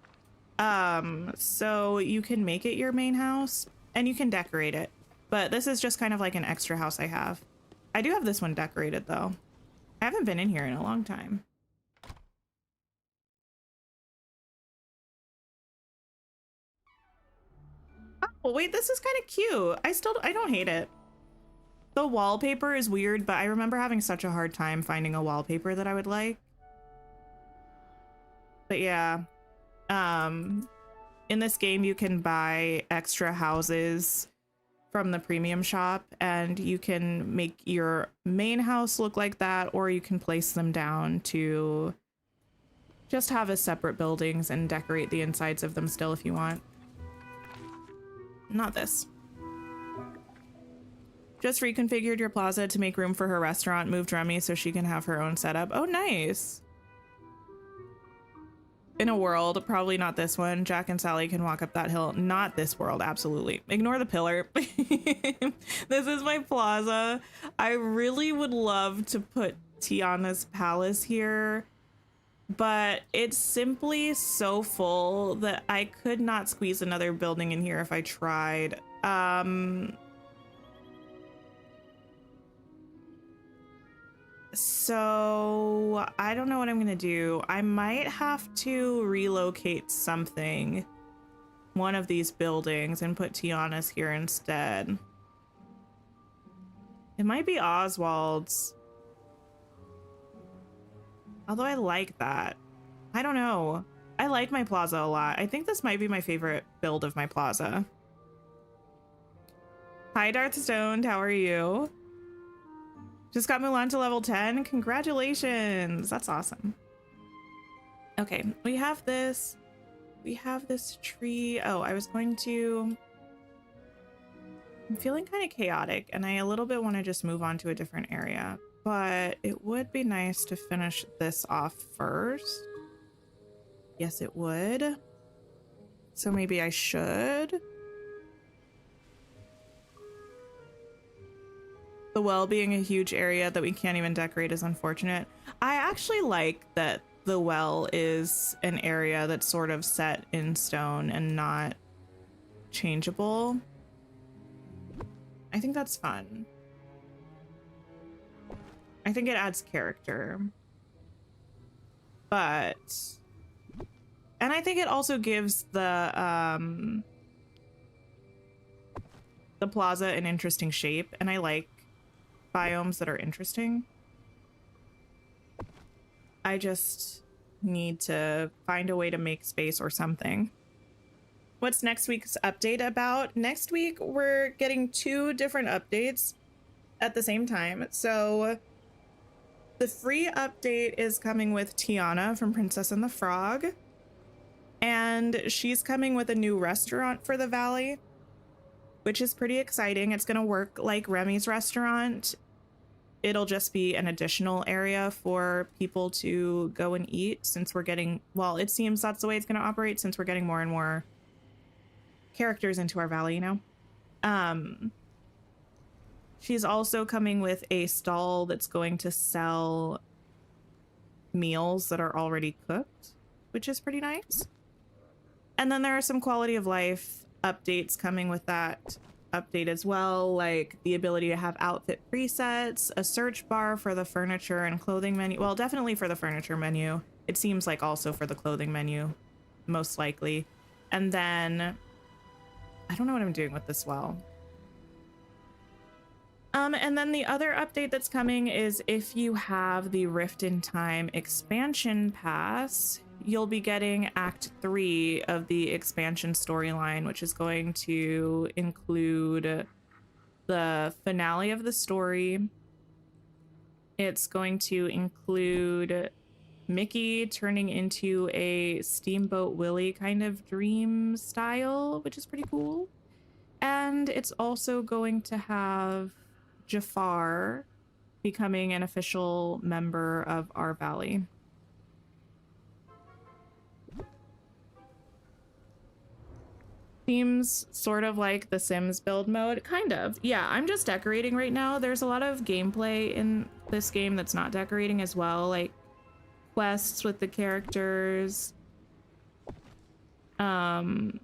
So you can make it your main house and you can decorate it. But this is just kind of like an extra house I have. I do have this one decorated though. I haven't been in here in a long time. Oh, wait, this is kind of cute. I don't hate it. The wallpaper is weird, but I remember having such a hard time finding a wallpaper that I would like. But yeah, in this game, you can buy extra houses from the premium shop and you can make your main house look like that, or you can place them down to just have as separate buildings and decorate the insides of them still if you want. Not this. Just reconfigured your plaza to make room for her restaurant, moved Remy so she can have her own setup. Oh, nice. In a world, probably not this one, Jack and Sally can walk up that hill. Not this world, absolutely. Ignore the pillar. This is my plaza. I really would love to put Tiana's palace here, but it's simply so full that I could not squeeze another building in here if I tried. So I don't know what I'm gonna do. I might have to relocate something, one of these buildings, and put Tiana's here instead. It might be Oswald's. Although I like that. I don't know. I like my plaza a lot. I think this might be my favorite build of my plaza. Hi, Darth Stoned. How are you? Just got Mulan to level 10. Congratulations. That's awesome. Okay, we have this. We have this tree. Oh, I was going to... I'm feeling kind of chaotic and I a little bit want to just move on to a different area, but it would be nice to finish this off first. Yes, it would. So maybe I should. The well being a huge area that we can't even decorate is unfortunate. I actually like that the well is an area that's sort of set in stone and not changeable. I think that's fun. I think it adds character. But... And I think it also gives the plaza an interesting shape, and I like biomes that are interesting. I just need to find a way to make space or something. What's next week's update about? Next week, we're getting 2 different updates at the same time. So the free update is coming with Tiana from Princess and the Frog. And she's coming with a new restaurant for the valley, which is pretty exciting. It's going to work like Remy's restaurant. It'll just be an additional area for people to go and eat since we're getting, well, it seems that's the way it's going to operate since we're getting more and more characters into our valley, you know? She's also coming with a stall that's going to sell meals that are already cooked, which is pretty nice. And then there are some quality of life updates coming with that update as well, like the ability to have outfit presets, a search bar for the furniture and clothing menu. Well, definitely for the furniture menu. It seems like also for the clothing menu, most likely. And then, I don't know what I'm doing with this well. And then the other update that's coming is if you have the Rift in Time expansion pass, you'll be getting Act 3 of the expansion storyline, which is going to include the finale of the story. It's going to include Mickey turning into a Steamboat Willie kind of dream style, which is pretty cool. And it's also going to have Jafar becoming an official member of our valley. Seems sort of like the Sims build mode. Kind of. Yeah, I'm just decorating right now. There's a lot of gameplay in this game that's not decorating as well, like quests with the characters. The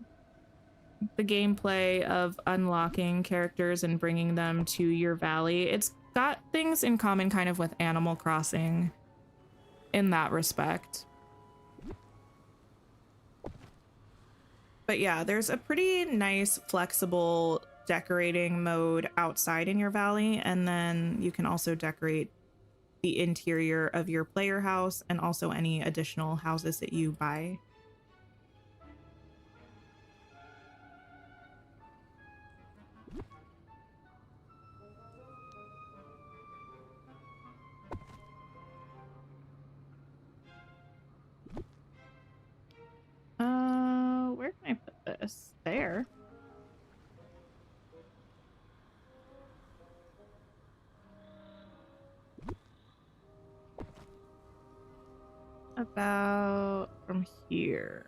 gameplay of unlocking characters and bringing them to your valley. It's got things in common kind of with Animal Crossing in that respect. But yeah, there's a pretty nice flexible decorating mode outside in your valley, and then you can also decorate the interior of your player house and also any additional houses that you buy. Where can I put this? There. About from here.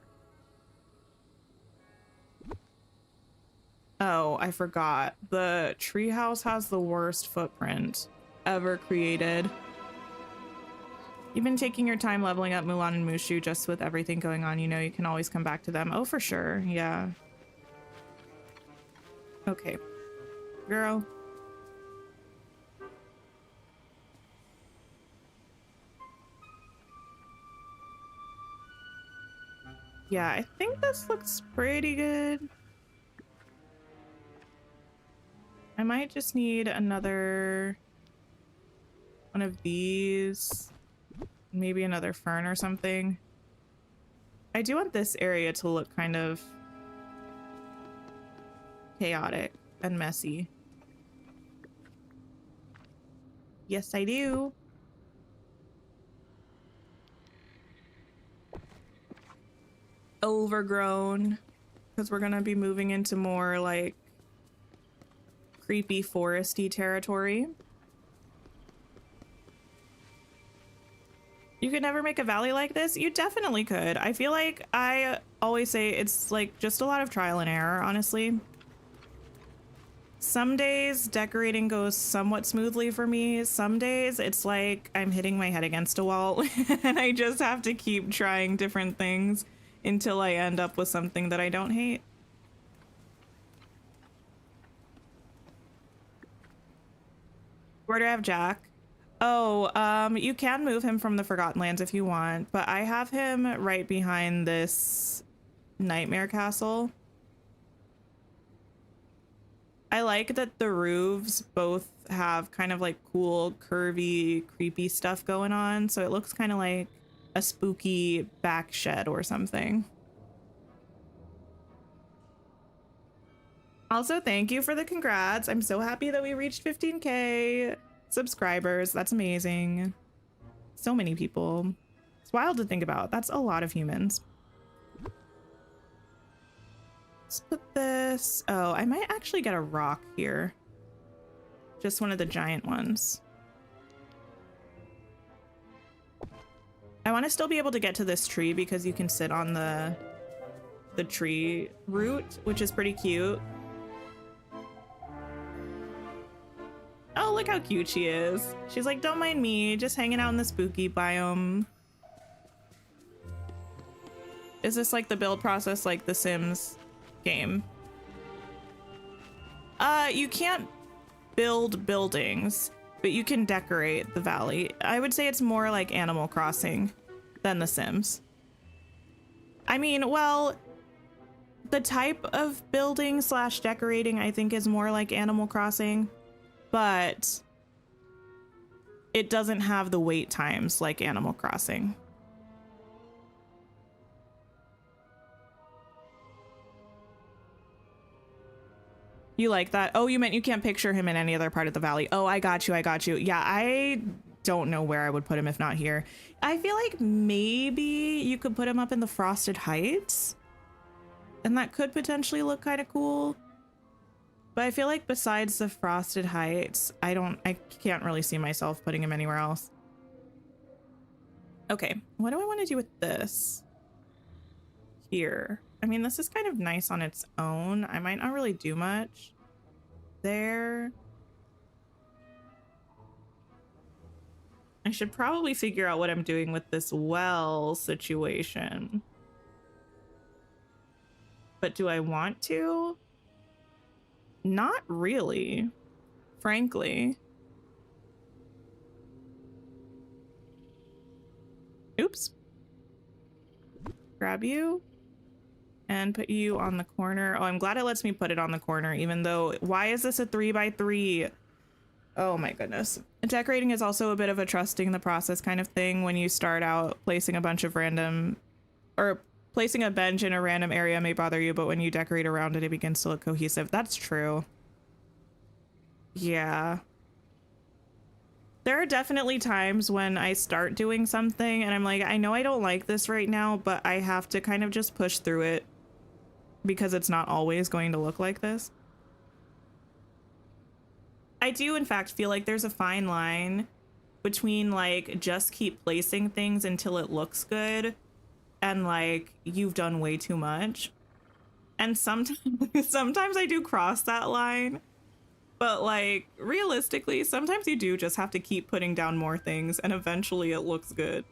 Oh, I forgot. The treehouse has the worst footprint ever created. You've been taking your time leveling up Mulan and Mushu. Just with everything going on, you know you can always come back to them. Oh, for sure. Yeah. Okay. Girl. Yeah, I think this looks pretty good. I might just need another one of these. Maybe another fern or something. I do want this area to look kind of chaotic and messy. Yes, I do. Overgrown, because we're gonna be moving into more like creepy foresty territory. You could never make a valley like this? You definitely could. I feel like I always say it's like just a lot of trial and error, honestly. Some days decorating goes somewhat smoothly for me. Some days it's like I'm hitting my head against a wall and I just have to keep trying different things until I end up with something that I don't hate. Where do I have Jack? Oh, you can move him from the Forgotten Lands if you want, but I have him right behind this nightmare castle. I like that the roofs both have kind of like cool, curvy, creepy stuff going on, so it looks kind of like a spooky back shed or something. Also, thank you for the congrats. I'm so happy that we reached 15K subscribers. That's amazing. So many people. It's wild to think about. That's a lot of humans. Let's put this. Oh, I might actually get a rock here. Just one of the giant ones. I want to still be able to get to this tree because you can sit on the tree root, which is pretty cute. Oh, look how cute she is. She's like, don't mind me, just hanging out in the spooky biome. Is this like the build process like the Sims game? You can't build buildings, but you can decorate the valley. I would say it's more like Animal Crossing than the Sims. I mean, well, the type of building slash decorating I think is more like Animal Crossing, but it doesn't have the wait times like Animal Crossing. You like that? Oh, you meant you can't picture him in any other part of the valley. Oh, I got you. I got you. Yeah, I don't know where I would put him if not here. I feel like maybe you could put him up in the Frosted Heights, and that could potentially look kind of cool. But I feel like besides the Frosted Heights, I can't really see myself putting him anywhere else. Okay, what do I want to do with this here? I mean, this is kind of nice on its own. I might not really do much there. I should probably figure out what I'm doing with this well situation. But do I want to? Not really, frankly. Oops. Grab you and put you on the corner. Oh, I'm glad it lets me put it on the corner, even though, why is this a 3x3? Oh my goodness. Decorating is also a bit of a trusting the process kind of thing. When you start out, placing a bunch of random, or placing a bench in a random area may bother you, but when you decorate around it, it begins to look cohesive. That's true. Yeah. There are definitely times when I start doing something and I'm like, I know I don't like this right now, but I have to kind of just push through it because it's not always going to look like this. I do, in fact, feel like there's a fine line between like just keep placing things until it looks good and like you've done way too much. And sometimes I do cross that line. But like realistically, sometimes you do just have to keep putting down more things and eventually it looks good.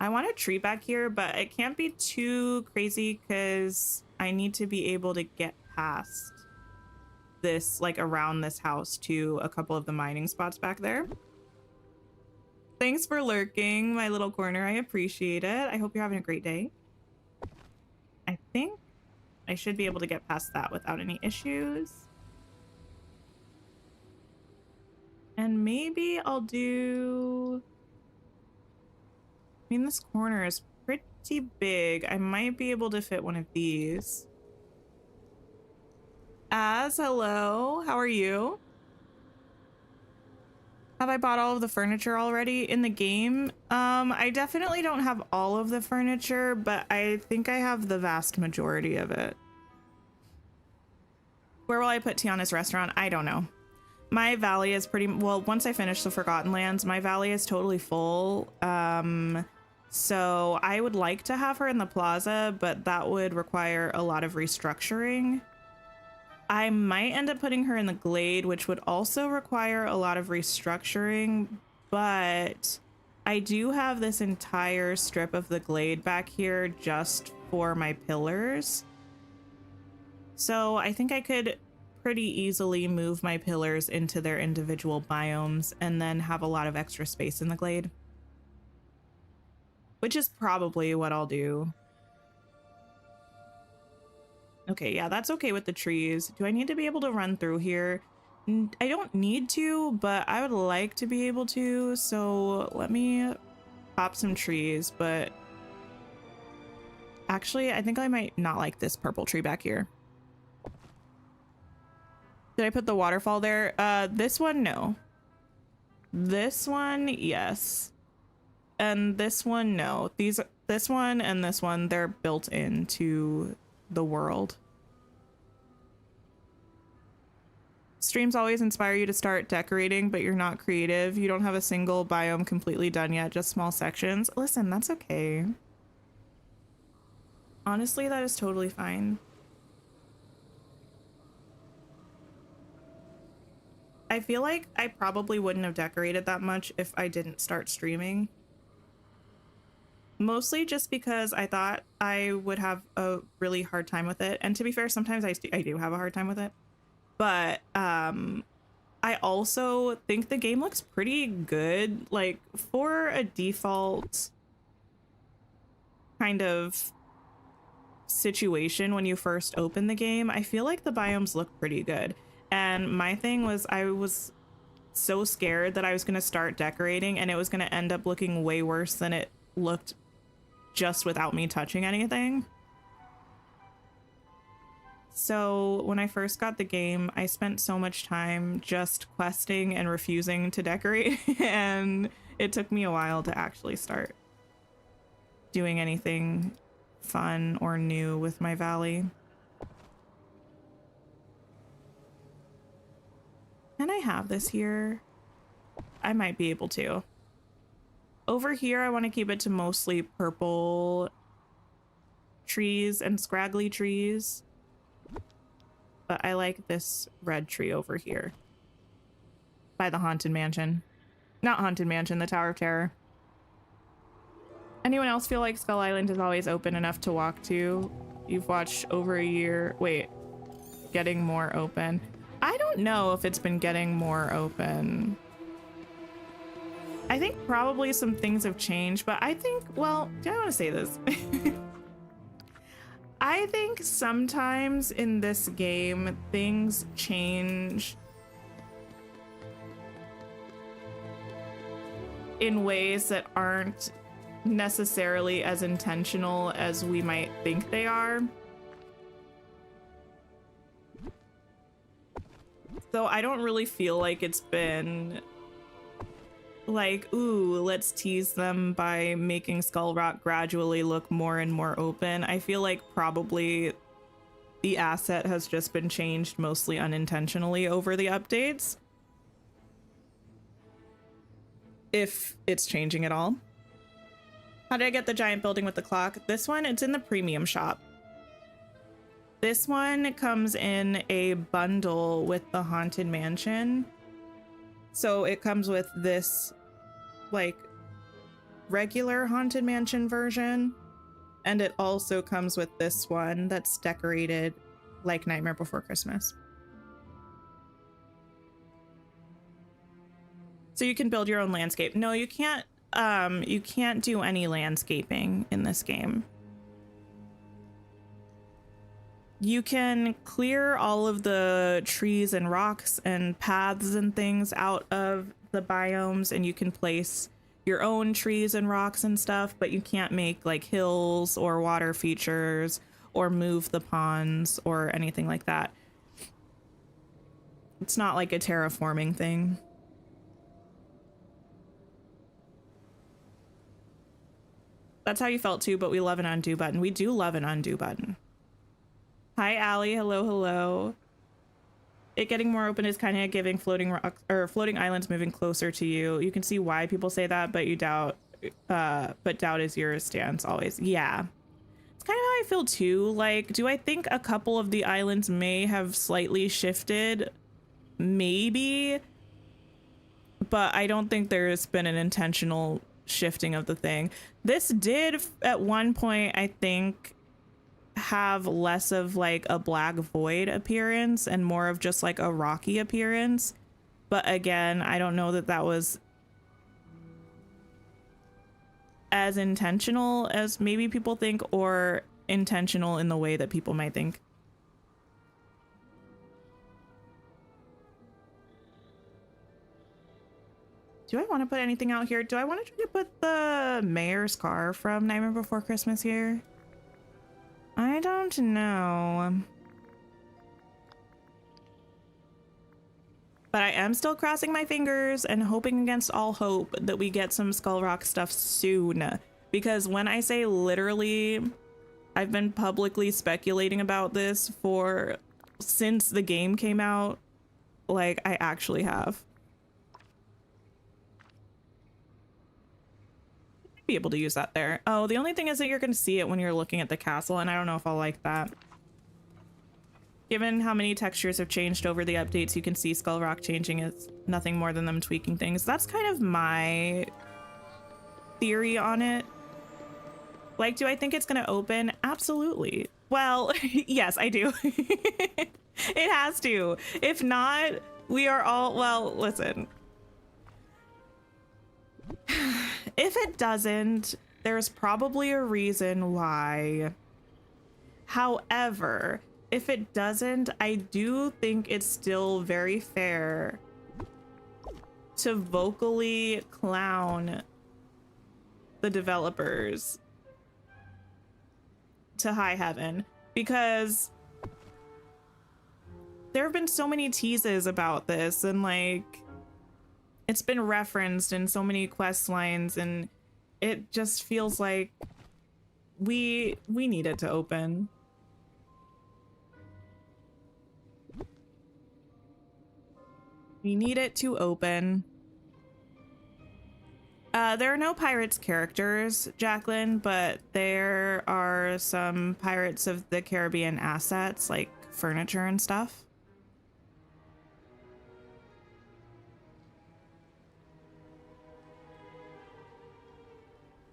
I want a tree back here, but it can't be too crazy because I need to be able to get past this, like around this house to a couple of the mining spots back there. Thanks for lurking, my little corner. I appreciate it. I hope you're having a great day. I think I should be able to get past that without any issues. And maybe I'll do... I mean, this corner is pretty big. I might be able to fit one of these. Hello, how are you? Have I bought all of the furniture already in the game? I definitely don't have all of the furniture, but I think I have the vast majority of it. Where will I put Tiana's restaurant? I don't know. My valley is pretty, well, once I finish the Forgotten Lands, my valley is totally full. So I would like to have her in the plaza, but that would require a lot of restructuring. I might end up putting her in the glade, which would also require a lot of restructuring, but I do have this entire strip of the glade back here just for my pillars. So I think I could pretty easily move my pillars into their individual biomes and then have a lot of extra space in the glade, which is probably what I'll do. Okay, yeah, that's okay with the trees. Do I need to be able to run through here? I don't need to, but I would like to be able to. So let me pop some trees, but actually, I think I might not like this purple tree back here. Did I put the waterfall there? This one, no. This one, yes. And this one, no. This one and this one, they're built into the world. Streams always inspire you to start decorating, but you're not creative. You don't have a single biome completely done yet, just small sections. Listen, that's okay. Honestly, that is totally fine. I feel like I probably wouldn't have decorated that much if I didn't start streaming. Mostly just because I thought I would have a really hard time with it. And to be fair, sometimes I do have a hard time with it. But I also think the game looks pretty good. Like, for a default kind of situation when you first open the game, I feel like the biomes look pretty good. And my thing was, I was so scared that I was going to start decorating and it was going to end up looking way worse than it looked just without me touching anything. So when I first got the game, I spent so much time just questing and refusing to decorate, and it took me a while to actually start doing anything fun or new with my valley. Can I have this here? I might be able to. Over here, I want to keep it to mostly purple trees and scraggly trees. But I like this red tree over here by the Haunted Mansion. Not Haunted Mansion, the Tower of Terror. Anyone else feel like Skull Island is always open enough to walk to? You've watched over a year. Wait, getting more open. I don't know if it's been getting more open. I think probably some things have changed, but I think, well, do I want to say this? I think sometimes in this game, things change in ways that aren't necessarily as intentional as we might think they are. So I don't really feel like it's been like, ooh, let's tease them by making Skull Rock gradually look more and more open. I feel like probably the asset has just been changed mostly unintentionally over the updates. If it's changing at all. How did I get the giant building with the clock? This one, it's in the premium shop. This one comes in a bundle with the Haunted Mansion. So it comes with this like regular Haunted Mansion version, and it also comes with this one that's decorated like Nightmare Before Christmas. So you can build your own landscape. No, you can't do any landscaping in this game. You can clear all of the trees and rocks and paths and things out of the biomes, and you can place your own trees and rocks and stuff, but you can't make like hills or water features or move the ponds or anything like that. It's not like a terraforming thing. That's how you felt too, but we love an undo button. We do love an undo button. Hi, Allie. Hello, hello. It getting more open is kind of giving floating rocks or floating islands moving closer to you. You can see why people say that, but you doubt. But doubt is your stance always. Yeah, it's kind of how I feel too. Like, do I think a couple of the islands may have slightly shifted? Maybe, but I don't think there's been an intentional shifting of the thing. This did at one point, I think, have less of like a black void appearance and more of just like a rocky appearance. But again, I don't know that that was as intentional as maybe people think, or intentional in the way that people might think. Do I want to put anything out here? Do I want to try to put the mayor's car from Nightmare Before Christmas here? I don't know. But I am still crossing my fingers and hoping against all hope that we get some Skull Rock stuff soon. Because when I say literally, I've been publicly speculating about this since the game came out. Like, I actually have. Be able to use that there. Oh, the only thing is that you're going to see it when you're looking at the castle, and I don't know if I'll like that. Given how many textures have changed over the updates, you can see Skull Rock changing is nothing more than them tweaking things. That's kind of my theory on it. Like, do I think it's going to open? Absolutely. Well, yes, I do. It has to. If not, we are all, well, listen. If it doesn't, there's probably a reason why. However, if it doesn't, I do think it's still very fair to vocally clown the developers to high heaven, because there have been so many teases about this, and like it's been referenced in so many quest lines, and it just feels like we need it to open. We need it to open. There are no Pirates characters, Jacqueline, but there are some Pirates of the Caribbean assets, like furniture and stuff.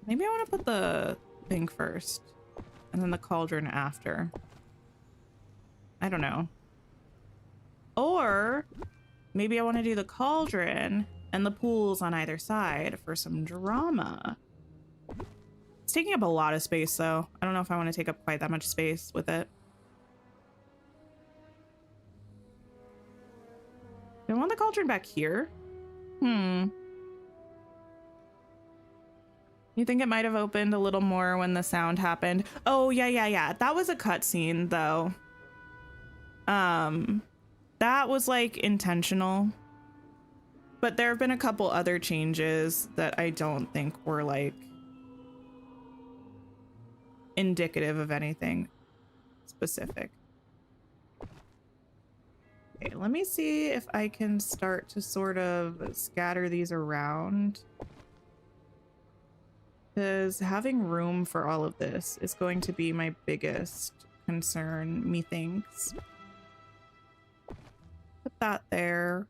Maybe I want to put the thing first, and then the cauldron after. I don't know. Or maybe I want to do the cauldron and the pools on either side for some drama. It's taking up a lot of space, though. I don't know if I want to take up quite that much space with it. Do I want the cauldron back here? You think it might have opened a little more when the sound happened? Oh, yeah. That was a cutscene, though. That was, like, intentional. But there have been a couple other changes that I don't think were, like, indicative of anything specific. Okay, let me see if I can start to sort of scatter these around. Because having room for all of this is going to be my biggest concern, methinks. Put that there.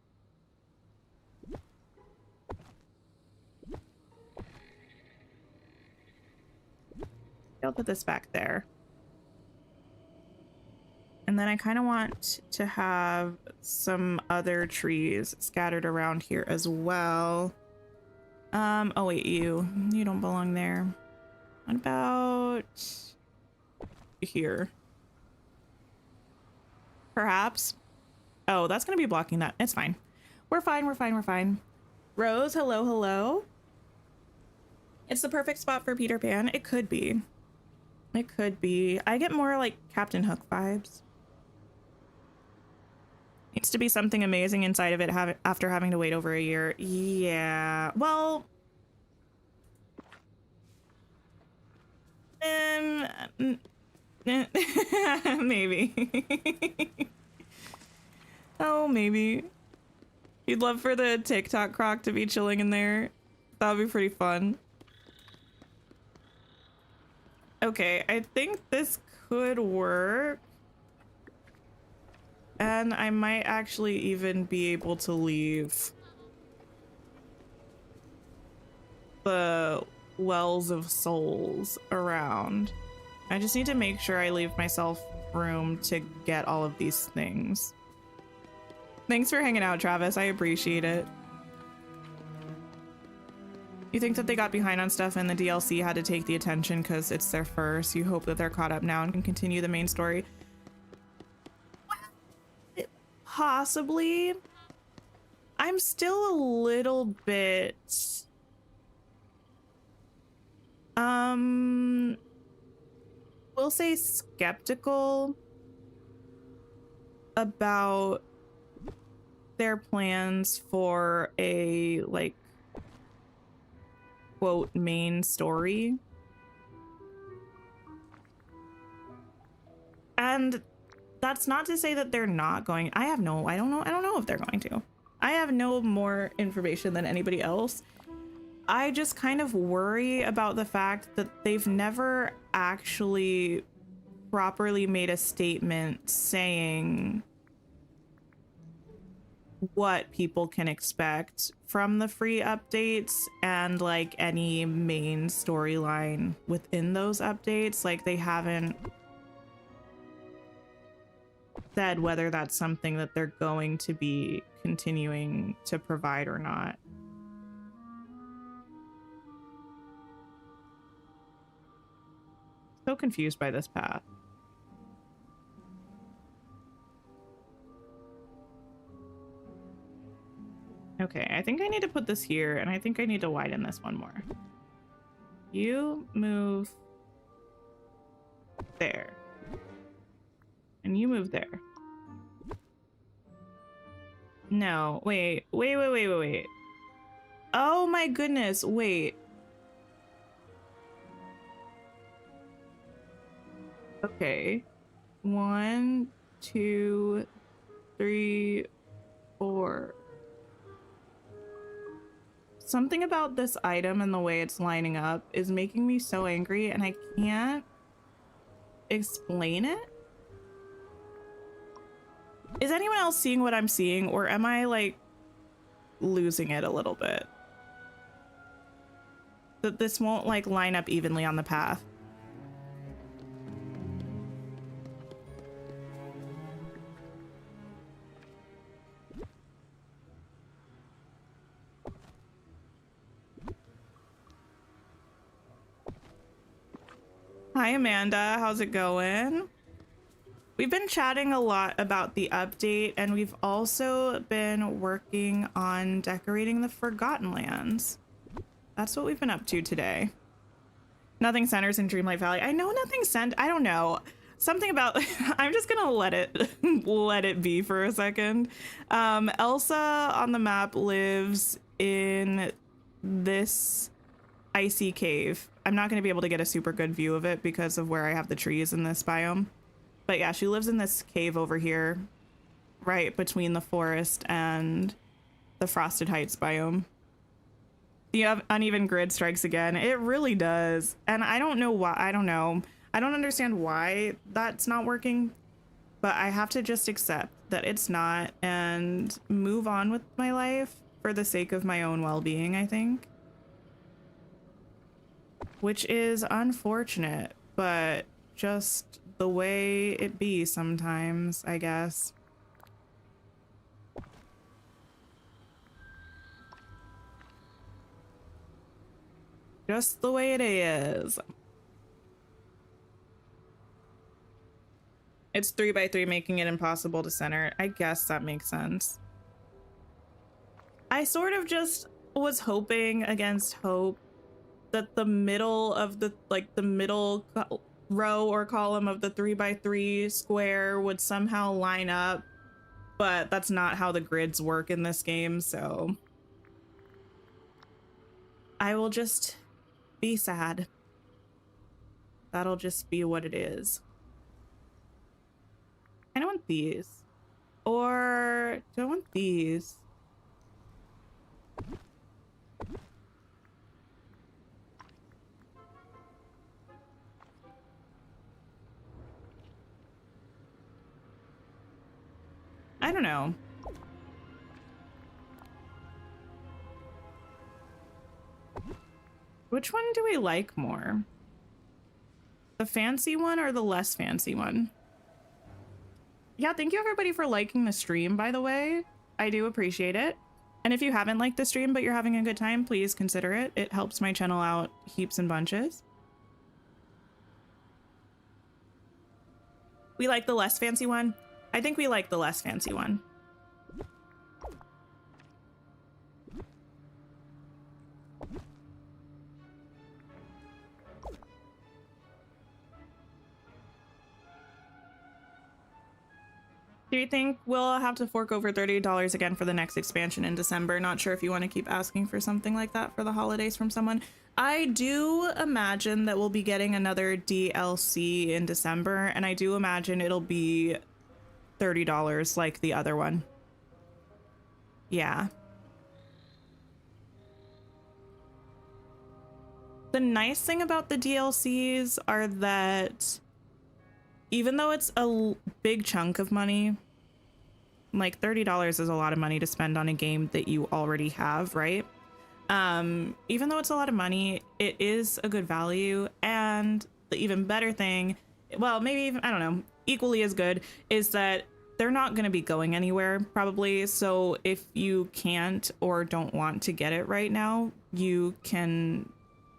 I'll put this back there. And then I kind of want to have some other trees scattered around here as well. Oh wait, you don't belong there. What about here? Perhaps? Oh, that's gonna be blocking that. It's fine. We're fine. Rose, hello. It's the perfect spot for Peter Pan. It could be. I get more like Captain Hook vibes. Needs to be something amazing inside of it after having to wait over a year. Yeah, well, maybe. Oh, maybe. You'd love for the TikTok croc to be chilling in there. That would be pretty fun. Okay, I think this could work. And I might actually even be able to leave the wells of souls around. I just need to make sure I leave myself room to get all of these things. Thanks for hanging out, Travis. I appreciate it. You think that they got behind on stuff and the DLC had to take the attention because it's their first. You hope that they're caught up now and can continue the main story. Possibly. I'm still a little bit we'll say skeptical about their plans for a like quote main story. And that's not to say that they're not going. I don't know if they're going to. I have no more information than anybody else. I just kind of worry about the fact that they've never actually properly made a statement saying what people can expect from the free updates and like any main storyline within those updates. Like they haven't said whether that's something that they're going to be continuing to provide or not. So confused by this path. Okay, I think I need to put this here, and I think I need to widen this one more. You move there. And you move there. No, wait. Oh my goodness, wait. Okay. 1, 2, 3, 4. Something about this item and the way it's lining up is making me so angry, and I can't explain it. Is anyone else seeing what I'm seeing, or am I like losing it a little bit? That this won't like line up evenly on the path. Hi Amanda, how's it going? We've been chatting a lot about the update, and we've also been working on decorating the Forgotten Lands. That's what we've been up to today. Nothing centers in Dreamlight Valley. I know nothing sent. I don't know. Something about I'm just gonna let it be for a second. Elsa on the map lives in this icy cave. I'm not gonna be able to get a super good view of it because of where I have the trees in this biome. But yeah, she lives in this cave over here, right between the forest and the Frosted Heights biome. The uneven grid strikes again. It really does. And I don't know why. I don't know. I don't understand why that's not working, but I have to just accept that it's not and move on with my life for the sake of my own well-being, I think. Which is unfortunate, but just the way it be sometimes, I guess. Just the way it is. It's 3x3, making it impossible to center. I guess that makes sense. I sort of just was hoping against hope that the middle of the, like the middle row or column of the 3x3 square would somehow line up, but that's not how the grids work in this game, so I will just be sad. That'll just be what it is. I don't want these. Or do I want these? I don't know. Which one do we like more? The fancy one or the less fancy one? Yeah, thank you everybody for liking the stream, by the way. I do appreciate it. And if you haven't liked the stream but you're having a good time, please consider it. It helps my channel out heaps and bunches. We like the less fancy one? I think we like the less fancy one. Do you think we'll have to fork over $30 again for the next expansion in December? Not sure if you want to keep asking for something like that for the holidays from someone. I do imagine that we'll be getting another DLC in December, and I do imagine it'll be $30 like the other one. Yeah. The nice thing about the DLCs are that even though it's a big chunk of money, like $30 is a lot of money to spend on a game that you already have, right? Even though it's a lot of money, it is a good value. And the even better thing, well, maybe even, I don't know, equally as good, is that they're not going to be going anywhere probably. So if you can't or don't want to get it right now, you can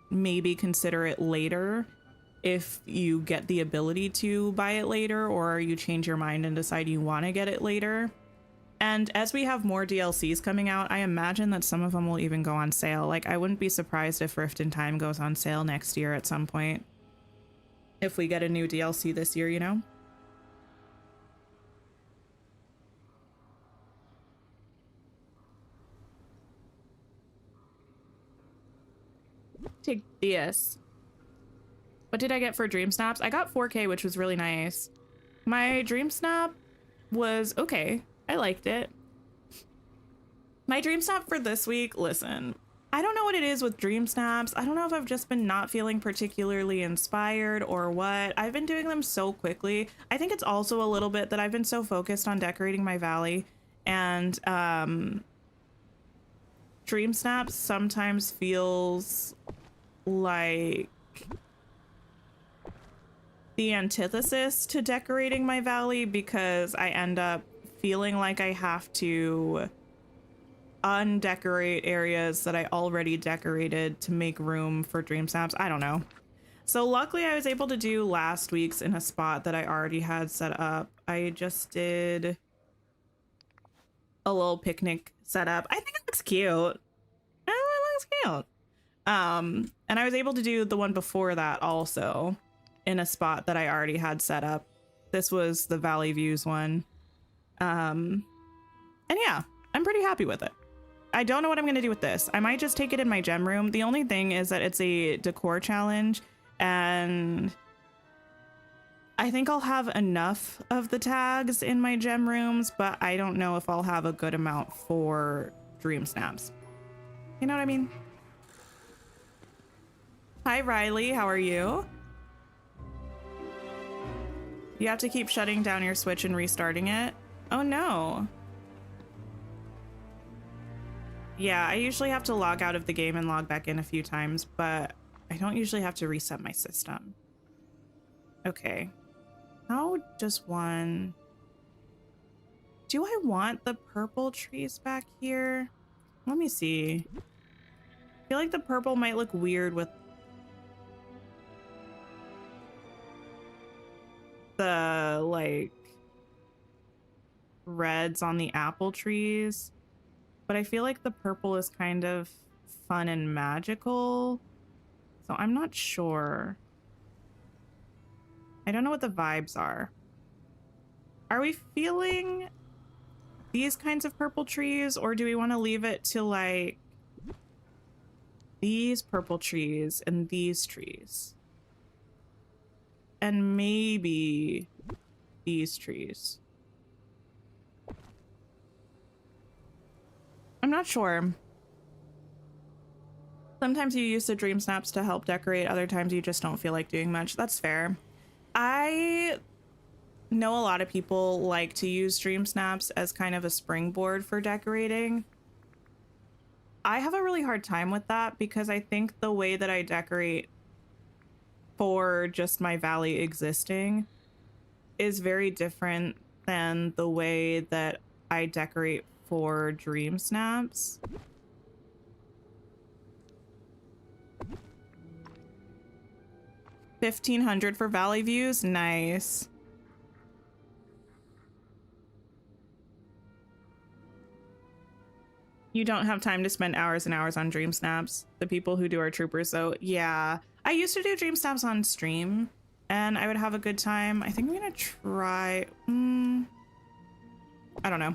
maybe consider it later if you get the ability to buy it later, or you change your mind and decide you want to get it later. And as we have more DLCs coming out, I imagine that some of them will even go on sale. Like, I wouldn't be surprised if Rift in Time goes on sale next year at some point. If we get a new DLC this year, you know? Take this. What did I get for Dream Snaps? I got 4K, which was really nice. My Dream Snap was okay. I liked it. My Dream Snap for this week, listen, I don't know what it is with Dream Snaps. I don't know if I've just been not feeling particularly inspired or what. I've been doing them so quickly. I think it's also a little bit that I've been so focused on decorating my valley, and Dream Snaps sometimes feels like the antithesis to decorating my valley, because I end up feeling like I have to undecorate areas that I already decorated to make room for Dream Snaps. I don't know. So luckily I was able to do last week's in a spot that I already had set up. I just did a little picnic setup. I think it looks cute. It looks cute. And I was able to do the one before that also in a spot that I already had set up. This was the Valley Views one. And yeah, I'm pretty happy with it. I don't know what I'm going to do with this. I might just take it in my gem room. The only thing is that it's a decor challenge, and I think I'll have enough of the tags in my gem rooms, but I don't know if I'll have a good amount for Dream Snaps. You know what I mean? Hi, Riley. How are you? You have to keep shutting down your Switch and restarting it? Oh, no. Yeah, I usually have to log out of the game and log back in a few times, but I don't usually have to reset my system. Okay. How does one... Do I want the purple trees back here? Let me see. I feel like the purple might look weird with the, like, reds on the apple trees. But I feel like the purple is kind of fun and magical. So I'm not sure. I don't know what the vibes are. Are we feeling these kinds of purple trees, or do we want to leave it to like these purple trees and these trees? And maybe these trees. I'm not sure. Sometimes you use the Dream Snaps to help decorate. Other times you just don't feel like doing much. That's fair. I know a lot of people like to use Dream Snaps as kind of a springboard for decorating. I have a really hard time with that because I think the way that I decorate for just my valley existing is very different than the way that I decorate for Dream Snaps. $1,500 for Valley Views? Nice. You don't have time to spend hours and hours on Dream Snaps. The people who do are troopers, though. Yeah. I used to do Dream Snaps on stream, and I would have a good time. I think I'm gonna try... I don't know.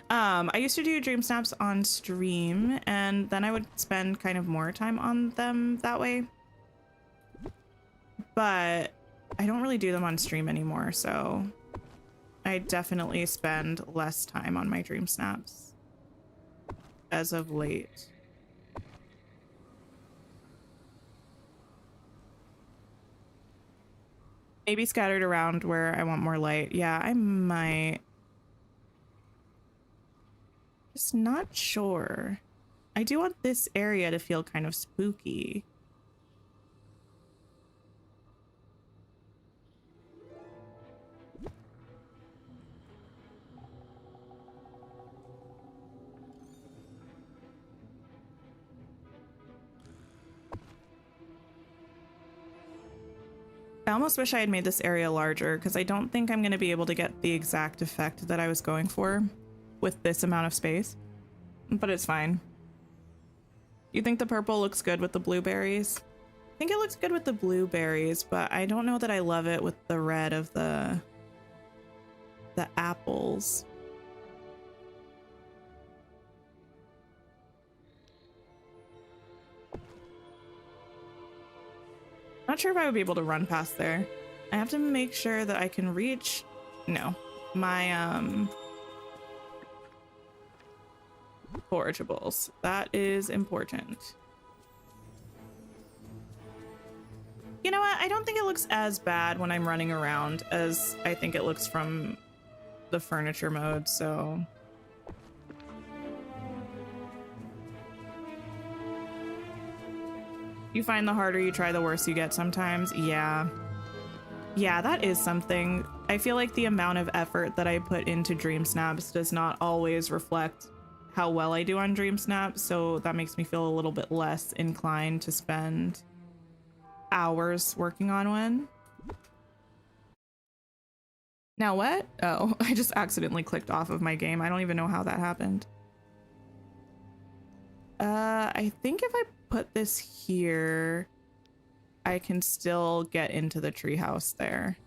I used to do Dream Snaps on stream, and then I would spend kind of more time on them that way. But I don't really do them on stream anymore, so I definitely spend less time on my Dream Snaps as of late. Maybe scattered around where I want more light. Yeah, I might. Just not sure. I do want this area to feel kind of spooky. I almost wish I had made this area larger because I don't think I'm going to be able to get the exact effect that I was going for with this amount of space, but it's fine. You think the purple looks good with the blueberries? I think it looks good with the blueberries, but I don't know that I love it with the red of the apples. Not sure if I would be able to run past there. I have to make sure that I can reach, no, my forageables. That is important. You know what? I don't think it looks as bad when I'm running around as I think it looks from the furniture mode, so. You find the harder you try, the worse you get sometimes. Yeah. Yeah, that is something. I feel like the amount of effort that I put into Dream Snaps does not always reflect how well I do on Dream Snaps, so that makes me feel a little bit less inclined to spend hours working on one. Now what? Oh, I just accidentally clicked off of my game. I don't even know how that happened. I think if I put this here, I can still get into the treehouse there.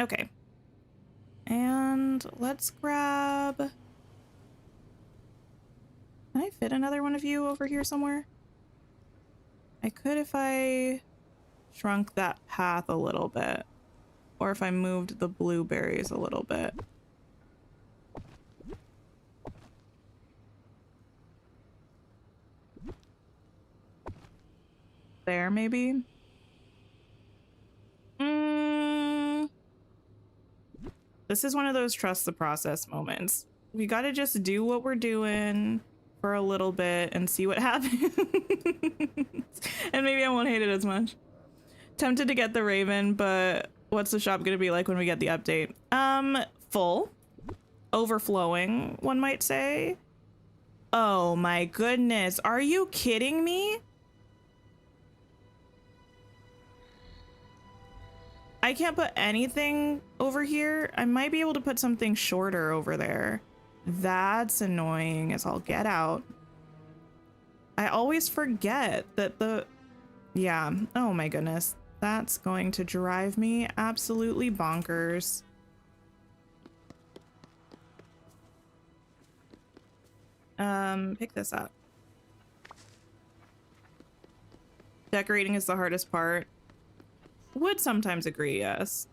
Okay. And let's grab... Can I fit another one of you over here somewhere? I could if I shrunk that path a little bit. Or if I moved the blueberries a little bit. There, maybe? This is one of those trust the process moments. We gotta just do what we're doing for a little bit and see what happens. And maybe I won't hate it as much. Tempted to get the Raven, but what's the shop gonna be like when we get the update? Full. Overflowing, one might say. Oh my goodness, are you kidding me? I can't put anything over here. I might be able to put something shorter over there. That's annoying as all get out. I always forget that the... Yeah, oh my goodness. That's going to drive me absolutely bonkers. Pick this up. Decorating is the hardest part. Would sometimes agree, yes.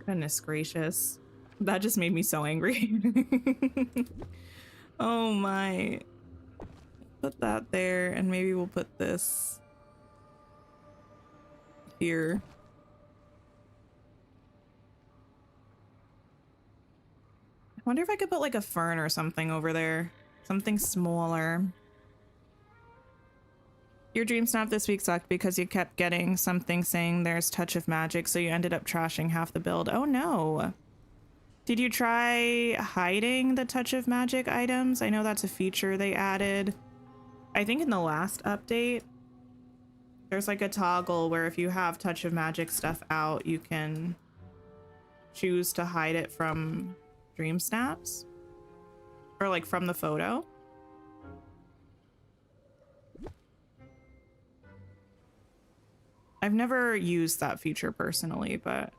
Goodness gracious. That just made me so angry. Oh my. Put that there, and maybe we'll put this here. I wonder if I could put like a fern or something over there. Something smaller. Your dream snap this week sucked because you kept getting something saying there's touch of magic, so you ended up trashing half the build. Oh no. Did you try hiding the touch of magic items? I know that's a feature they added. I think in the last update, there's like a toggle where if you have touch of magic stuff out, you can choose to hide it from dream snaps or like from the photo. I've never used that feature personally, but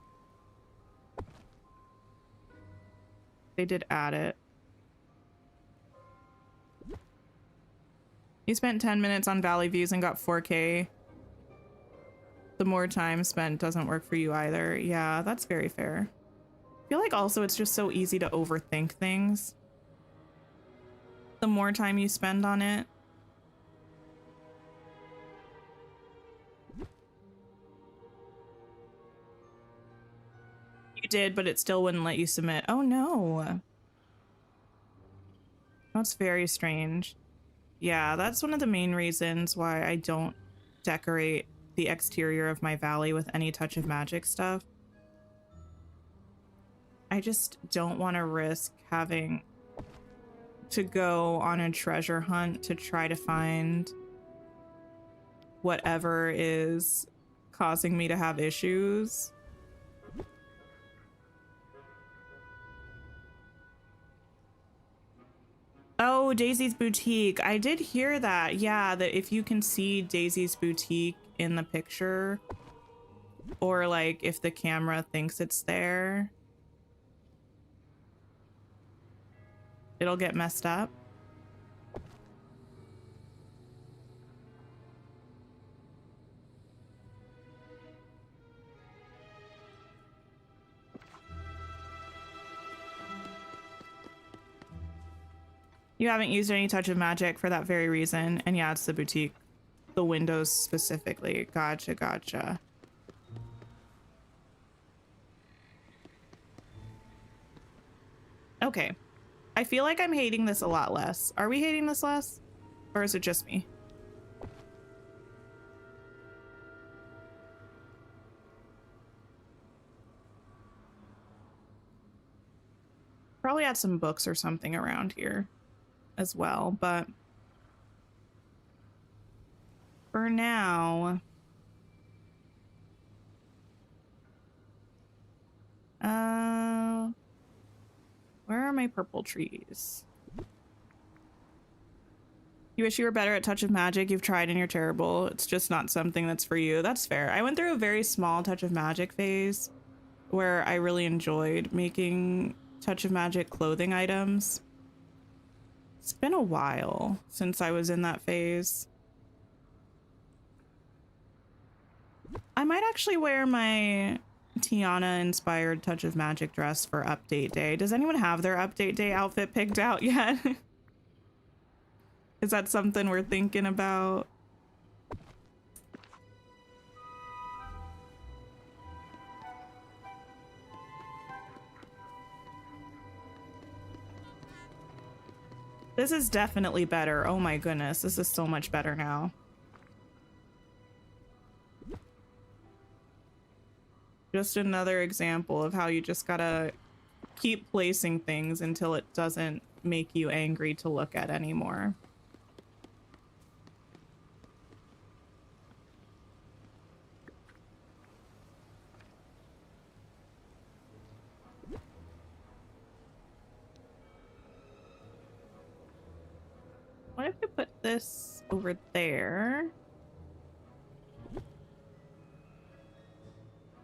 they did add it. You spent 10 minutes on Valley Views and got 4K. The more time spent doesn't work for you either. Yeah, that's very fair. I feel like also it's just so easy to overthink things. The more time you spend on it. You did, but it still wouldn't let you submit. Oh no. That's very strange. Yeah, that's one of the main reasons why I don't decorate the exterior of my valley with any touch of magic stuff. I just don't want to risk having to go on a treasure hunt to try to find whatever is causing me to have issues. Oh, Daisy's Boutique. I did hear that. Yeah, that if you can see Daisy's Boutique in the picture, or like if the camera thinks it's there, it'll get messed up. You haven't used any touch of magic for that very reason. And yeah, it's the boutique. The windows specifically. Gotcha, gotcha. Okay. I feel like I'm hating this a lot less. Are we hating this less? Or is it just me? Probably had some books or something around here as well, but for now, where are my purple trees? You wish you were better at touch of magic. You've tried and you're terrible. It's just not something that's for you. That's fair. I went through a very small touch of magic phase where I really enjoyed making touch of magic clothing items. It's been a while since I was in that phase. I might actually wear my Tiana inspired touch of magic dress for update day. Does anyone have their update day outfit picked out yet? Is that something we're thinking about? This is definitely better. Oh my goodness, this is so much better now. Just another example of how you just gotta keep placing things until it doesn't make you angry to look at anymore. What if we put this over there?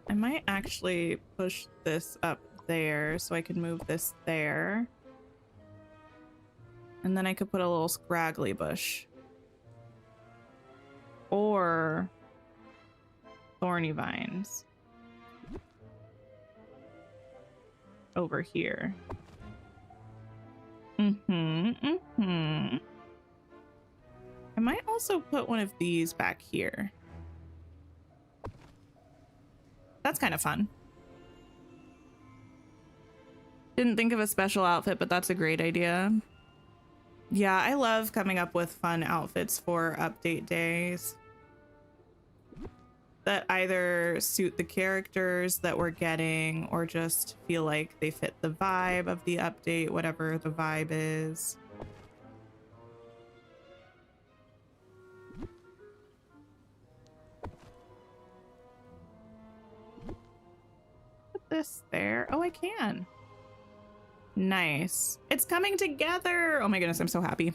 I might actually push this up there so I can move this there. And then I could put a little scraggly bush. Or thorny vines over here. I might also put one of these back here. That's kind of fun. Didn't think of a special outfit, but that's a great idea. Yeah, I love coming up with fun outfits for update days that either suit the characters that we're getting or just feel like they fit the vibe of the update, whatever the vibe is. This there. Oh, I can. Nice. It's coming together. Oh my goodness, I'm so happy.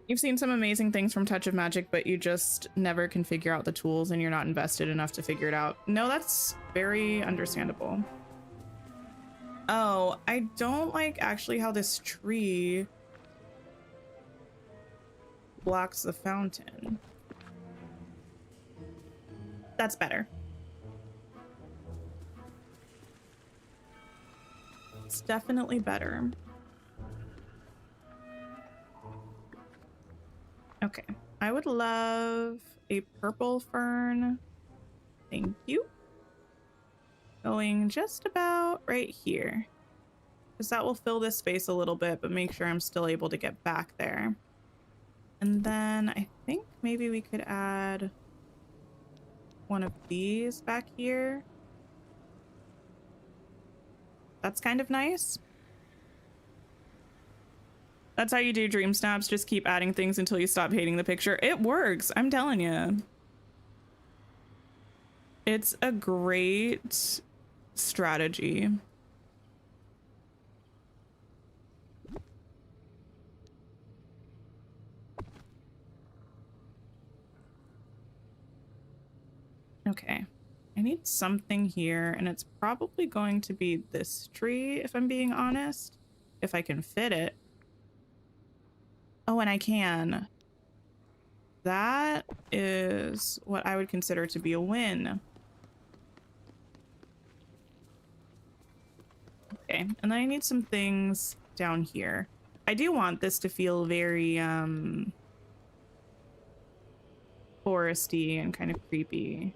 You've seen some amazing things from Touch of Magic, but you just never can figure out the tools and you're not invested enough to figure it out. No, that's very understandable. Oh, I don't like actually how this tree blocks the fountain. That's better. It's definitely better. Okay, I would love a purple fern. Thank you. Going just about right here, because that will fill this space a little bit, but make sure I'm still able to get back there. And then I think maybe we could add one of these back here. That's kind of nice. That's how you do dream snaps. Just keep adding things until you stop hating the picture. It works. I'm telling you. It's a great strategy. Okay. I need something here, and it's probably going to be this tree, if I'm being honest. If I can fit it. Oh, and I can. That is what I would consider to be a win. Okay, and then I need some things down here. I do want this to feel very foresty and kind of creepy.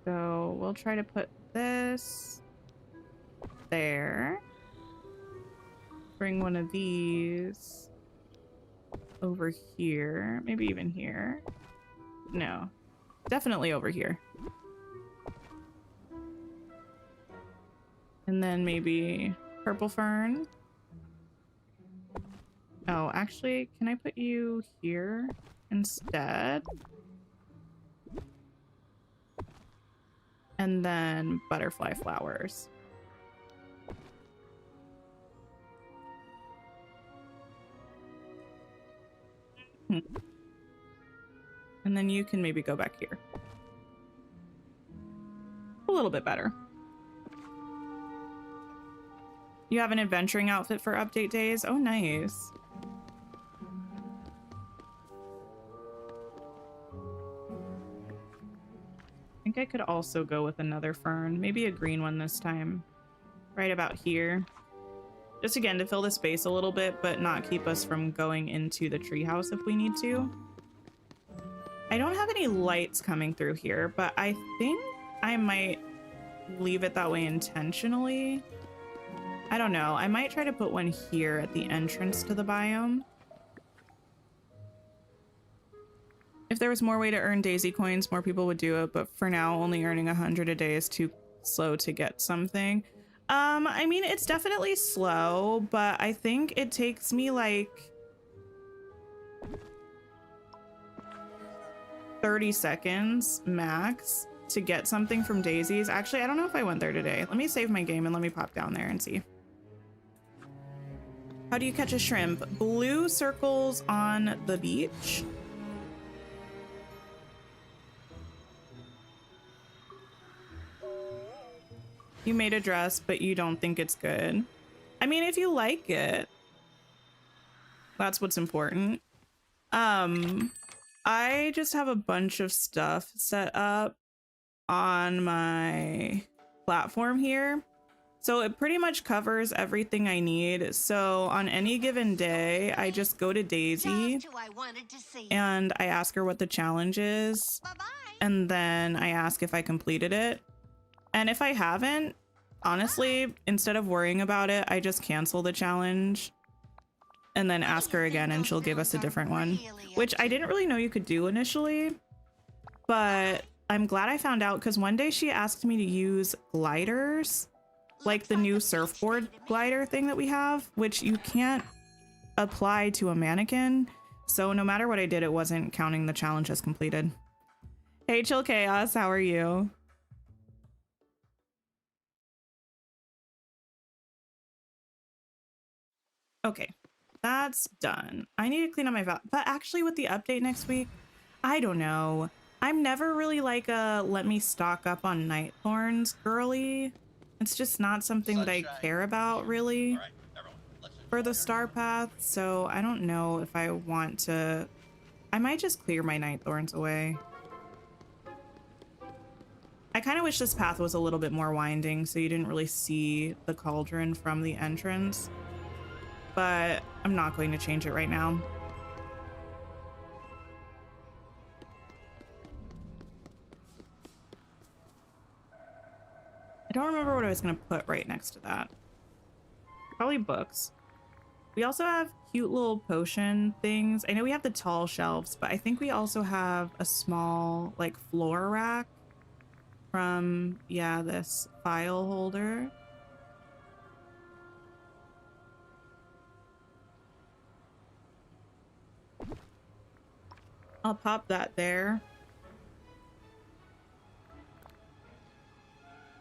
So we'll try to put this there. Bring one of these over here. Maybe even here. No, definitely over here. And then maybe purple fern. Oh, actually, can I put you here instead? And then butterfly flowers. And then you can maybe go back here. A little bit better. You have an adventuring outfit for update days? Oh, nice. I think I could also go with another fern. Maybe a green one this time. Right about here. Just again to fill the space a little bit, but not keep us from going into the treehouse if we need to. I don't have any lights coming through here, but I think I might leave it that way intentionally. I don't know. I might try to put one here at the entrance to the biome. If there was more way to earn daisy coins, more people would do it, but for now, only earning 100 a day is too slow to get something. I mean, it's definitely slow, but I think it takes me like 30 seconds max to get something from daisies. Actually, I don't know if I went there today. Let me save my game and let me pop down there and see. How do you catch a shrimp? Blue circles on the beach. You made a dress, but you don't think it's good. I mean, if you like it, that's what's important. I just have a bunch of stuff set up on my platform here. So it pretty much covers everything I need. So on any given day, I just go to Daisy and I ask her what the challenge is. And then I ask if I completed it. And if I haven't, honestly, instead of worrying about it, I just cancel the challenge and then ask her again and she'll give us a different one, which I didn't really know you could do initially, but I'm glad I found out because one day she asked me to use gliders, like the new surfboard glider thing that we have, which you can't apply to a mannequin. So no matter what I did, it wasn't counting the challenge as completed. Hey, Chill Chaos, how are you? Okay, that's done. I need to clean up my but actually with the update next week, I don't know. I'm never really like a let me stock up on night thorns girly. It's just not something that I care about really for the star path. So I don't know if I want to. I might just clear my night thorns away. I kind of wish this path was a little bit more winding so you didn't really see the cauldron from the entrance. But I'm not going to change it right now. I don't remember what I was going to put right next to that. Probably books. We also have cute little potion things. I know we have the tall shelves, but I think we also have a small like floor rack from, yeah, this file holder. I'll pop that there.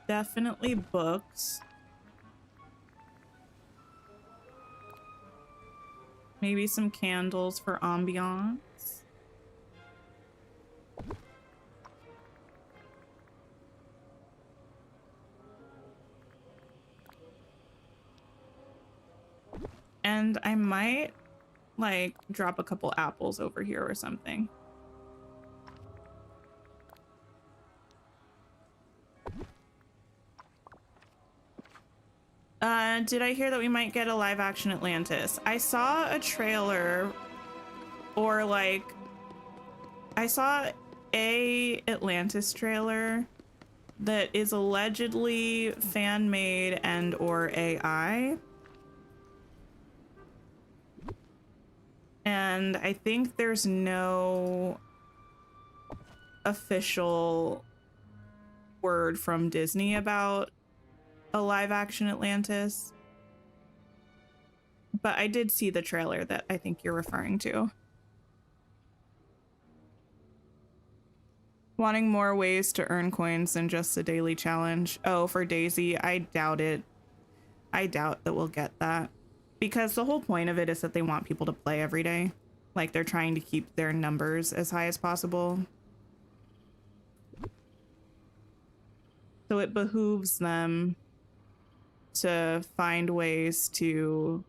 Definitely books. Maybe some candles for ambiance. And I might like drop a couple apples over here or something. Did I hear that we might get a live action Atlantis? I saw a trailer, or like I saw a Atlantis trailer that is allegedly fan made and or AI. And I think there's no official word from Disney about a live action Atlantis. But I did see the trailer that I think you're referring to. Wanting more ways to earn coins than just the daily challenge. Oh, for Daisy, I doubt it. I doubt that we'll get that. Because the whole point of it is that they want people to play every day. Like they're trying to keep their numbers as high as possible. So it behooves them to find ways to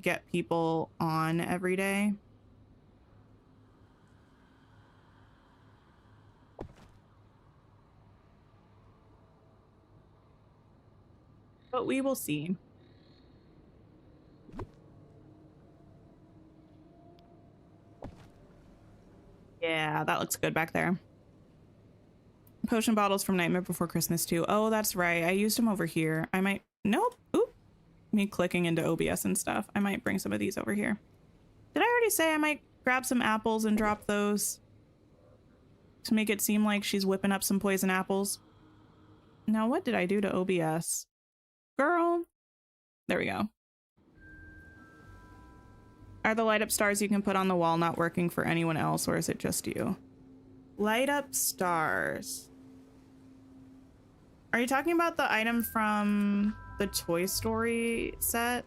get people on every day. But we will see. Yeah, that looks good back there. Potion bottles from Nightmare Before Christmas too. Oh, that's right. I used them over here. I might... Nope. Oop. Me clicking into OBS and stuff. I might bring some of these over here. Did I already say I might grab some apples and drop those to make it seem like she's whipping up some poison apples? Now, what did I do to OBS? Girl. There we go. Are the light up stars you can put on the wall not working for anyone else, or is it just you? Light up stars. Are you talking about the item from the Toy Story set?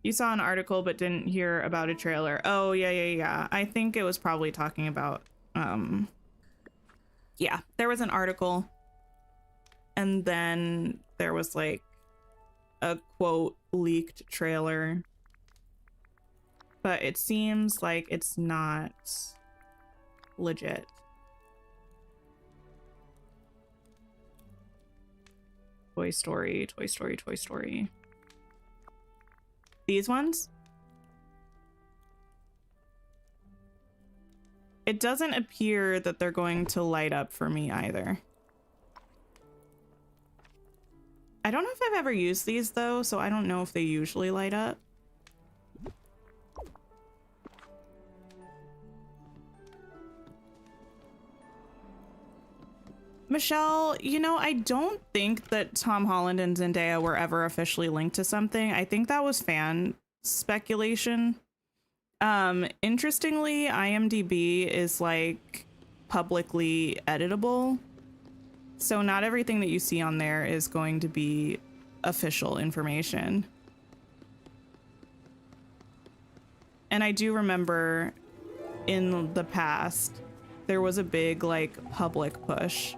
You saw an article but didn't hear about a trailer. Oh, yeah. I think it was probably talking about, yeah, there was an article and then there was like a quote leaked trailer, but it seems like it's not legit. Toy Story. These ones? It doesn't appear that they're going to light up for me either. I don't know if I've ever used these though, so I don't know if they usually light up. Michelle, you know, I don't think that Tom Holland and Zendaya were ever officially linked to something. I think that was fan speculation. Interestingly, IMDb is like publicly editable. So not everything that you see on there is going to be official information. And I do remember in the past, there was a big like public push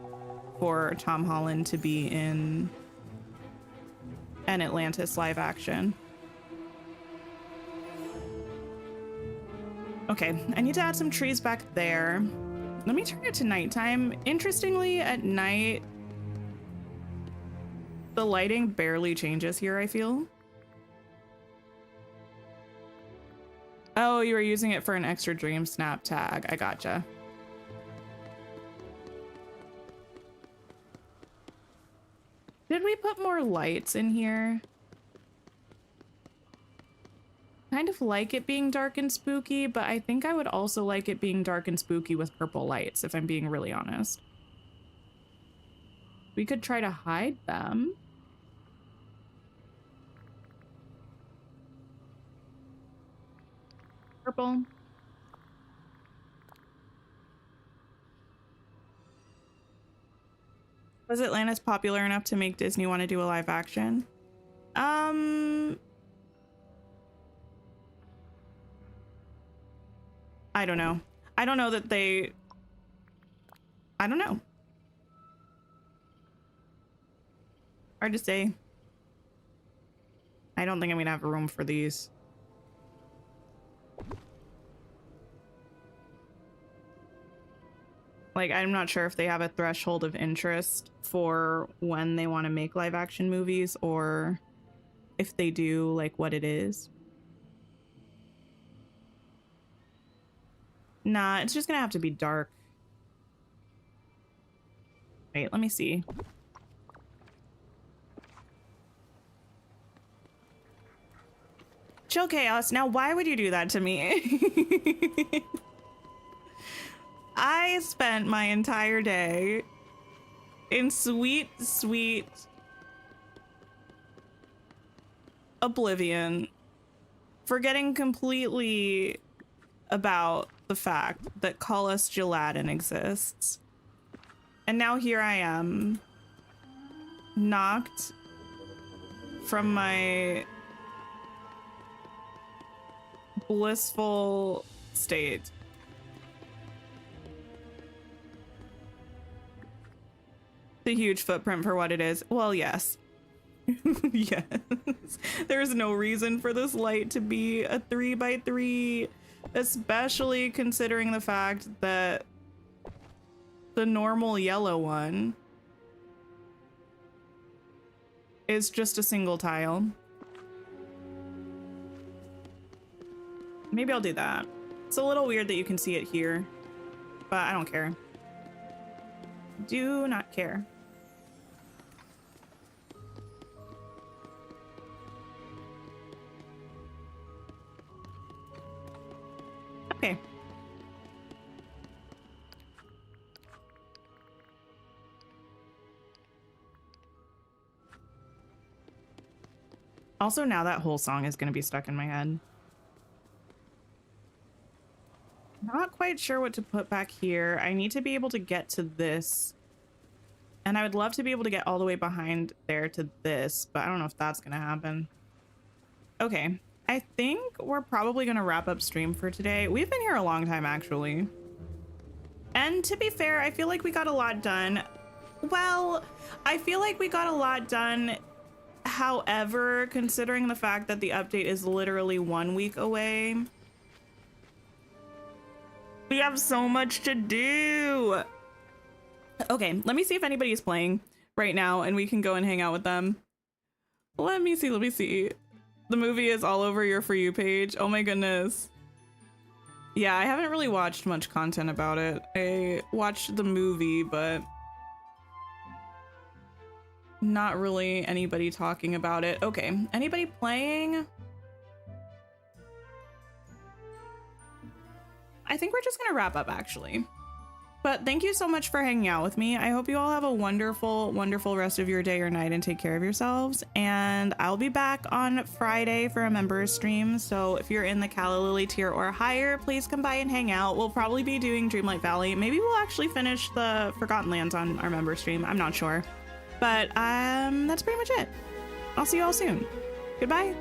for Tom Holland to be in an Atlantis live action. Okay, I need to add some trees back there. Let me turn it to nighttime. Interestingly, at night, the lighting barely changes here, I feel. Oh, you were using it for an extra dream snap tag. I gotcha. Did we put more lights in here? Kind of like it being dark and spooky, but I think I would also like it being dark and spooky with purple lights, if I'm being really honest. We could try to hide them. Purple. Was Atlantis popular enough to make Disney want to do a live action? I don't know. I don't know that they... I don't know. Hard to say. I don't think I'm gonna have room for these. Like, I'm not sure if they have a threshold of interest for when they want to make live action movies, or if they do, like, what it is. Nah, it's just gonna have to be dark. Wait, let me see. Chill Chaos, now why would you do that to me? I spent my entire day in sweet, sweet oblivion, forgetting completely about the fact that Call Us Gelatin exists. And now here I am, knocked from my blissful state. The huge footprint for what it is. Well, yes. Yes. There's no reason for this light to be a 3x3, especially considering the fact that the normal yellow one is just a single tile. Maybe I'll do that. It's a little weird that you can see it here, but I don't care. Do not care. Okay. Also, now that whole song is going to be stuck in my head. Not quite sure what to put back here. I need to be able to get to this. And I would love to be able to get all the way behind there to this, but I don't know if that's going to happen. Okay. I think we're probably going to wrap up stream for today. We've been here a long time, actually. And to be fair, I feel like we got a lot done. Well, I feel like we got a lot done. However, considering the fact that the update is literally 1 week away, we have so much to do. Okay, let me see if anybody is playing right now and we can go and hang out with them. Let me see, let me see. The movie is all over your For You page. Oh my goodness. Yeah, I haven't really watched much content about it. I watched the movie, but not really anybody talking about it. Okay, anybody playing? I think we're just gonna wrap up, actually. But thank you so much for hanging out with me. I hope you all have a wonderful, wonderful rest of your day or night and take care of yourselves. And I'll be back on Friday for a members stream. So if you're in the Calla Lily tier or higher, please come by and hang out. We'll probably be doing Dreamlight Valley. Maybe we'll actually finish the Forgotten Lands on our member stream. I'm not sure. But that's pretty much it. I'll see you all soon. Goodbye.